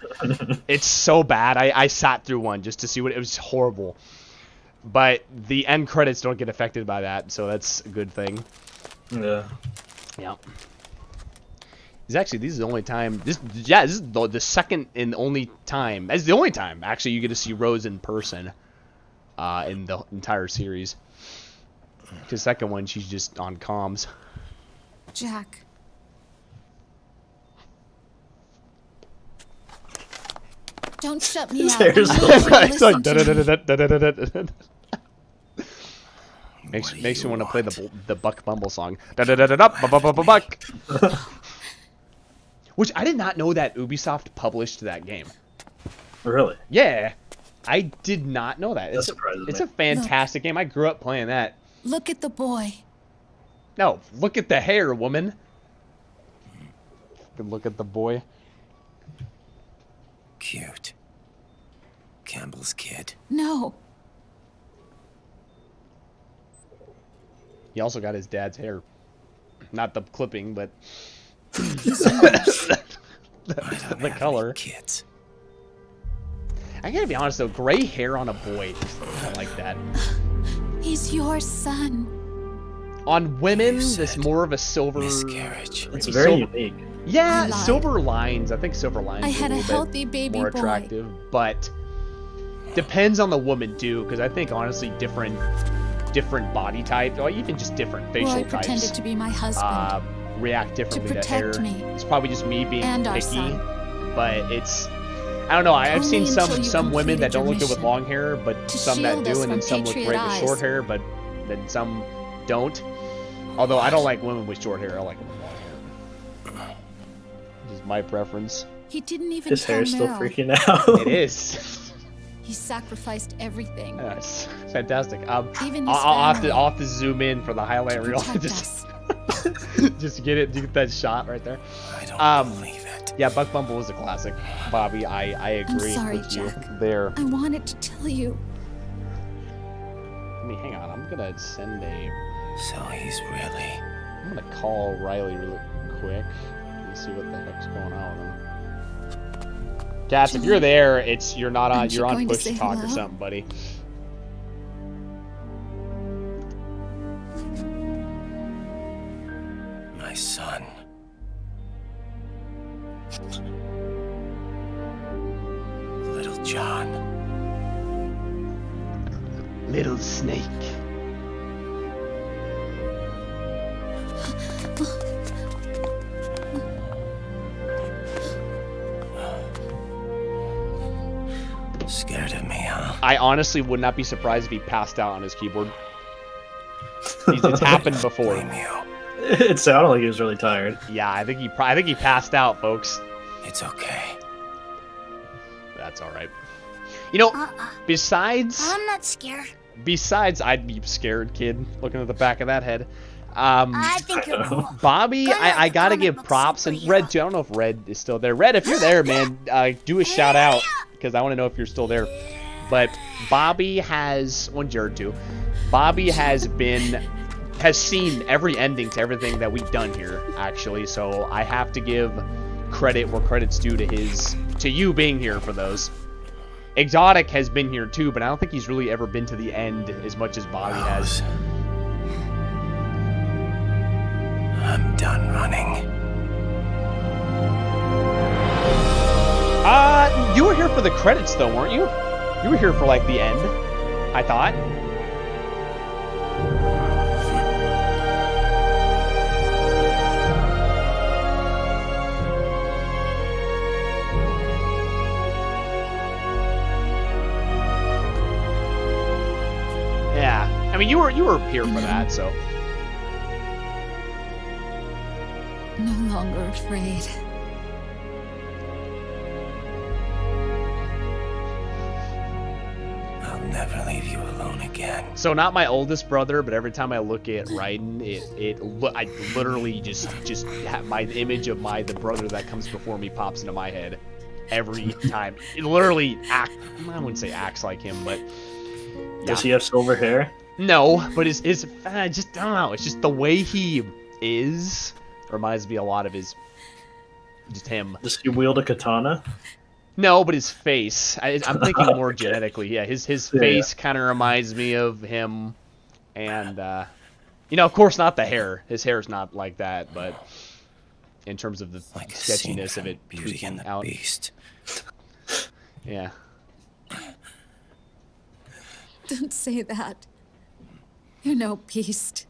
It's so bad. I sat through one just to see what it was. Horrible. But the end credits don't get affected by that, so that's a good thing. Yeah. Yeah. This is the only time. This is the second and only time. That's the only time actually you get to see Rose in person, in the entire series. Because second one, she's just on comms. Jack. Don't shut me out. It's like makes you want to play the Buck Bumble song. Buck. Which I did not know that Ubisoft published that game. Really? Yeah, I did not know that. That surprises me. It's a fantastic game. I grew up playing that. Look at the boy. No, look at the hair, woman. Look at the boy. Cute. Campbell's kid. No. He also got his dad's hair. Not the clipping, but the color. Kids. I gotta be honest though, gray hair on a boy, I don't like that. He's your son. On women, this more of a silver miscarriage. It's very unique. Yeah, silver lines. I think silver lines. I had are a little healthy bit baby more boy. attractive, but depends on the woman too. Because I think honestly, different body types, or even just different facial Roy types, pretended to be my husband. react differently to hair. protect me. It's probably just me being And our picky, son. but it's. I don't know. I've Only seen until you some women that completed don't your look good with mission. long hair, but To some that shield do, us and then from some look Patriot great with eyes. short hair, but then some don't. Although I don't like women with short hair. I like them with long hair. This is my preference. He didn't even His tell hair's still Meryl. freaking out. It is. He sacrificed everything. Yes, fantastic. Even his I'll family. have to zoom in for the highlight reel. Protect just just to get that shot right there. I don't believe it. Yeah, Buck Bumble was a classic. Bobby, I agree sorry, with Jack. you there. I wanted to tell you. I mean, hang on. I'm gonna send a. So he's really. I'm gonna call Riley really quick and see what the heck's going on with him. Cats, if you're there, you're not on. Aren't you You're on going to push to say talk or hello? something, buddy. My son. Little John. Little snake. Scared of me, huh? I honestly would not be surprised if he passed out on his keyboard. It's happened before. It sounded like he was really tired. Yeah, I think he passed out, folks. It's okay. That's all right. You know, besides I'm not scared. besides, I'd be scared, kid, looking at the back of that head. I think you're cool. Bobby, I gotta give props, and Red too. I don't know if Red is still there. Red, if you're there, man, do a shout out because I want to know if you're still there. But Bobby has, Jared too. Bobby has seen every ending to everything that we've done here, actually. So I have to give credit where credit's due to you being here for those. Exotic has been here too, but I don't think he's really ever been to the end as much as Bobby has. I'm done running. You were here for the credits though, weren't you? You were here for like the end, I thought. Yeah, I mean you were here for that, so. No longer afraid. I'll never leave you alone again. So not my oldest brother, but every time I look at Raiden, I literally just have my image of the brother that comes before me pops into my head every time. It literally I wouldn't say acts like him, but yeah. Does he have silver hair? No, but his I just don't know. It's just the way he is reminds me a lot of just him. Does he wield a katana? No, but his face. I'm thinking more genetically. Yeah, his face kind of reminds me of him, and of course not the hair. His hair's not like that, but in terms of the sketchiness of it, Beauty and the out. Beast. Yeah. Don't say that. You're no beast.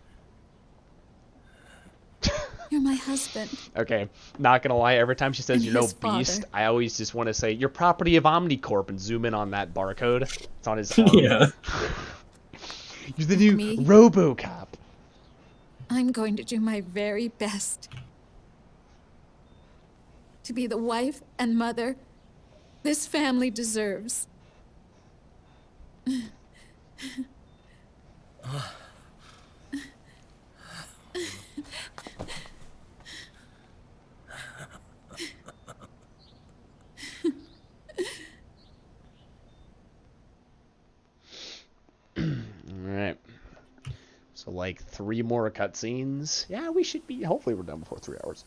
You're my husband. Okay, not gonna lie. Every time she says And you're no his beast, father. I always just want to say you're property of Omnicorp and zoom in on that barcode. It's on his arm. Yeah. You're the new Me? RoboCop. I'm going to do my very best to be the wife and mother this family deserves. So like 3 more cutscenes. Yeah, we should be. Hopefully, we're done before 3 hours,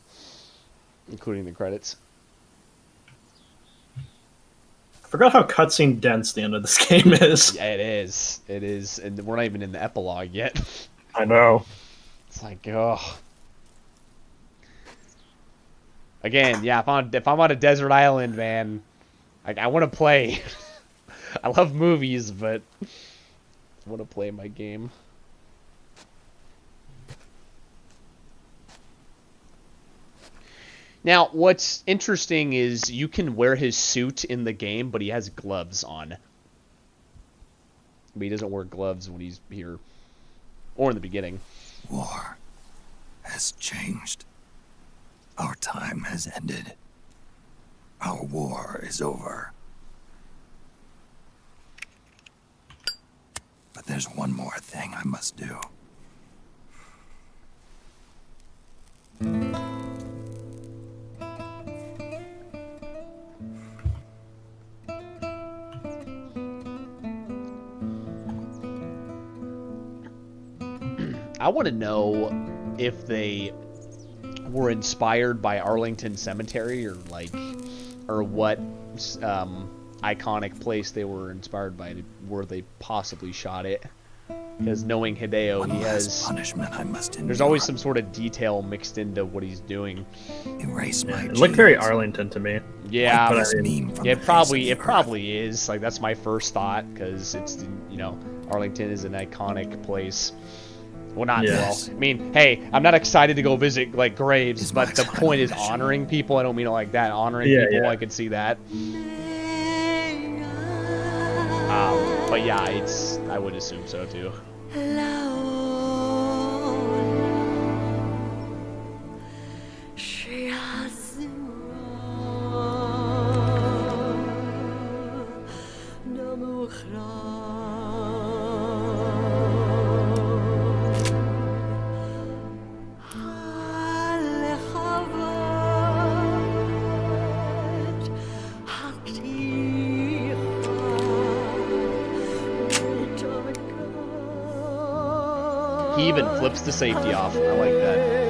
including the credits. I forgot how cutscene dense the end of this game is. Yeah, it is. It is, and we're not even in the epilogue yet. I know. It's like, oh. Again, yeah. If I'm on a desert island, man, like I want to play. I love movies, but I want to play my game. Now, what's interesting is you can wear his suit in the game, but he has gloves on. But he doesn't wear gloves when he's here. Or in the beginning. War has changed. Our time has ended. Our war is over. But there's one more thing I must do. I want to know if they were inspired by Arlington Cemetery or what iconic place they were inspired by where they possibly shot it. Because knowing Hideo, he has punishment I must endure. There's always some sort of detail mixed into what he's doing. Erase my It looked very Arlington to me. Yeah, Wipe this meme from it the probably is. Like that's my first thought because it's Arlington is an iconic place. Well, not Yes. well. I mean, hey, I'm not excited to go visit like graves, but the point is honoring people. I don't mean it like that. Honoring Yeah, people, yeah. I can see that. But yeah, I would assume so too. He even flips the safety off. I like that.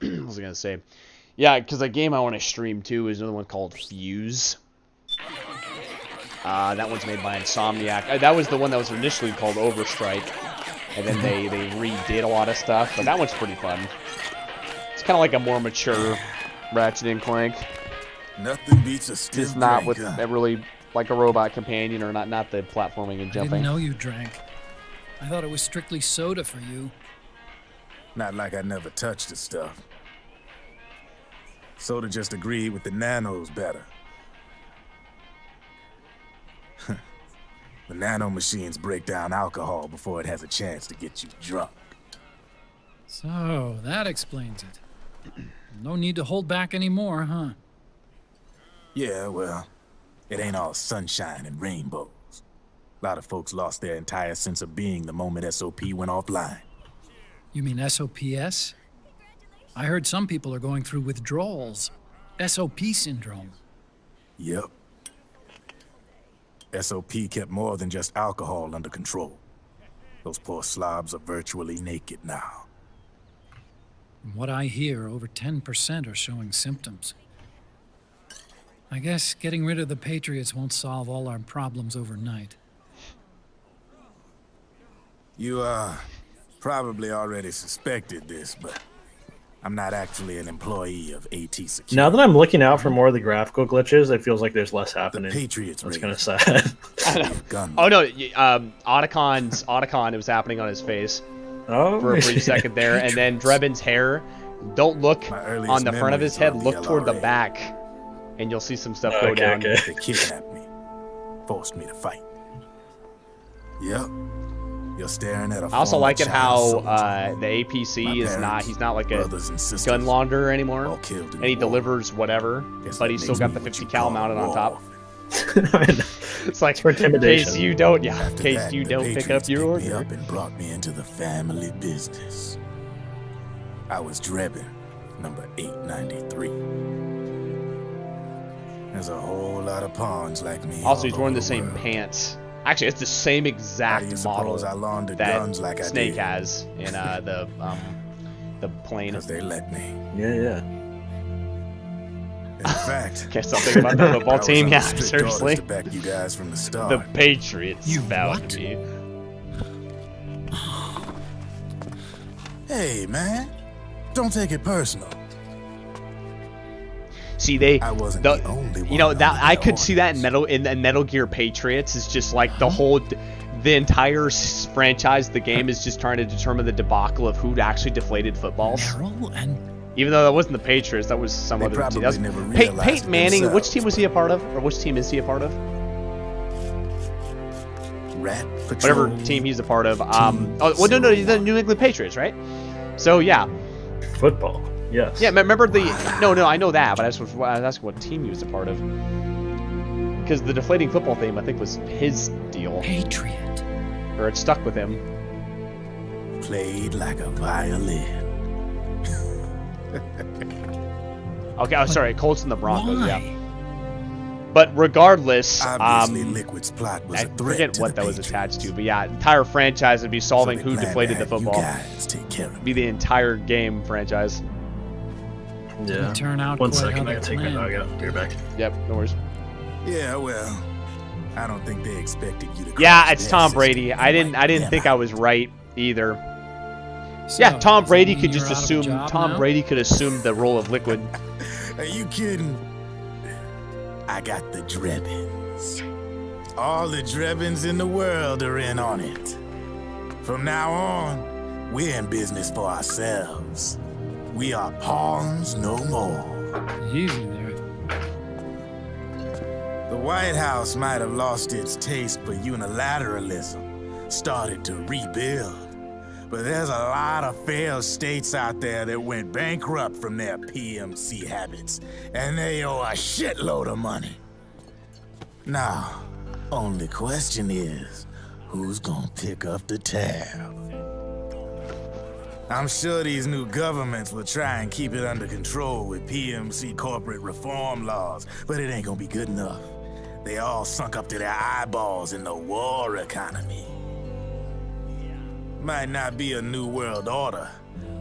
What was I gonna say? Yeah, because the game I want to stream too is another one called Fuse. That one's made by Insomniac. That was the one that was initially called Overstrike, and then they redid a lot of stuff. But that one's pretty fun. It's kind of like a more mature Ratchet and Clank. Nothing beats a stiff Just not with drink, a really like a robot companion, or not the platforming and I jumping. didn't know you drank. I thought it was strictly soda for you. Not like I never touched the stuff. Soda just agreed with the nanos better. The nano machines break down alcohol before it has a chance to get you drunk. So, that explains it. No need to hold back anymore, huh? Yeah, well, it ain't all sunshine and rainbows. A lot of folks lost their entire sense of being the moment SOP went offline. You mean SOPS? I heard some people are going through withdrawals. SOP syndrome. Yep. SOP kept more than just alcohol under control. Those poor slobs are virtually naked now. From what I hear, over 10% are showing symptoms. I guess getting rid of the Patriots won't solve all our problems overnight. You, probably already suspected this, but I'm not actually an employee of AT Security. Now that I'm looking out for more of the graphical glitches, it feels like there's less happening. The Patriots. That's kind of sad. Oh no, Otacon, it was happening on his face. for a brief second there, and then Drebin's hair. Don't look on the front of his head. Look toward the back, and you'll see some stuff go down. They kidnapped me, forced me to fight. Yep. You're staring at a I also like it how soldier. the APC is parents, he's not like a brothers and sisters, gun launderer anymore, all killed in and he the war. delivers whatever, Guess but that he's still makes got me the what 50 you cal call mounted on war top. It's like, for in intimidation. case you don't, in After case that, you the don't pick up Patriots your picked me order. up and brought me into the family business. I was Drebin, number 893. There's a whole lot of pawns like me. Also, he's all wearing over the same world. pants. Actually, it's the same How do exact you model suppose I laundered that guns like I Snake did? has in the plane. Because they let me. Yeah. In fact, Guess something about the football I was team. under Yeah, strict seriously. orders to back you guys from the start. The Patriots You found what? me. Hey, man, don't take it personal. See, they, I wasn't the only you know, one that under I their could see that in Metal Gear Patriots is just like the entire franchise. The game is just trying to determine the debacle of who actually deflated footballs. Merrill and Even though that wasn't the Patriots, that was some They other team. probably That was never realized Peyton it Manning. Which themselves, team was he a part of, or which team is he a part of? Rat Patrol. Whatever team he's a part of. No, he's the New England Patriots, right? So yeah. Football. Yes. Yeah, remember the... No, I know that, but I was asking what team he was a part of. Because the deflating football theme, I think, was his deal. Patriot. Or it stuck with him. Played like a violin. Okay, oh, sorry, Colts and the Broncos, Why? yeah. But regardless, Obviously, Liquid's plot was I a threat forget to what the that was Patriots. attached to, but yeah, entire franchise would be solving So they who planned deflated to the have you football. guys take care of it. Be the entire game franchise. Yeah. Turn out One quite second, how I they gotta take my planned. dog out. Be right back. Yep, no worries. Yeah, well, I don't think they expected you to. Yeah, crash it's their Tom system Brady. and I didn't wipe think them I out. was right either. So, Yeah, Tom does that Brady mean could you're just out of a assume job Tom now? Brady could assume the role of Liquid. Are you kidding? I got the Drebins. All the Drebins in the world are in on it. From now on, we're in business for ourselves. We are pawns no more. Easy there. The White House might have lost its taste for unilateralism, started to rebuild. But there's a lot of failed states out there that went bankrupt from their PMC habits, and they owe a shitload of money. Now, only question is, who's gonna pick up the tab? I'm sure these new governments will try and keep it under control with PMC corporate reform laws, but it ain't gonna be good enough. They all sunk up to their eyeballs in the war economy. Might not be a new world order,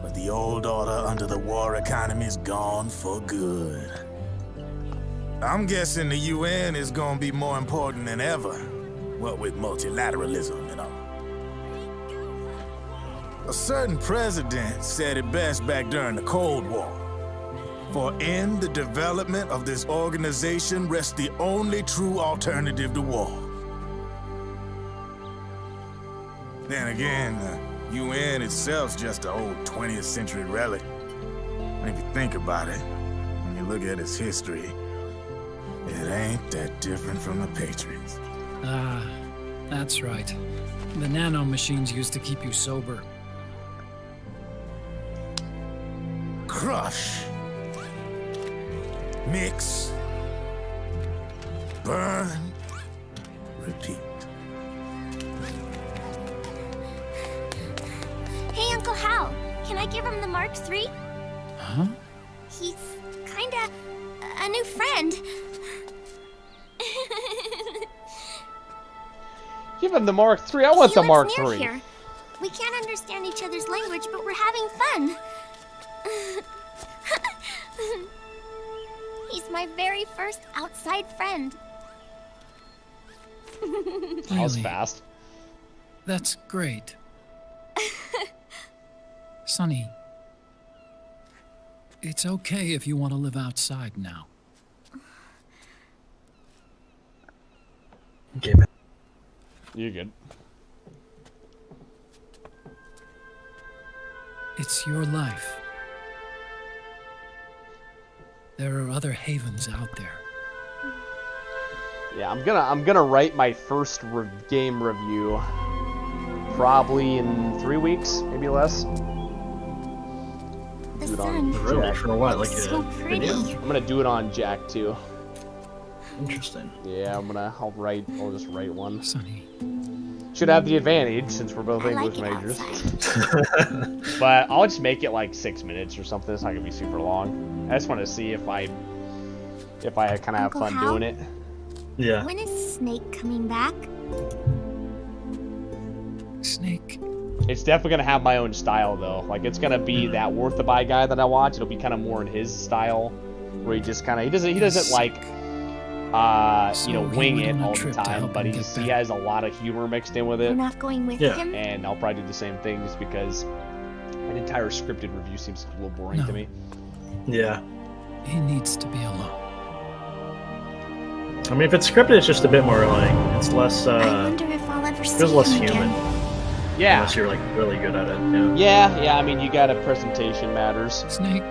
but the old order under the war economy's gone for good. I'm guessing the UN is gonna be more important than ever, what with multilateralism and all. A certain president said it best back during the Cold War. For in the development of this organization rests the only true alternative to war. Then again, the UN itself's just an old 20th century relic. And if you think about it, when you look at its history, it ain't that different from the Patriots. Ah, that's right. The nano machines used to keep you sober. Crush. Mix. Burn. Repeat. Hey, Uncle Hal, can I give him the Mark III? Huh? He's kinda a new friend. Give him the Mark III. I want He the lives Mark near III. here. We can't understand each other's language, but we're having fun. He's my very first outside friend. That was Really? fast. That's great. Sonny, it's okay if you want to live outside now. Okay, man. You're good. It's your life. There are other havens out there. Yeah, I'm gonna write my first game review probably in 3 weeks, maybe less. The Do it sun on Really? Jack. For what? Like so a pretty. video? I'm gonna do it on Jack too. Interesting. Yeah, I'll just write one. Sonny. Should have the advantage since we're both I English like it majors. outside. But I'll just make it like 6 minutes or something. It's not gonna be super long. I just want to see if I kind of have Uncle fun Hal? doing it. Yeah. When is Snake coming back? Snake. It's definitely gonna have my own style though. Like it's gonna be that Worth the Buy guy that I watch. It'll be kind of more in his style, where he just kind of he doesn't like wing it all the time, but he has a lot of humor mixed in with You're it. not going with Yeah. him? And I'll probably do the same thing just because an entire scripted review seems a little boring to me. Yeah. He needs to be alone. I mean, if it's scripted, it's just a bit more like it's less. I wonder if I'll ever see feels less him human. again. Yeah. Unless you're like really good at it. Yeah. I mean, you got a presentation matters. Snake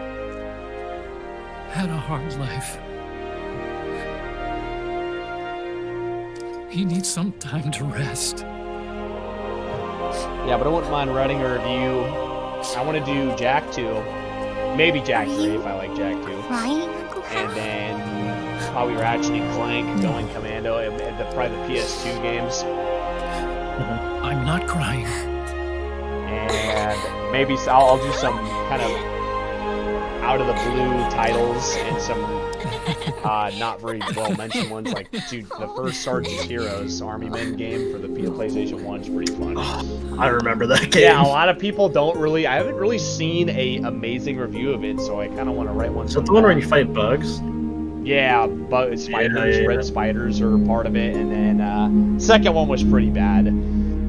had a hard life. He needs some time to rest. Yeah, but I wouldn't mind writing a review. I want to do Jack 2. Maybe Jack 3 if I like Jack 2. Crying, Uncle Hal? And then probably Ratchet and Clank, Going Commando, and probably the PS2 games. I'm not crying. And maybe I'll do some kind of out of the blue titles and some not very well mentioned ones. Like, dude, the first Sergeant's Heroes Army Men game for the PlayStation 1 is pretty fun. I remember that game. Yeah, a lot of people don't really. I haven't really seen a amazing review of it, so I kind of want to write one. So the one where you fight bugs? Yeah, but spiders, Yeah. red spiders are part of it, and then second one was pretty bad.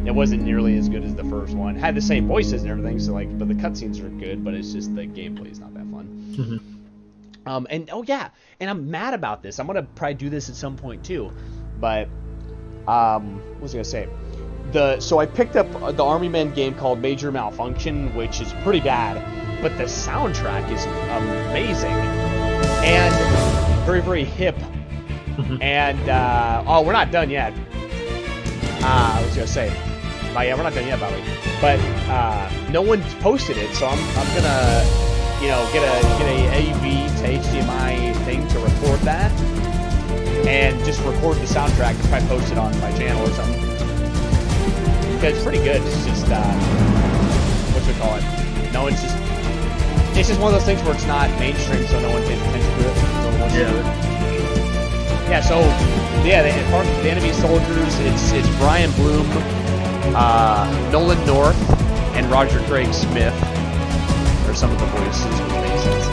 It wasn't nearly as good as the first one. Had the same voices and everything, so but the cutscenes are good, but it's just the gameplay is not that fun. And oh yeah, and I'm mad about this. I'm gonna probably do this at some point too, but what was I gonna say? So I picked up the Army Men game called Major Malfunction, which is pretty bad, but the soundtrack is amazing and very, very hip. And we're not done yet. I was gonna say, yeah, we're not done yet, by the way. But no one's posted it, so I'm gonna, get a AV to HDMI thing to record that, and just record the soundtrack and probably post it on my channel or something. Because it's pretty good. It's just No one's just. It's just one of those things where it's not mainstream, so no one pays attention to it. No one wants to do it. Yeah, so the enemy soldiers, it's Brian Bloom, Nolan North, and Roger Craig Smith are some of the voices, which makes sense.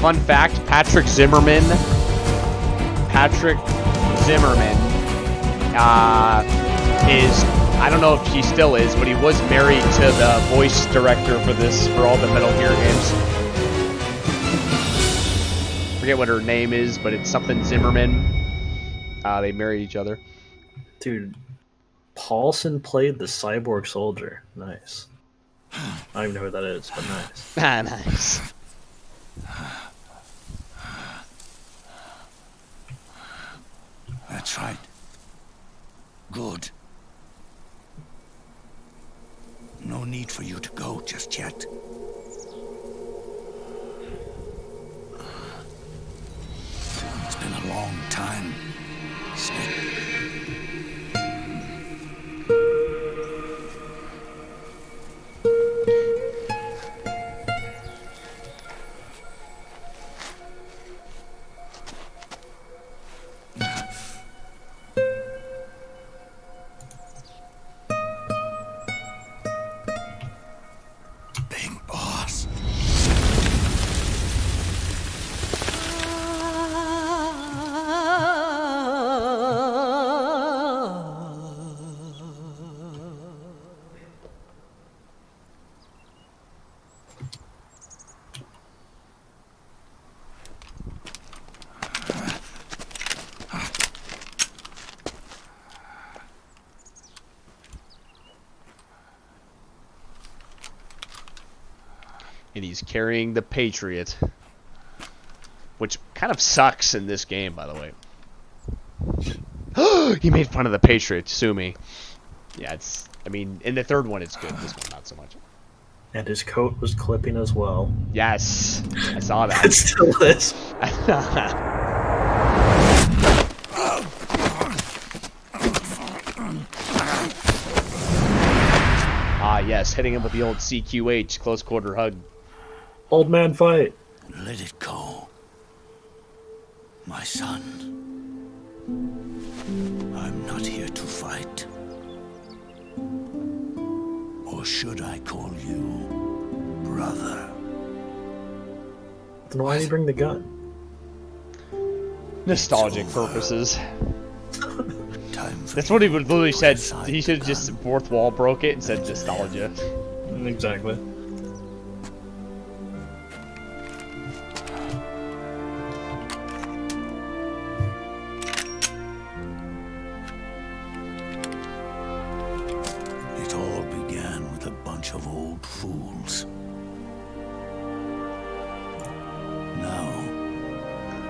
Fun fact: Patrick Zimmerman is, I don't know if he still is, but he was married to the voice director for all the Metal Gear games. Forget what her name is, but it's something Zimmerman. They married each other. Dude, Paulson played the cyborg soldier. Nice. I don't even know who that is, but nice. Nice. That's right. Good. No need for you to go just yet. It's been a long time, Snake. Big boss. and he's carrying the Patriot, which kind of sucks in this game, by the way. He made fun of the Patriot. Sue me. Yeah, it's. I mean, in the third one, it's good. This one, not so much. And his coat was clipping as well. Yes, I saw that. It still is. Ah, yes, hitting him with the old CQH, close quarter hug. Old man fight. Let it go. My son. I'm not here to fight. Or should I call you brother? Then why did he bring the gun? Nostalgic purposes. That's what he would literally said. He should have just fourth wall broke it and said nostalgia. Exactly. It all began with a bunch of old fools. Now,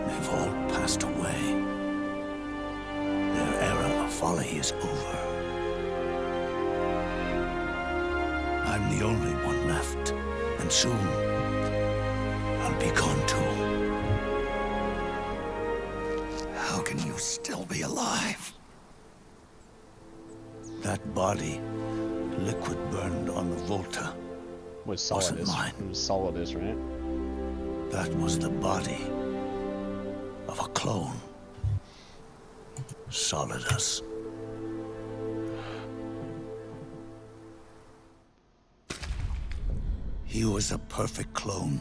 they've all passed away. Their era of folly is over. I'm the only one left, and soon I'll be gone too. How can you still be alive? That body, liquid burned on the Volta, Was wasn't Solidus. mine. It was Solidus, right? That was the body of a clone. Solidus. He was a perfect clone.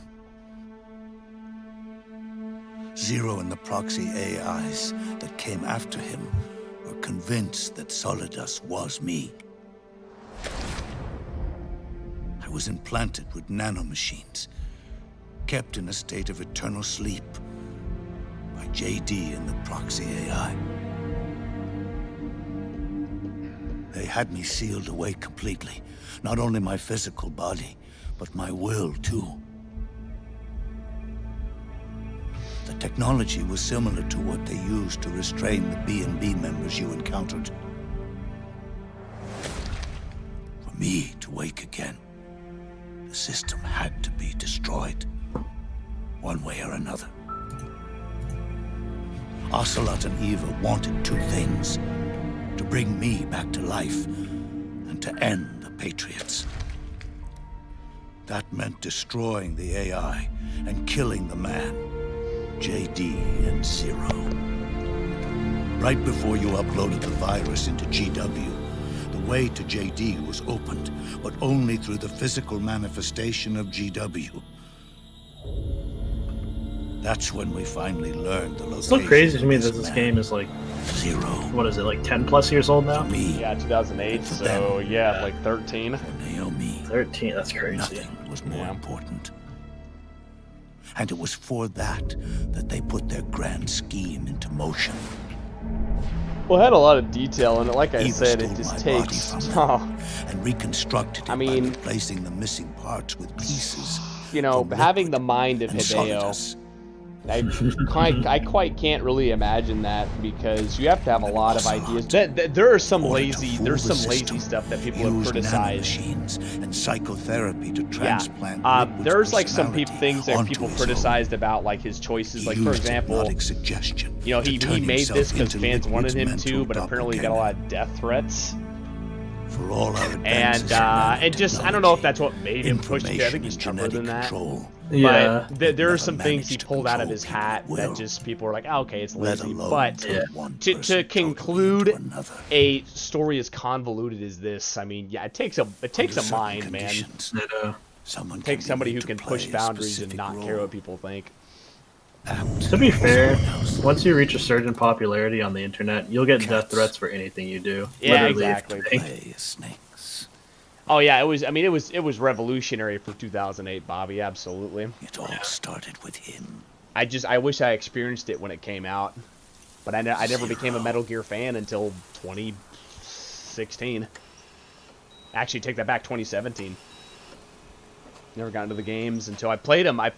Zero and the proxy AIs that came after him were convinced that Solidus was me. I was implanted with nanomachines, kept in a state of eternal sleep by JD and the proxy AI. They had me sealed away completely. Not only my physical body, but my will, too. The technology was similar to what they used to restrain the B&B members you encountered. For me to wake again, the system had to be destroyed, one way or another. Ocelot and Eva wanted two things: to bring me back to life, and to end the Patriots. That meant destroying the AI and killing the man, JD and Zero. Right before you uploaded the virus into GW, the way to JD was opened, but only through the physical manifestation of GW. That's when we finally learned the location. It's so crazy to me of that this game is like Zero. What is it, like 10 plus years old now? Yeah, 2008, so yeah, like 13. Naomi. 13, that's crazy. Nothing was more important. And it was for that they put their grand scheme into motion. Well, it had a lot of detail in it. Like I Eva said, it stole just my takes. body from them and reconstructed it by replacing the missing parts with pieces. You know, from having liquid the mind of and Hideo, Solidus. I quite can't really imagine that, because you have to have a lot of ideas. There are some lazy, there's some lazy stuff that people have criticized. And psychotherapy to transplant there's like some things that people criticized about, like his choices. Like, for example, suggestion you know, he made this because fans wanted him Liquid's to, but mental apparently he got a lot of death threats. For all our And just, I don't know if that's what made him push it. I think he's tougher than that. Yeah. But there are some things he pulled out of his hat that just people are like, oh, okay, it's lazy. But to conclude a story as convoluted as this, I mean, yeah, it takes a mind, man. It takes somebody who can push boundaries and not care what people think. To be fair, once you reach a certain popularity on the internet, you'll get death threats for anything you do. Yeah, Literally exactly. Oh yeah, it was. I mean, it was revolutionary for 2008, Bobby. Absolutely. It all started with him. I wish I experienced it when it came out, but I never became a Metal Gear fan until 2016. Actually, take that back, 2017. Never got into the games until I played them. I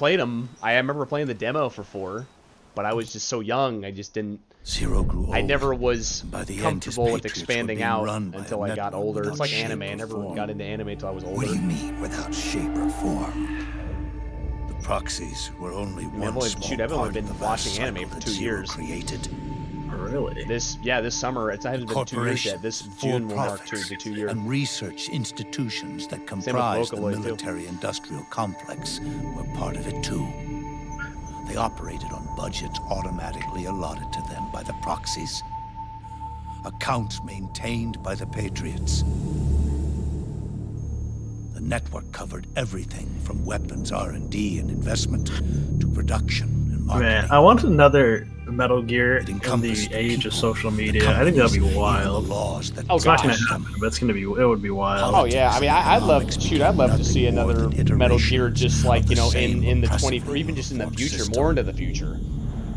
remember playing the demo for 4, but I was just so young. I just didn't. Zero grew old. I never was By the end, his comfortable with Patriots were expanding being out run by until a I got network older. It's without like shape anime. I or never form. got into anime until I was older. What do you mean without shape or form? The proxies were only one I've only, small shoot, I've only part of been the watching vast anime cycle for that 2 Zero years. created. Really? This summer. It hasn't been 2 years yet. This June will mark the 2 years. And research institutions that with comprise the Vocaloid, too. military-industrial complex were part of it too. They operated on budgets automatically allotted to them by the proxies. Accounts maintained by the Patriots. The network covered everything from weapons R&D and investment to production and marketing. Man, I want another Metal Gear in the age of social media. I think that'd be wild. Oh, It's not gonna gosh. happen, but it would be wild. Oh yeah, I mean, I'd love to see another Metal Gear, just like in the 20, or even just in the future, more into the future.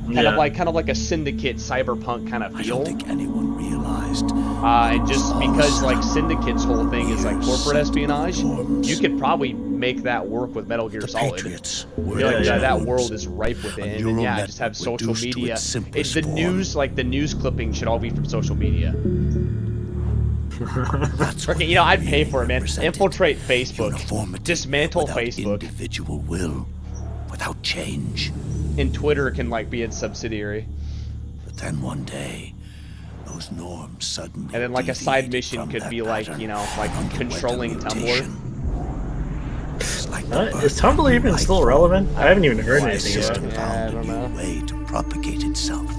Kind of like a Syndicate cyberpunk kind of feel. I don't think anyone realized. And just because like Syndicate's whole thing is like corporate espionage, you could probably make that work with Metal Gear Solid. I feel like that world is ripe with it, and yeah, just have social media. It's the news, like the news clippings should all be from social media. Okay, I'd pay for it, man. Infiltrate Facebook, dismantle Facebook. Individual will, without change. And Twitter can like be its subsidiary. But then one day, those norms suddenly. And then like a side mission could be like, like controlling Tumblr. Is Tumblr even still relevant? I haven't even heard anything yet. Yeah, I don't know. Way to propagate itself.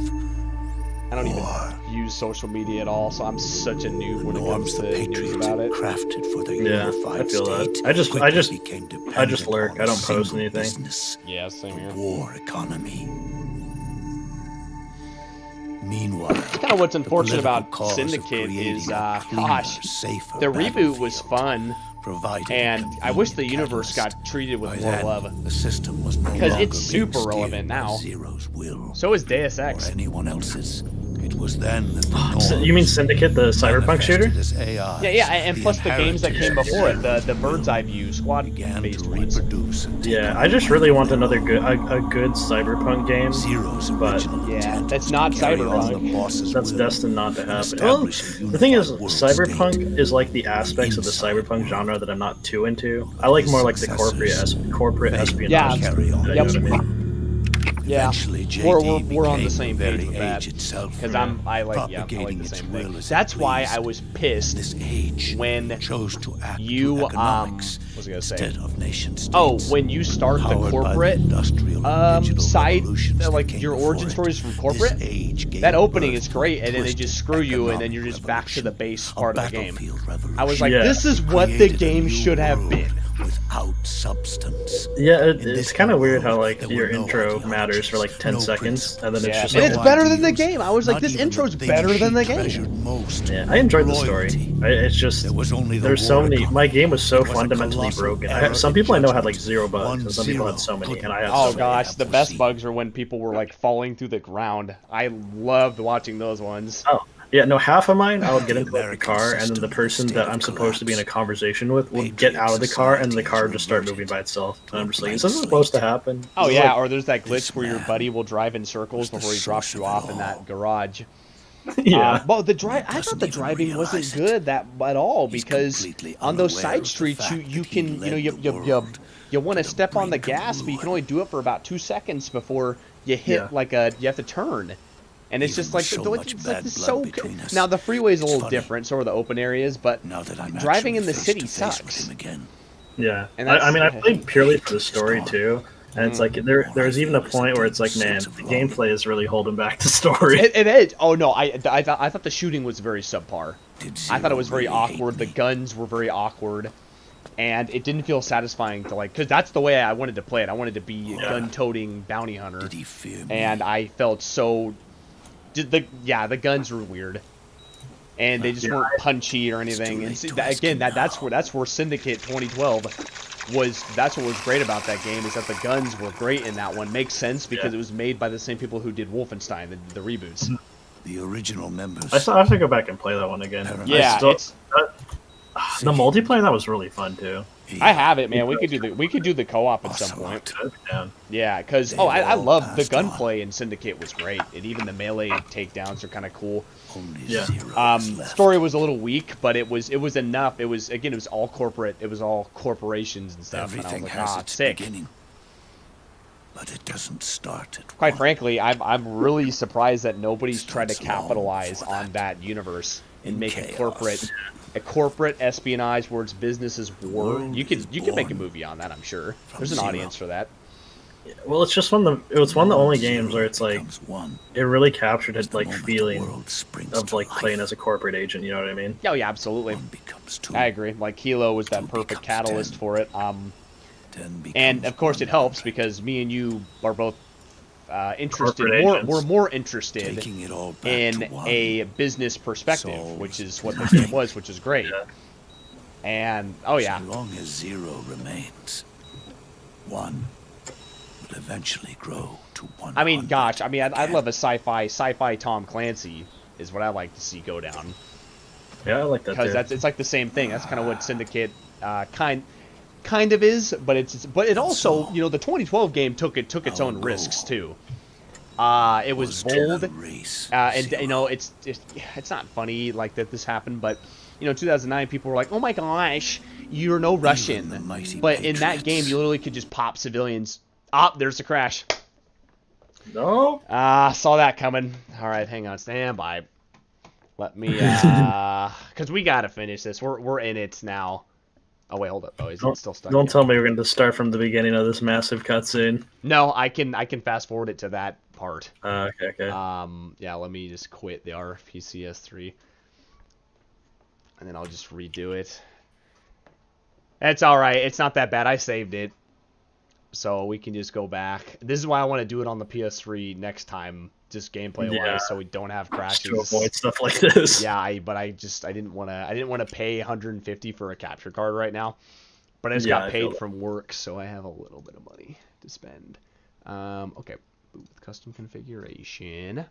I don't even use social media at all, so I'm such a noob when it comes to news about it. Crafted for the I feel that. I just lurk. I don't post anything. Yeah, same here. War economy. Meanwhile, kind of what's unfortunate about Syndicate is, gosh, the reboot was fun, and I wish the universe got treated with more love. The system was because it's super relevant now. So is Deus Ex. Anyone else's. It was then that you mean Syndicate, the cyberpunk shooter? Yeah, and plus the games that came before it, the bird's eye view squad-based ones. Yeah, I just really want another good cyberpunk game. But yeah, that's not cyberpunk. That's destined not to happen. Well, the thing is, cyberpunk is like the aspects of the cyberpunk genre that I'm not too into. I like more like the corporate espionage. Yeah, You know what I mean? Yeah, we're on the same page with that, because I like the same thing. That's why I was pissed when you what was I gonna say? When you start the corporate side, like your origin stories from corporate, that opening is great, and then they just screw you, and then you're just back to the base part of the game. I was like, this is what the game should have been. Without substance. Yeah, it's kind of weird how like your intro matters for like 10 seconds, and then it's just. And it's better than the game. I was like, this intro's better than the game. Yeah, I enjoyed the story. It's just there's so many. My game was so fundamentally broken. Some people I know had like 0 bugs, and some people had so many, and I had. Oh gosh, the best bugs are when people were like falling through the ground. I loved watching those ones. Oh. Yeah, no, half of mine, I would get into the car, and then the person that I'm supposed to be in a conversation with would get out of the car, and the car would just start moving by itself. And I'm just like, is this supposed to happen? Oh, yeah, or there's that glitch where your buddy will drive in circles before he drops you off in that garage. Yeah. Well, I thought the driving wasn't good at all, because on those side streets, you can, you want to step on the gas, but you can only do it for about 2 seconds before you hit, you have to turn. And it's just like, it's so good. Now, the freeway is a little different, so are the open areas, but driving in the city sucks. Yeah. I mean, I played purely for the story, too. And it's like, there's even a point where it's like, man, the gameplay is really holding back the story. It is. Oh, no, I thought the shooting was very subpar. I thought it was very awkward. The guns were very awkward. And it didn't feel satisfying to because that's the way I wanted to play it. I wanted to be a gun-toting bounty hunter. And I felt so... the guns were weird, and they just weren't punchy or anything. And see, that's where Syndicate 2012 was. That's what was great about that game, is that the guns were great in that one. Makes sense because it was made by the same people who did Wolfenstein, the reboots. The original members. I still have to go back and play that one again. Yeah, the multiplayer that was really fun too. I have it, man. We could do the co-op at some point. Yeah, because I love the gunplay in Syndicate was great, and even the melee takedowns are kind of cool. Yeah. Story was a little weak, but it was enough. It was all corporate. It was all corporations and stuff. Everything and I was has like, its sick. beginning, but it doesn't start at Quite frankly, I'm really surprised that nobody's tried to capitalize on that universe and make a corporate espionage where it's business is war. You could make a movie on that, I'm sure. There's an audience for that. Well, it's just one of the only games where it's like it really captured its like feeling of like playing as a corporate agent. You know what I mean? Oh yeah, absolutely. I agree. Like Hilo was that perfect catalyst for it. And of course it helps because me and you are both interested. We're more interested in a business perspective, which is what the game was, which is great. Yeah. And oh yeah. As long as zero remains, one will eventually grow to one. I mean, gosh, I mean, I'd love a sci-fi Tom Clancy is what I like to see go down. Yeah, I like that because it's like the same thing. That's kind of what Syndicate kind of is, but it also, you know, the 2012 game took its own risks too. It was bold, and you know, it's not funny like that this happened, but you know, 2009 people were like, oh my gosh, you're no Russian, but in that game you literally could just pop civilians. There's the crash. No. Saw that coming. All right, hang on, stand by. Let me, because we gotta finish this. We're in it now. Oh wait, hold up. Oh, is it still stuck? Don't tell me we're going to start from the beginning of this massive cutscene. No, I can fast forward it to that part. Okay. Yeah, let me just quit the RPCS3, and then I'll just redo it. It's all right. It's not that bad. I saved it, so we can just go back. This is why I want to do it on the PS3 next time, just gameplay wise, so we don't have crashes. To avoid stuff like this. Yeah, but I didn't want to pay 150 for a capture card right now. But I just got paid from work, so I have a little bit of money to spend. Okay, custom configuration.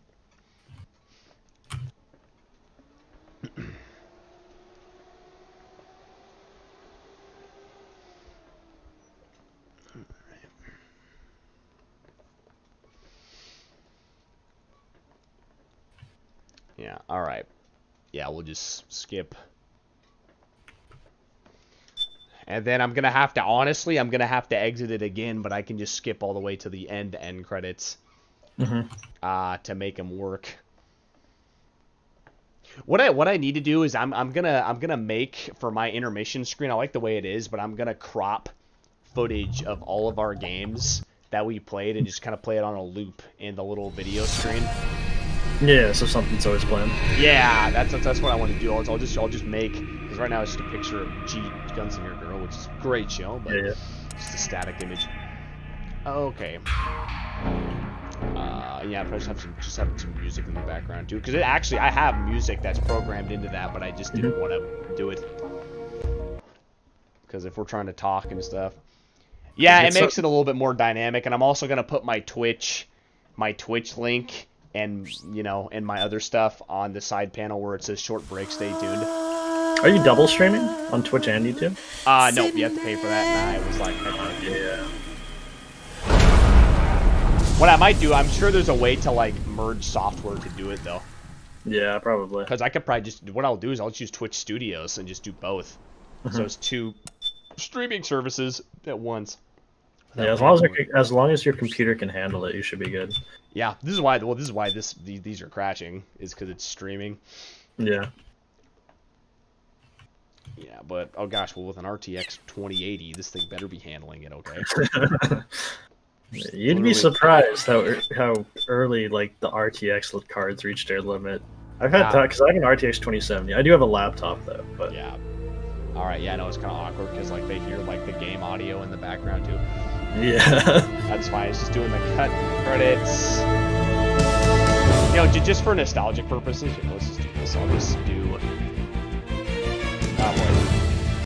Yeah, alright. Yeah, we'll just skip. And then I'm going to have to, honestly, exit it again, but I can just skip all the way to the end credits to make them work. What I need to do is I'm gonna make for my intermission screen. I like the way it is, but I'm gonna crop footage of all of our games that we played and just kind of play it on a loop in the little video screen. Yeah, so something's always playing. Yeah, that's what I want to do. I'll just make, because right now it's just a picture of G Gunslinger Girl, which is a great show, but just a static image. Okay. Yeah, I just have some music in the background too, because I have music that's programmed into that, but I just didn't want to do it because if we're trying to talk and stuff, yeah, it makes it a little bit more dynamic. And I'm also gonna put my Twitch link and and my other stuff on the side panel where it says short break. Stay tuned. Are you double streaming on Twitch and YouTube? Nope, you have to pay for that, and I was like, yeah. What I might do, I'm sure there's a way to like merge software to do it though. Yeah, probably. Because I could probably just, what I'll do is I'll just use Twitch Studios and just do both. So it's two streaming services at once. Yeah, as long as your computer can handle it, you should be good. Yeah, this is why these are crashing, is because it's streaming. Yeah. Yeah, but oh gosh, well with an RTX 2080, this thing better be handling it okay. You'd be surprised how early like the RTX cards reach their limit. I've had because I have an RTX 2070. I do have a laptop though, but yeah. All right, yeah, I know it's kind of awkward because like they hear like the game audio in the background too. Yeah. That's fine. It's just doing the cut credits. Just for nostalgic purposes. Let's just do this. I'll just do. Oh boy.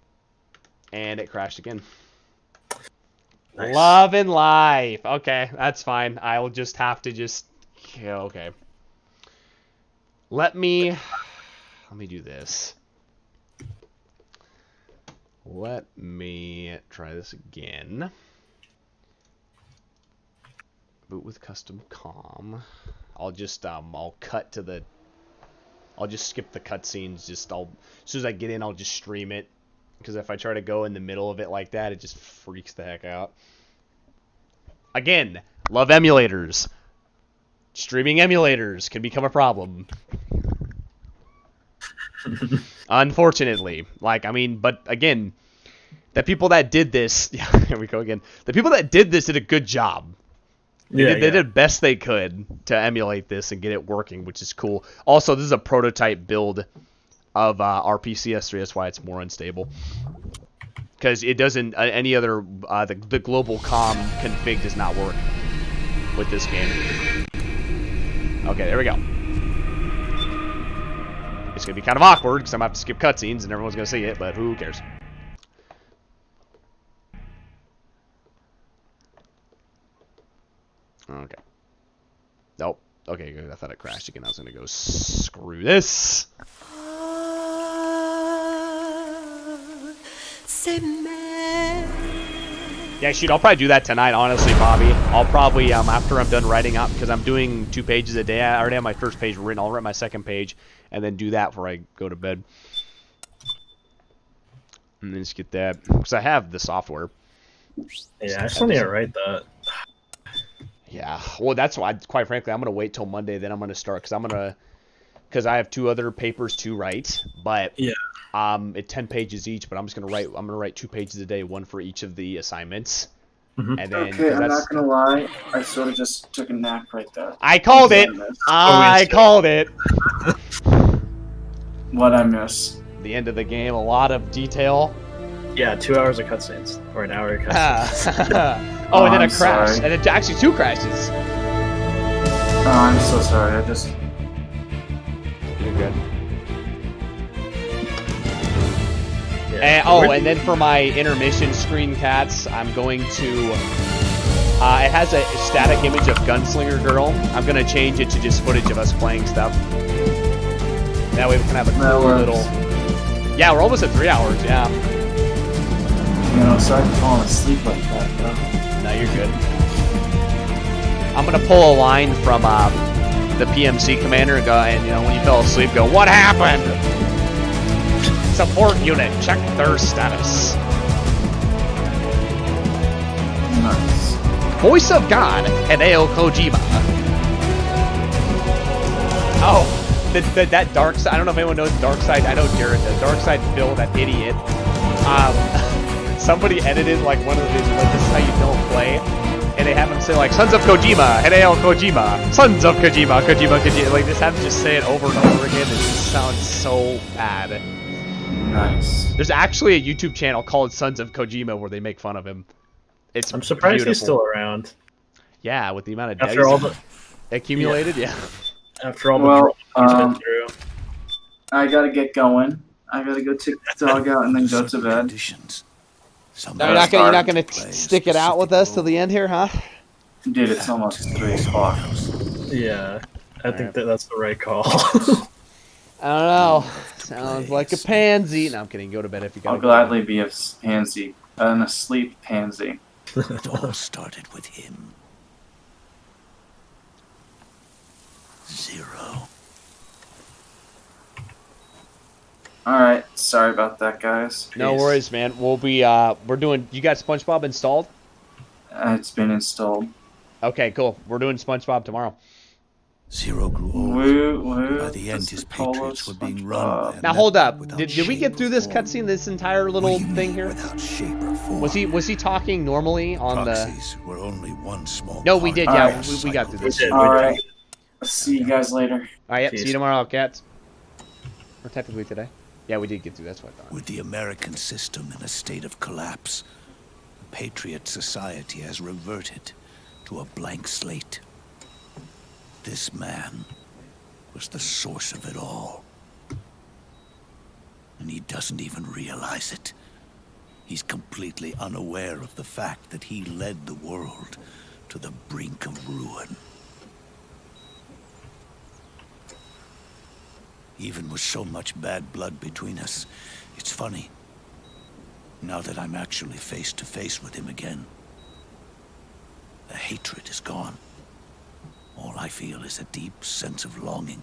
And it crashed again. Nice. Love and life. Okay, that's fine. I will just have to okay. Let me do this. Let me try this again. Boot with custom comm. I'll just I'll cut to the. I'll just skip the cutscenes. As soon as I get in, I'll just stream it. Because if I try to go in the middle of it like that, it just freaks the heck out. Again, love emulators. Streaming emulators can become a problem. Unfortunately. Like, I mean, but again, the people that did this... Yeah, here we go again. The people that did this did a good job. They did the best they could to emulate this and get it working, which is cool. Also, this is a prototype build of RPCS3, that's why it's more unstable. Because it doesn't, any other, the global comm config does not work with this game. Okay, there we go. It's going to be kind of awkward because I'm going to have to skip cutscenes and everyone's going to see it, but who cares? Okay. Nope. Okay, good. I thought it crashed again. I was going to go, screw this. Yeah, shoot, I'll probably do that tonight, honestly, Bobby. I'll probably, after I'm done writing up, because I'm doing 2 pages a day. I already have my first page written. I'll write my second page, and then do that before I go to bed. And then just get that, because I have the software. Yeah, I still need to write that. Yeah, well, that's why, quite frankly, I'm going to wait till Monday, then I'm going to start, because I have 2 other papers to write, but... Yeah. It's 10 pages each, but I'm going to write 2 pages a day, 1 for each of the assignments. Mm-hmm. And then, okay, I'm not gonna lie, I sort of just took a nap right there. I called it! I called it! What'd I miss? The end of the game, a lot of detail. Yeah, 2 hours of cutscenes, or an hour of cutscenes. Oh, and then a crash, sorry. and then actually 2 crashes. Oh, I'm so sorry, I just... You're good. And then for my intermission screen, cats, I'm going to... it has a static image of Gunslinger Girl. I'm going to change it to just footage of us playing stuff. That way we can have a cool little... Yeah, we're almost at 3 hours, yeah. You know, sorry for falling asleep like that, bro. No, you're good. I'm going to pull a line from the PMC commander and go, and, you know, when you fell asleep, go, what happened? Support unit, check their status. Nice. Voice of God, Hideo Kojima. Oh, that dark side. I don't know if anyone knows dark side. I know Jared does. Dark side Phil, that idiot. Somebody edited like one of his, like, this is how you don't play, and they have him say like Sons of Kojima, Hideo Kojima, Sons of Kojima, Kojima. Like just have to just say it over and over again. It just sounds so bad. Nice. There's actually a YouTube channel called Sons of Kojima where they make fun of him. I'm surprised beautiful. he's still around. Yeah, with the amount of after all the accumulated, yeah. After all the he's been through. I gotta get going. I gotta go take the dog out and then go to bed. No, you're not gonna stick it out with us till the end here, huh? Dude, it's almost 3 o'clock. Yeah, I think that's the right call. I don't know. Sounds like a pansy. No, I'm kidding. Go to bed if you gotta. I'll gladly be a pansy. An asleep pansy. It all started with him. 0. Alright, sorry about that, guys. No worries, man. We'll be, we're doing, you got SpongeBob installed? It's been installed. Okay, cool. We're doing SpongeBob tomorrow. 0 grew old. By the end, his patriots were being run. Now hold up. Did we get through this cutscene, this entire little thing here? Was he talking normally on the? Were only one small no, we did. Yeah, we got through this. All right. See you guys later. All right. Yep, see you tomorrow, cats. Or technically today. Yeah, we did get through. That's what I thought. With the American system in a state of collapse, the Patriot Society has reverted to a blank slate. This man was the source of it all. And he doesn't even realize it. He's completely unaware of the fact that he led the world to the brink of ruin. Even with so much bad blood between us, it's funny. Now that I'm actually face to face with him again, the hatred is gone. All I feel is a deep sense of longing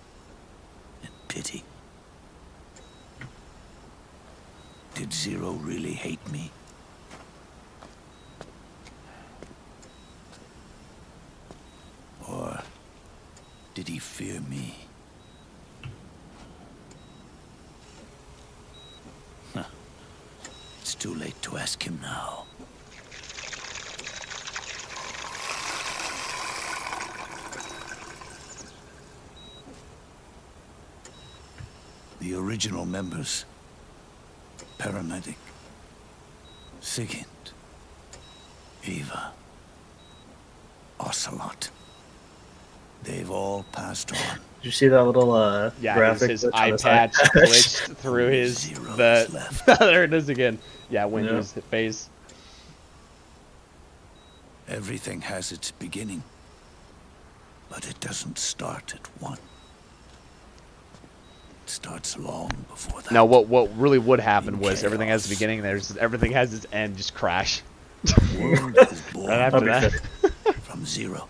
and pity. Did Zero really hate me? Or did he fear me? Huh. It's too late to ask him now. The original members, Paramedic, Sigint, Eva, Ocelot. They've all passed on. Did you see that little Yeah, graphic? his eye patch glitched through his there it is again. Yeah, Windows face. Everything has its beginning, but it doesn't start at one. It starts long before that. Now, what really would happen was everything has a beginning. Everything has its end. Just crash. World is born right after that. from zero.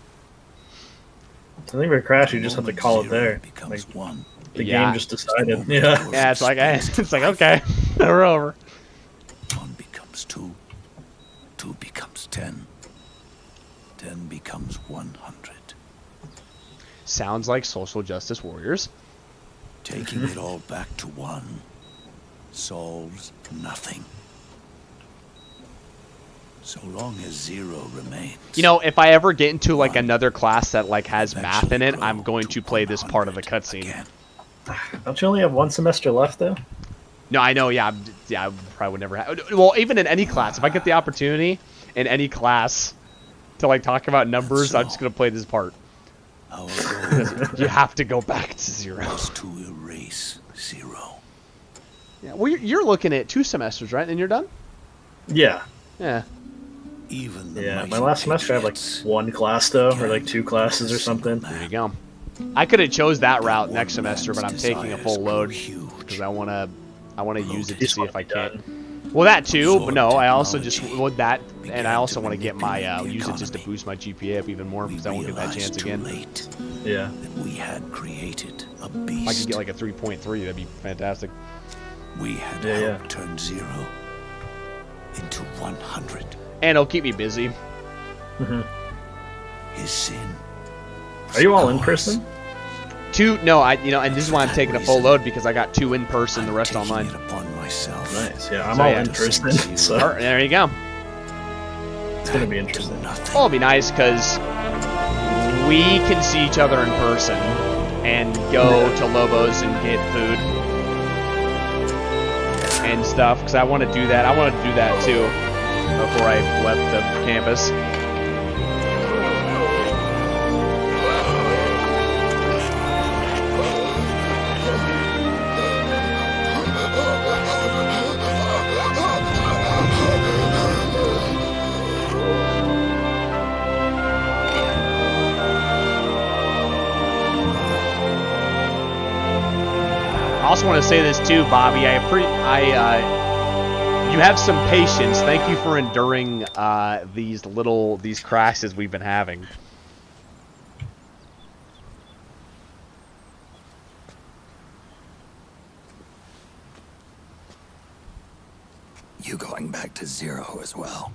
I think for Crash, you just have to call it there. Like, the game just decided. Yeah. Yeah, it's like okay, we're over. 1 becomes 2. 2 becomes 10. 10 becomes 100. Sounds like social justice warriors. Taking it all back to 1 solves nothing. So long as 0 remains. You know, if I ever get into like another class that like has math in it, I'm going to play this part of the cutscene. Don't you only have 1 semester left though? No, I know. Yeah, I probably would never have. Well, even in any class, if I get the opportunity in any class to like talk about numbers, I'm just gonna play this part. You have to go back to 0. To erase 0. Yeah. Well, you're looking at 2 semesters, right? And you're done. Yeah. Yeah. Even my last semester I had like 1 class though, or like 2 classes or something. There you go. I could have chose that route next semester, but I'm taking a full load because I wanna use it to see if I can. Well, that too, but no, I also just would that, and I also want to get my use it just to boost my GPA up even more because I won't get that chance again. Yeah. We had created a If beast. I could get like a 3.3, that'd be fantastic. We had helped turn 0 into 100. And it'll keep me busy. His sin. Are you all in person? 2, no, and this is why I'm taking a full load because I got 2 in person, the rest online. Upon myself. Nice. Yeah, I'm all in person. So there you go. It's gonna be interesting. Well, it'll be nice because we can see each other in person and go to Lobo's and get food and stuff because I want to do that. I wanted to do that too before I left the campus. I also want to say this too, Bobby. You have some patience. Thank you for enduring these crashes we've been having. You going back to 0 as well.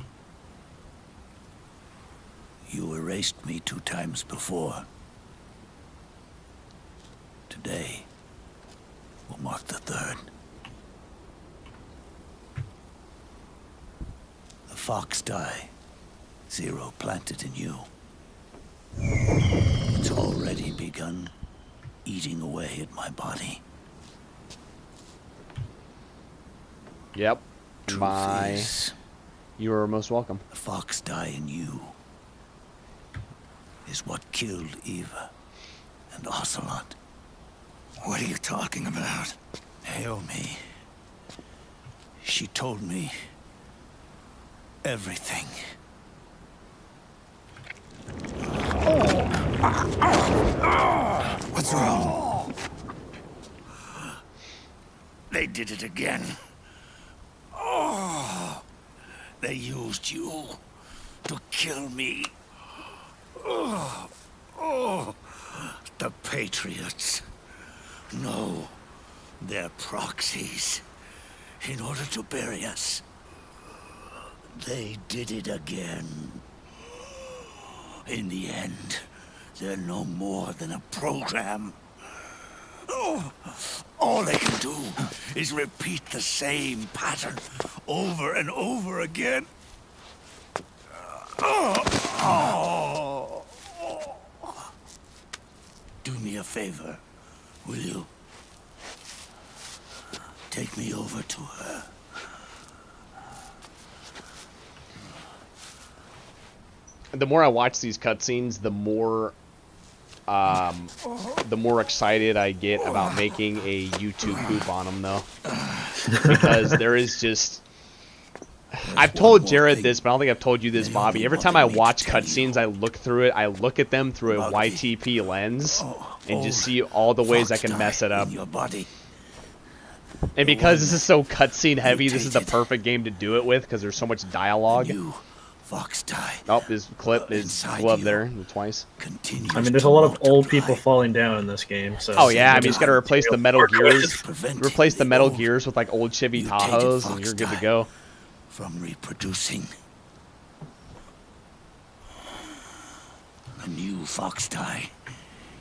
You erased me 2 times before. Today will mark the 3rd. The fox die 0 planted in you. It's already begun eating away at my body. Yep. You are most welcome. The fox die in you is what killed Eva and Ocelot. What are you talking about? Naomi. She told me everything. What's wrong? They did it again. they used you to kill me. Oh, the Patriots. No, they're proxies. In order to bury us. They did it again. In the end, they're no more than a program. Oh, all they can do is repeat the same pattern over and over again. Do me a favor, will you? Take me over to her. The more I watch these cutscenes, the more excited I get about making a YouTube poop on them, though. Because there is just... I've told Jared this, but I don't think I've told you this, Bobby. Every time I watch cutscenes, I look through it. I look at them through a YTP lens and just see all the ways I can mess it up. And because this is so cutscene heavy, this is the perfect game to do it with because there's so much dialogue. Oh, his clip is glove there twice. I mean, there's a lot of old people falling down in this game. So oh yeah, I mean, you just got to replace the Metal Gears. Replace the Metal Gears with like old Chevy Tahoes, and you're good to go. From reproducing. A new fox die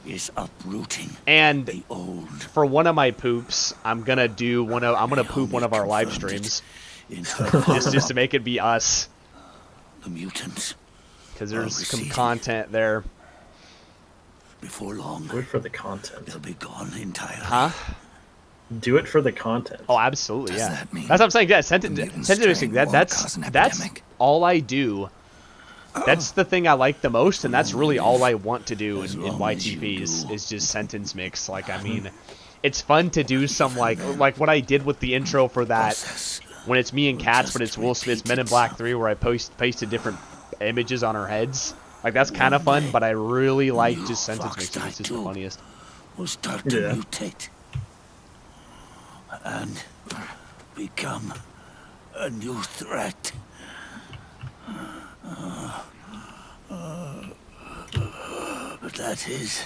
is uprooting. And the old. For one of my poops, I'm gonna poop one of our live streams, just to make it be us. The mutants. Because there's some content there. Before long. Do it for the content. They'll be gone entirely. Huh? Do it for the content. Oh, absolutely, yeah. That's what I'm saying. Yeah, that's all I do. That's the thing I like the most, and that's really all I want to do in YTPs is just sentence mix. Like, I mean, it's fun to do some like what I did with the intro for that. When it's me and Cats, but it's Will Smith's Men in Black 3, where I pasted different images on our heads. Like, that's kind of fun, but I really like just sentence mixing. It's just the funniest. Will start to mutate and become a new threat. That is,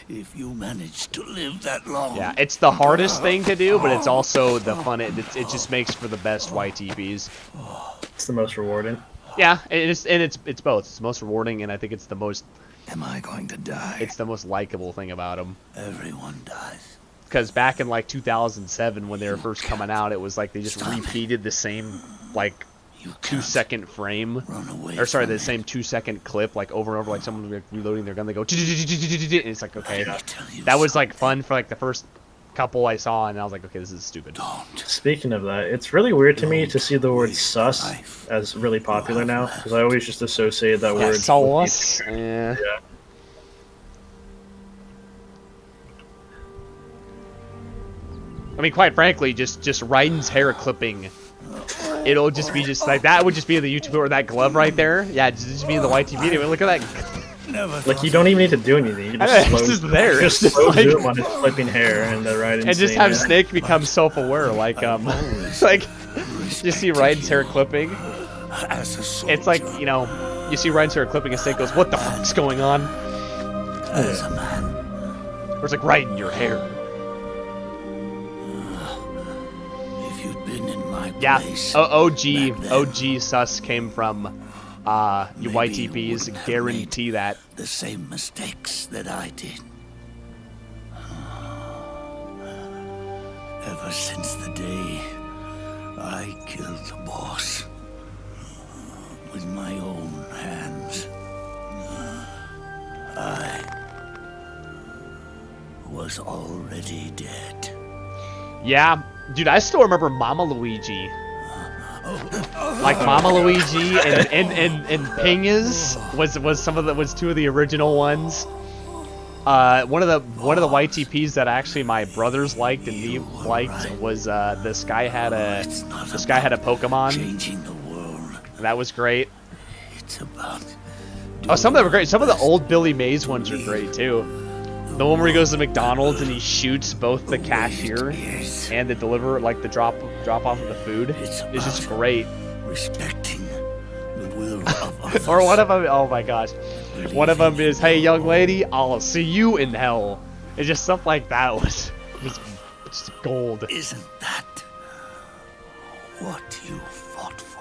if you manage to live that long. Yeah, it's the hardest thing to do, but it's also the fun. It just makes for the best YTPs. It's the most rewarding. Yeah, it's both. It's the most rewarding, and I think it's the most. Am I going to die? It's the most likable thing about them. Everyone dies. Because back in like 2007, when they were first coming out, it was like they just repeated the same like 2-second frame, or sorry, the same 2-second clip like over and over, like someone like reloading their gun. They go, and it's like, okay, that was like fun for like the first couple I saw, and I was like, okay, this is stupid. Speaking of that, it's really weird to me to see the word sus as really popular now, because I always just associated that word. Sus. Yeah. I mean, quite frankly, just Raiden's hair clipping. It'll just be like that. Would just be the YouTube or that glove right there. Yeah, just be in the YTV. Anyway, look at that. Like, you don't even need to do anything. You just it's just there. Just slow zoom on his flipping hair and the Raiden. And just have Snake become self-aware, like like you see Raiden's hair clipping. It's like, you know, you see Raiden's hair clipping and Snake goes, "What the fuck's going on?" As a man. Or it's like, Raiden, your hair. Yeah, OG sus came from YTPs. Guarantee that. The same mistakes that I did. Ever since the day I killed the boss with my own hands, I was already dead. Yeah. Dude, I still remember Mama Luigi. Like Mama Luigi and Pingas was two of the original ones. One of the YTPs that actually my brothers liked and me liked was this guy had a Pokemon. And that was great. Oh, some of them were great. Some of the old Billy Mays ones are great too. The one where he goes to McDonald's and he shoots both the cashier and the drop off of the food is just great. Respecting Or one of them, oh my gosh. One of them is, hey young lady, I'll see you in hell. It's just stuff like that was just gold. Isn't that what you fought for?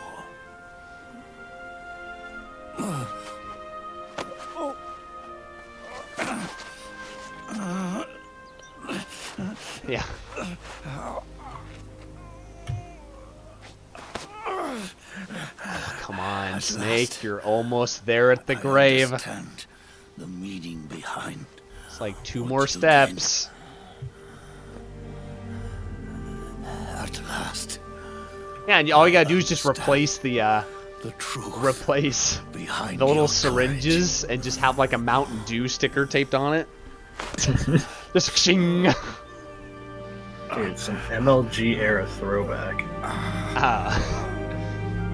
Yeah. Oh, come on, Snake. You're almost there at the grave. The meaning behind. It's like 2 more steps. At last. Yeah, and all you gotta do is just replace the little syringes and just have like a Mountain Dew sticker taped on it. Just shing. Dude, some MLG era throwback.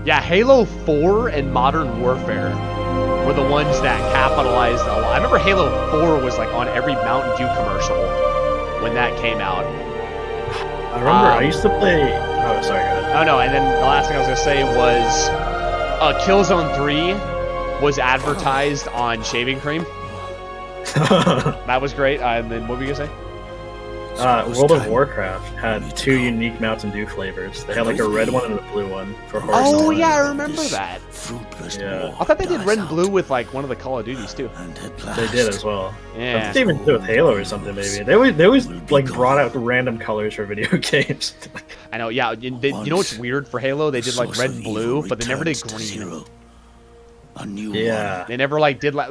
Yeah, Halo 4 and Modern Warfare were the ones that capitalized a lot. I remember Halo 4 was like on every Mountain Dew commercial when that came out. I remember I used to play... Oh, sorry, go ahead. Oh, no, and then the last thing I was going to say was Killzone 3 was advertised on shaving cream. That was great. And then what were you going to say? World of Warcraft had 2 unique Mountain Dew flavors. They had like a red one and a blue one for Hearthstone. Oh yeah, I remember that. Yeah. I thought they did red and blue with like one of the Call of Duties too. They did as well. Yeah. I think they even did it with Halo or something maybe. They always like brought out random colors for video games. I know. Yeah. You know what's weird for Halo? They did like red and blue, but they never did green. Yeah. They never like did like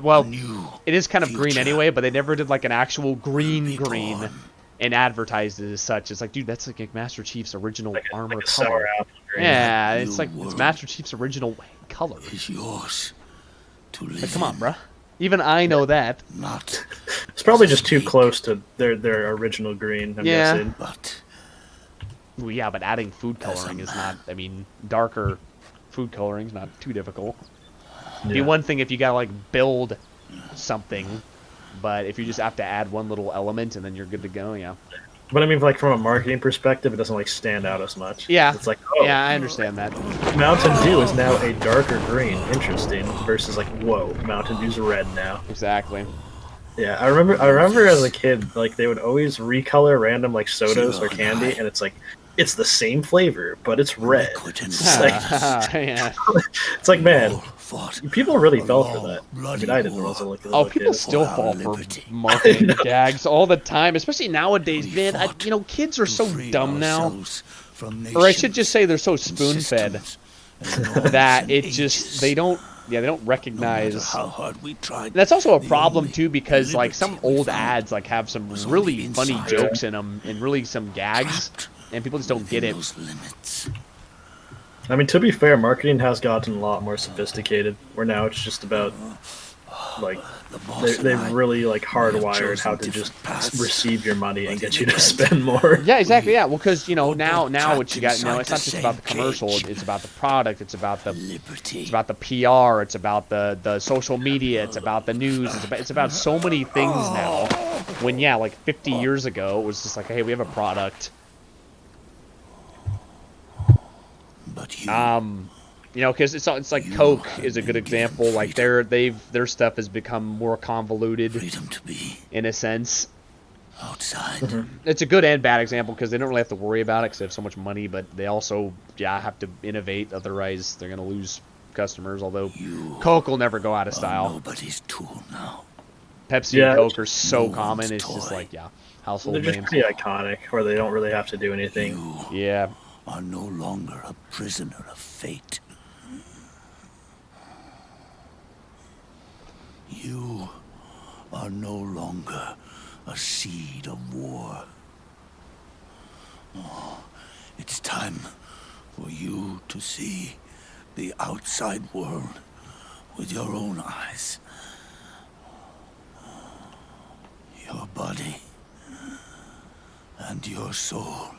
it is kind of green anyway, but they never did like an actual green and advertised it as such. It's like, dude, that's like Master Chief's original armor color. Yeah, it's like it's Master Chief's original color. Is yours to live. Like, come on, bruh. Even I know that. Not. It's probably just too close to their original green. I'm guessing. But. Well, yeah, but adding food coloring is not. I mean, darker food coloring is not too difficult. It'd be one thing if you gotta like build something. But if you just have to add one little element and then you're good to go, yeah. But I mean, like from a marketing perspective, it doesn't like stand out as much. Yeah. It's like, oh, yeah, I understand that. Mountain Dew is now a darker green. Interesting. Versus like, whoa, Mountain Dew's red now. Exactly. Yeah, I remember as a kid, like they would always recolor random like sodas or candy, and it's like it's the same flavor, but it's red. It's like, yeah. It's like, man, people really fell for that. I mean, I didn't when I was a little people kid. still fall for marketing gags all the time, especially nowadays, man. You know, kids are so dumb now. Or I should just say they're so spoon-fed that it just, they don't recognize. That's also a problem too, because like some old ads like have some really funny jokes in them and really some gags, and people just don't get it. I mean, to be fair, marketing has gotten a lot more sophisticated, where now it's just about, like, they've really, like, hardwired how to just receive your money and get you to spend more. Yeah, exactly, yeah. Well, because, you know, now what you got, you know, it's not just about the commercial, it's about the product, it's about the PR, it's about the social media, it's about the news, it's about so many things now, when, yeah, like 50 years ago, it was just like, hey, we have a product. You know, because it's like Coke is a good example. Like their stuff has become more convoluted in a sense. Outside. It's a good and bad example because they don't really have to worry about it because they have so much money, but they also have to innovate. Otherwise, they're gonna lose customers. Although Coke will never go out of style. Nobody's tool now. Pepsi and Coke are so common. It's just like household names. They're just pretty iconic, where they don't really have to do anything. Yeah. Are no longer a prisoner of fate. You are no longer a seed of war. Oh, it's time for you to see the outside world with your own eyes. Your body and your soul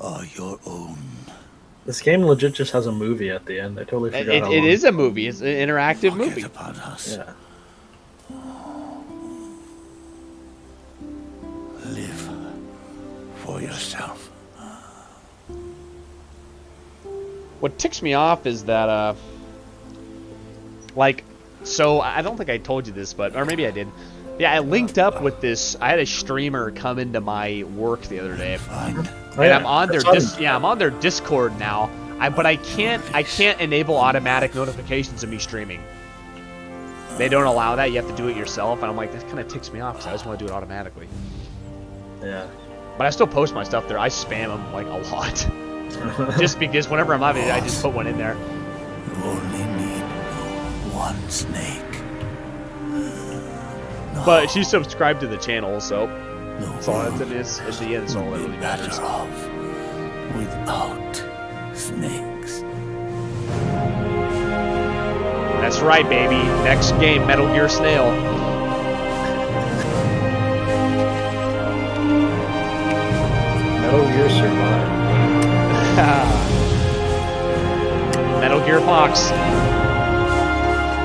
are your own. This game legit just has a movie at the end. I totally forgot. It is a movie. It's an interactive movie. Upon us. Yeah. Live for yourself. What ticks me off is that Like, so I don't think I told you this, but, or maybe I did. Yeah, I linked up with this. I had a streamer come into my work the other day, and I'm on their I'm on their Discord now. But I can't enable automatic notifications of me streaming. They don't allow that. You have to do it yourself, and I'm like, that kind of ticks me off because I just want to do it automatically. Yeah. But I still post my stuff there. I spam them like a lot, just because whenever I'm on it, I just put one in there. You only need one snake. But she's subscribed to the channel, so that's all it is. At the end, so all that really matters. Without snakes. That's right, baby. Next game, Metal Gear Snail. Metal Gear Survive. Metal Gear Fox.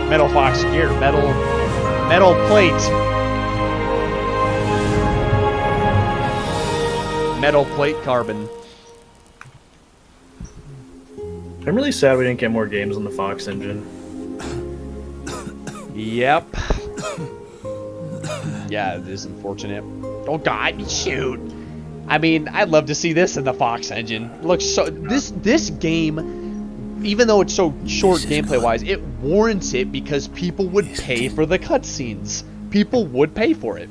Metal Fox Gear. Metal plate. Metal plate carbon. I'm really sad we didn't get more games on the Fox engine. Yep. Yeah, it is unfortunate. Oh god, shoot. I mean, I'd love to see this in the Fox engine. It looks so this game, even though it's so short gameplay wise, it warrants it because people would pay for the cutscenes. People would pay for it.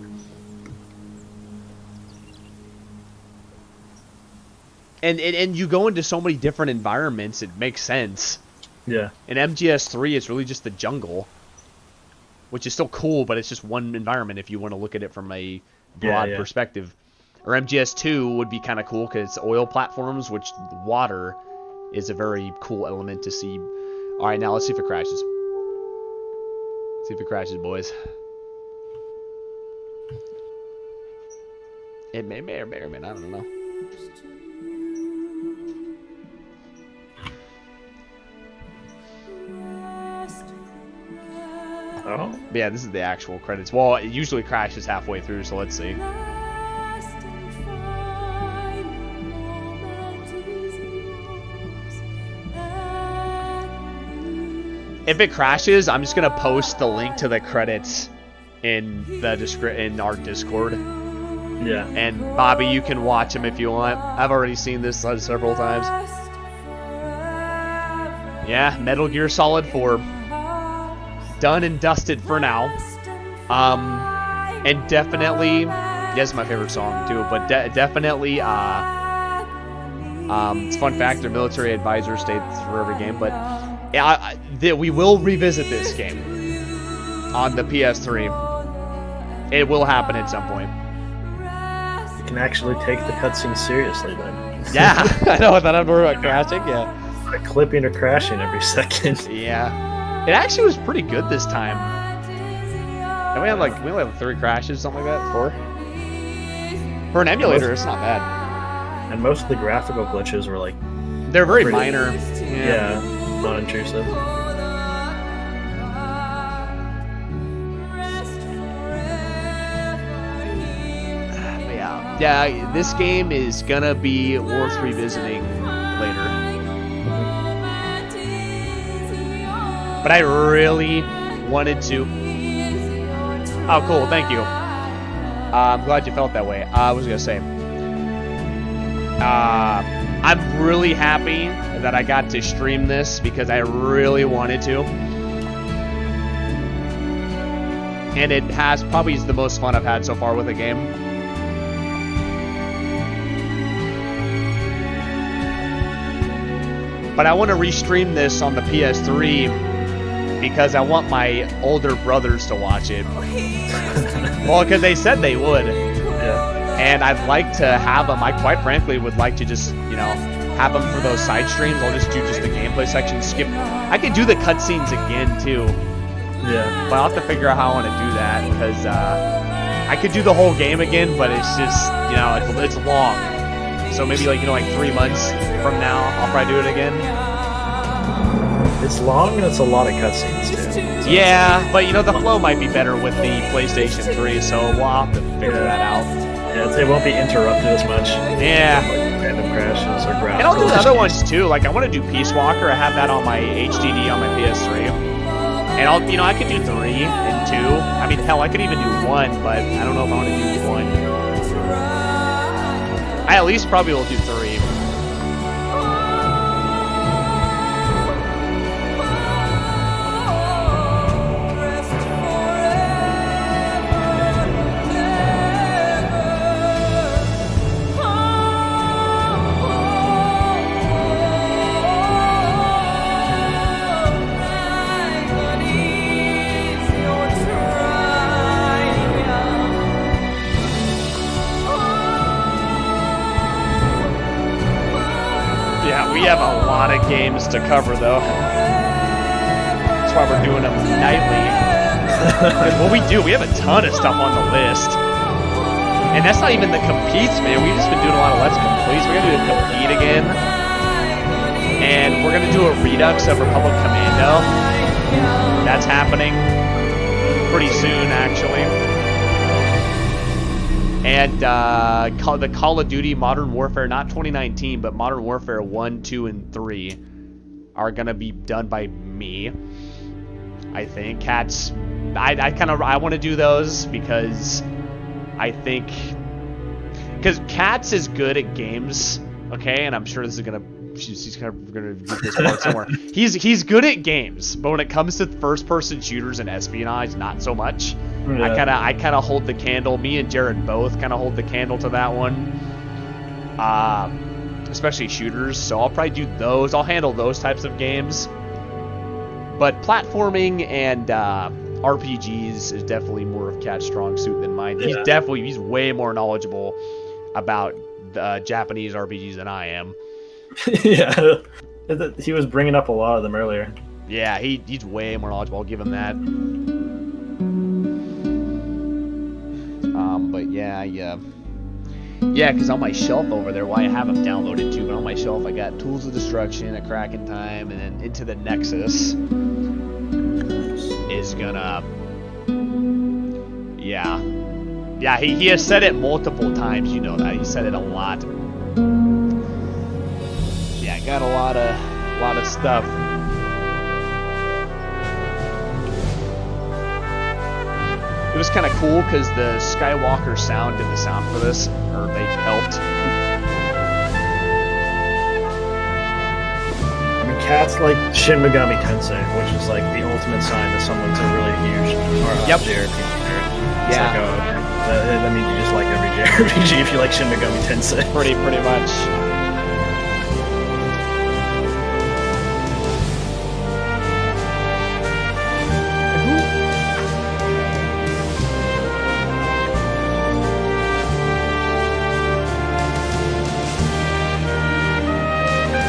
And you go into so many different environments, it makes sense. Yeah. In MGS3, it's really just the jungle, which is still cool, but it's just one environment if you want to look at it from a broad perspective. Or MGS2 would be kind of cool because it's oil platforms, which water is a very cool element to see. All right, now let's see if it crashes. Let's see if it crashes, boys. It may or may, I don't know. Oh. Yeah, this is the actual credits. Well, it usually crashes halfway through, so let's see. If it crashes, I'm just gonna post the link to the credits in the in our Discord. Yeah. And Bobby, you can watch them if you want. I've already seen this several times. Yeah, Metal Gear Solid 4. Done and dusted for now. And definitely, yes, my favorite song too, but definitely, it's a fun fact, their military advisor states for every game, but yeah, we will revisit this game on the PS3. It will happen at some point. You can actually take the cutscene seriously then. Yeah, I know, without having to worry about crashing, yeah. Like clipping or crashing every second. Yeah. It actually was pretty good this time. And we only had 3 crashes, something like that, 4. For an emulator, it's not bad. And most of the graphical glitches were like... They're very minor. Yeah, non-intrusive. Yeah, this game is gonna be worth revisiting later. But I really wanted to... Oh, cool, thank you. I'm glad you felt that way. I was gonna say... I'm really happy that I got to stream this because I really wanted to. And it has probably is the most fun I've had so far with a game. But I want to restream this on the PS3 because I want my older brothers to watch it. Well, because they said they would. Yeah. And I'd like to have them. I quite frankly would like to just, you know, have them for those side streams. I'll just do just the gameplay section. Skip. I could do the cutscenes again too. Yeah. But I'll have to figure out how I want to do that because I could do the whole game again, but it's just, you know, it's long. So maybe like, you know, like 3 months from now, I'll probably do it again. It's long and it's a lot of cutscenes too. So yeah, but you know, the flow might be better with the PlayStation 3, so we'll have to figure that out. Yeah, it won't be interrupted as much. Yeah. Like random crashes or graphics. And I'll do the other ones too. Like I want to do Peace Walker. I have that on my HDD on my PS3. And I could do 3 and 2. I mean, hell, I could even do 1, but I don't know if I want to do 1. I at least probably will do 3. We have a lot of games to cover, though. That's why we're doing them nightly. Because what we do, we have a ton of stuff on the list. And that's not even the competes, man. We've just been doing a lot of Let's Completes. We're going to do a compete again. And we're going to do a redux of Republic Commando. That's happening pretty soon, actually. And the Call of Duty Modern Warfare, not 2019, but Modern Warfare 1, 2, and 3 are going to be done by me, I think. Cats, I want to do those because I think... Because Cats is good at games, okay? And I'm sure this is going to... He's kind of going to get this part somewhere. He's good at games, but when it comes to first-person shooters and espionage, not so much. Yeah. I kind of hold the candle. Me and Jared both kind of hold the candle to that one, especially shooters. So I'll probably do those. I'll handle those types of games. But platforming and RPGs is definitely more of Cat's strong suit than mine. Yeah. He's way more knowledgeable about Japanese RPGs than I am. Yeah, he was bringing up a lot of them earlier. Yeah, he's way more knowledgeable. I'll give him that. But yeah, because on my shelf over there, I have them downloaded too, but on my shelf I got Tools of Destruction, A Crack in Time, and then Into the Nexus is gonna... Yeah, he has said it multiple times, you know that. He said it a lot. Yeah, I got a lot of stuff. It was kind of cool because the Skywalker sound did the sound for this, or they helped. I mean, Cat's like Shin Megami Tensei, which is like the ultimate sign that someone's a really huge JRPG player. Yeah. That means you just like every JRPG if you like Shin Megami Tensei. Pretty much.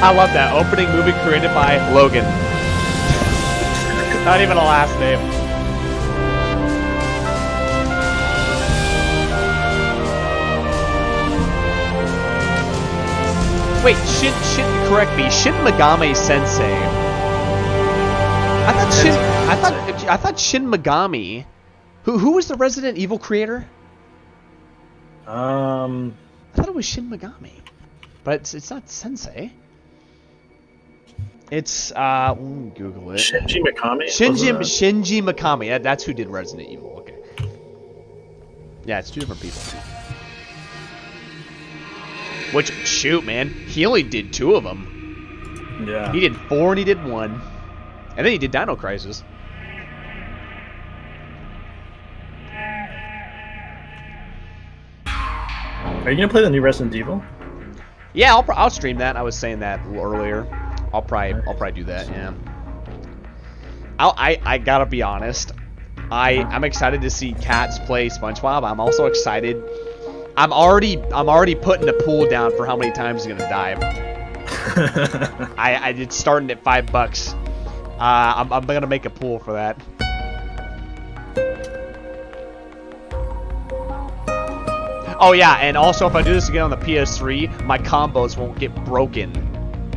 I love that. Opening movie created by Logan. Not even a last name. Wait, correct me. Shin Megami Sensei. I thought Shin Megami. Who was the Resident Evil creator? I thought it was Shin Megami. But it's not Sensei. It's Google it. Shinji Mikami? Shinji Mikami. That's who did Resident Evil. Okay. Yeah, it's two different people. Which, shoot, man, he only did 2 of them. Yeah. He did 4 and he did 1, and then he did Dino Crisis. Are you gonna play the new Resident Evil? Yeah, I'll stream that. I was saying that earlier. I'll probably do that. Yeah. I gotta be honest. I'm excited to see Cats play SpongeBob. I'm also excited. I'm already putting the pool down for how many times he's gonna die. It's starting at $5. I'm gonna make a pool for that. Oh yeah, and also if I do this again on the PS3, my combos won't get broken.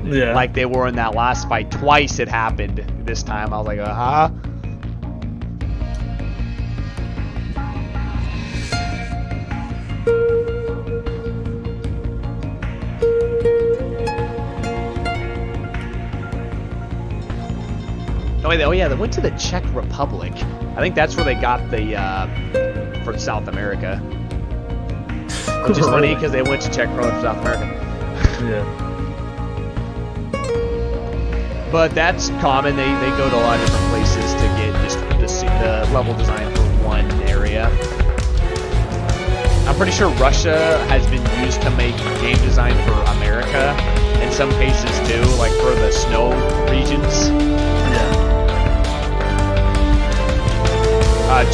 Yeah. Like they were in that last fight. Twice it happened this time. I was like, uh-huh. oh yeah, they went to the Czech Republic. I think that's where they got the for South America. Which is funny because they went to Czech Republic for South America. Yeah. But that's common. They go to a lot of different places to get just the level design for one area. I'm pretty sure Russia has been used to make game design for America in some cases too, like for the snow regions. Yeah.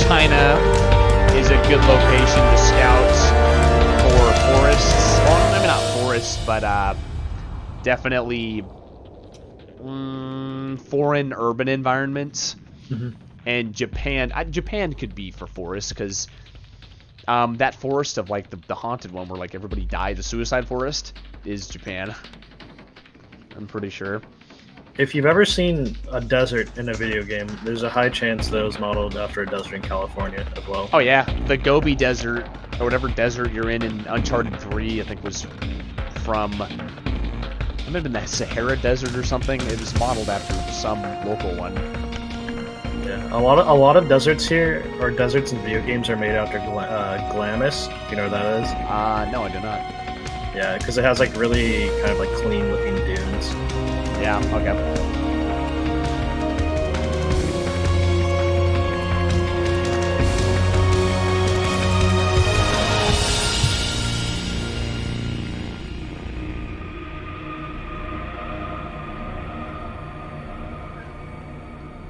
China is a good location to scout for forests. Well, maybe not forests, but definitely foreign urban environments. Mm-hmm. And Japan could be for forests because that forest of like the haunted one where like everybody died, the suicide forest, is Japan. I'm pretty sure. If you've ever seen a desert in a video game, there's a high chance that it was modeled after a desert in California as well. Oh yeah, the Gobi Desert, or whatever desert you're in Uncharted 3, I think was from, it might have been the Sahara Desert or something. It was modeled after some local one. Yeah, a lot of deserts here, or deserts in video games, are made after Glamis. Do you know what that is? No, I do not. Yeah, because it has like really kind of like clean looking dunes. Yeah, okay.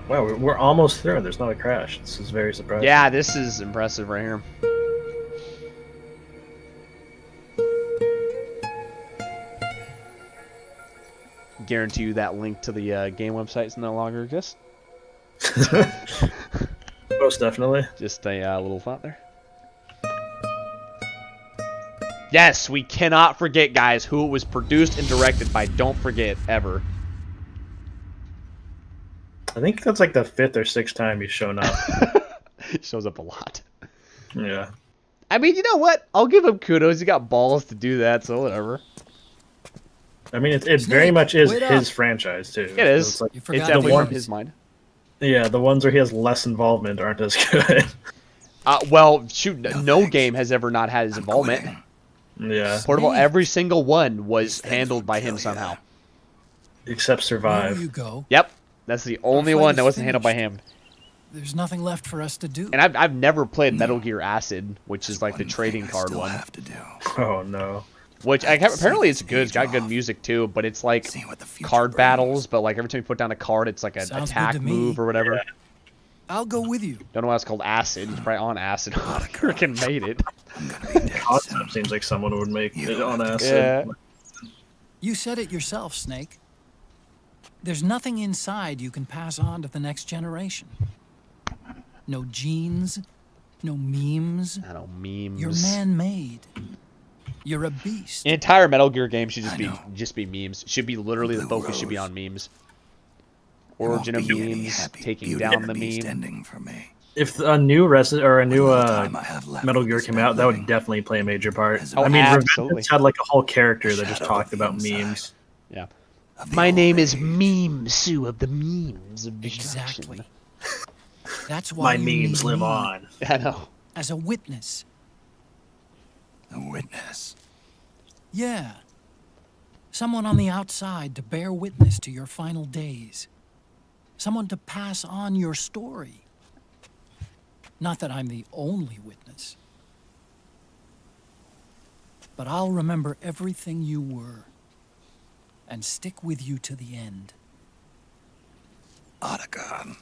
Wow, we're almost through and there's not a crash. This is very surprising. Yeah, this is impressive right here. Guarantee you that link to the game website no longer exists. Most definitely. Just a little thought there. Yes, we cannot forget, guys, who it was produced and directed by. Don't forget, ever. I think that's like the 5th or 6th time he's shown up. He shows up a lot. Yeah. I mean, you know what? I'll give him kudos. He got balls to do that, so whatever. I mean, it very much is his franchise, too. It is. So It's definitely from his mind. Yeah, the ones where he has less involvement aren't as good. Well, shoot, no game has ever not had his involvement. Yeah. Portable, every single one was handled by him somehow. Except Survive. There you go. Yep. That's the only one that wasn't handled by him. There's nothing left for us to do. And I've never played Metal Gear Acid, which is like the trading card one. Oh, no. Which apparently it's good. It's got good music too, but it's like card battles. But like every time you put down a card, it's like an attack move or whatever. Yeah. I'll go with you. Don't know why it's called Acid. He's probably on Acid. Freaking made it. Concept seems like someone would make it on Acid. Yeah. You said it yourself, Snake. There's nothing inside you can pass on to the next generation. No genes, no memes. I don't memes. You're man-made. You're a beast. The entire Metal Gear game should just be memes. Should be literally the focus should be on memes. Origin of memes, taking down the meme. If a new Metal Gear came out, that would definitely play a major part. Oh, I mean, absolutely. Revengeance had like a whole character that just talked about memes. Yeah. My name is Meme Sue of the memes of destruction. Exactly. That's why my memes live on. I know. As a witness. A witness? Yeah. Someone on the outside to bear witness to your final days. Someone to pass on your story. Not that I'm the only witness. But I'll remember everything you were. And stick with you to the end. Otacon.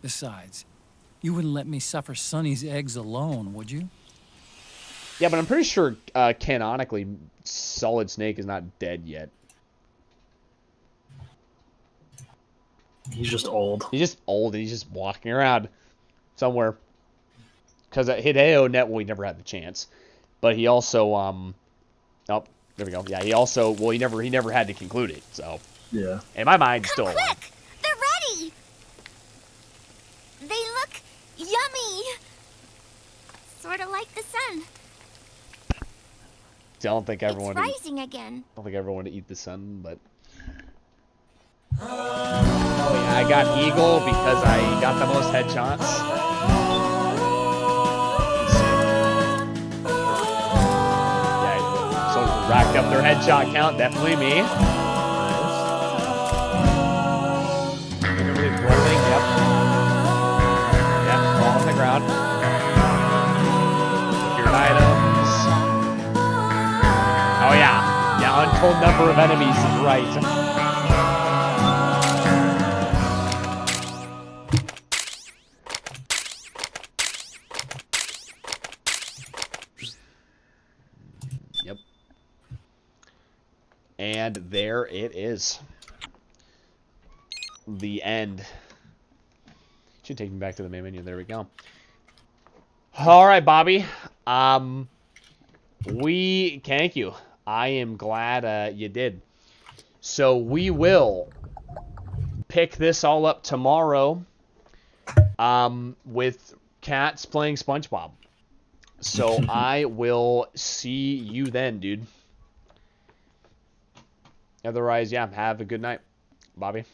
Besides, you wouldn't let me suffer Sonny's eggs alone, would you? Yeah, but I'm pretty sure canonically Solid Snake is not dead yet. He's just old. He's just old and he's just walking around somewhere. Because at Hideo Net, well, he never had the chance. But he also, oh, there we go. Yeah, he also, well, he never had to conclude it, so. Yeah. In my mind, still alive. Quick! They're ready! They look yummy! Sort of like the sun. I don't think everyone. It's rising again. I don't think everyone would eat the sun, but. Oh yeah, I got Eagle because I got the most headshots. Yeah, so racked up their headshot count, definitely me. Everybody's rolling, yep. Yep, all on the ground. Secured items. Oh yeah, yeah, untold number of enemies is right. Yep. And there it is. The end. Should take me back to the main menu. There we go. All right, Bobby. Thank you. I am glad you did. So we will pick this all up tomorrow with Cats playing SpongeBob. So I will see you then, dude. Otherwise, yeah, have a good night, Bobby.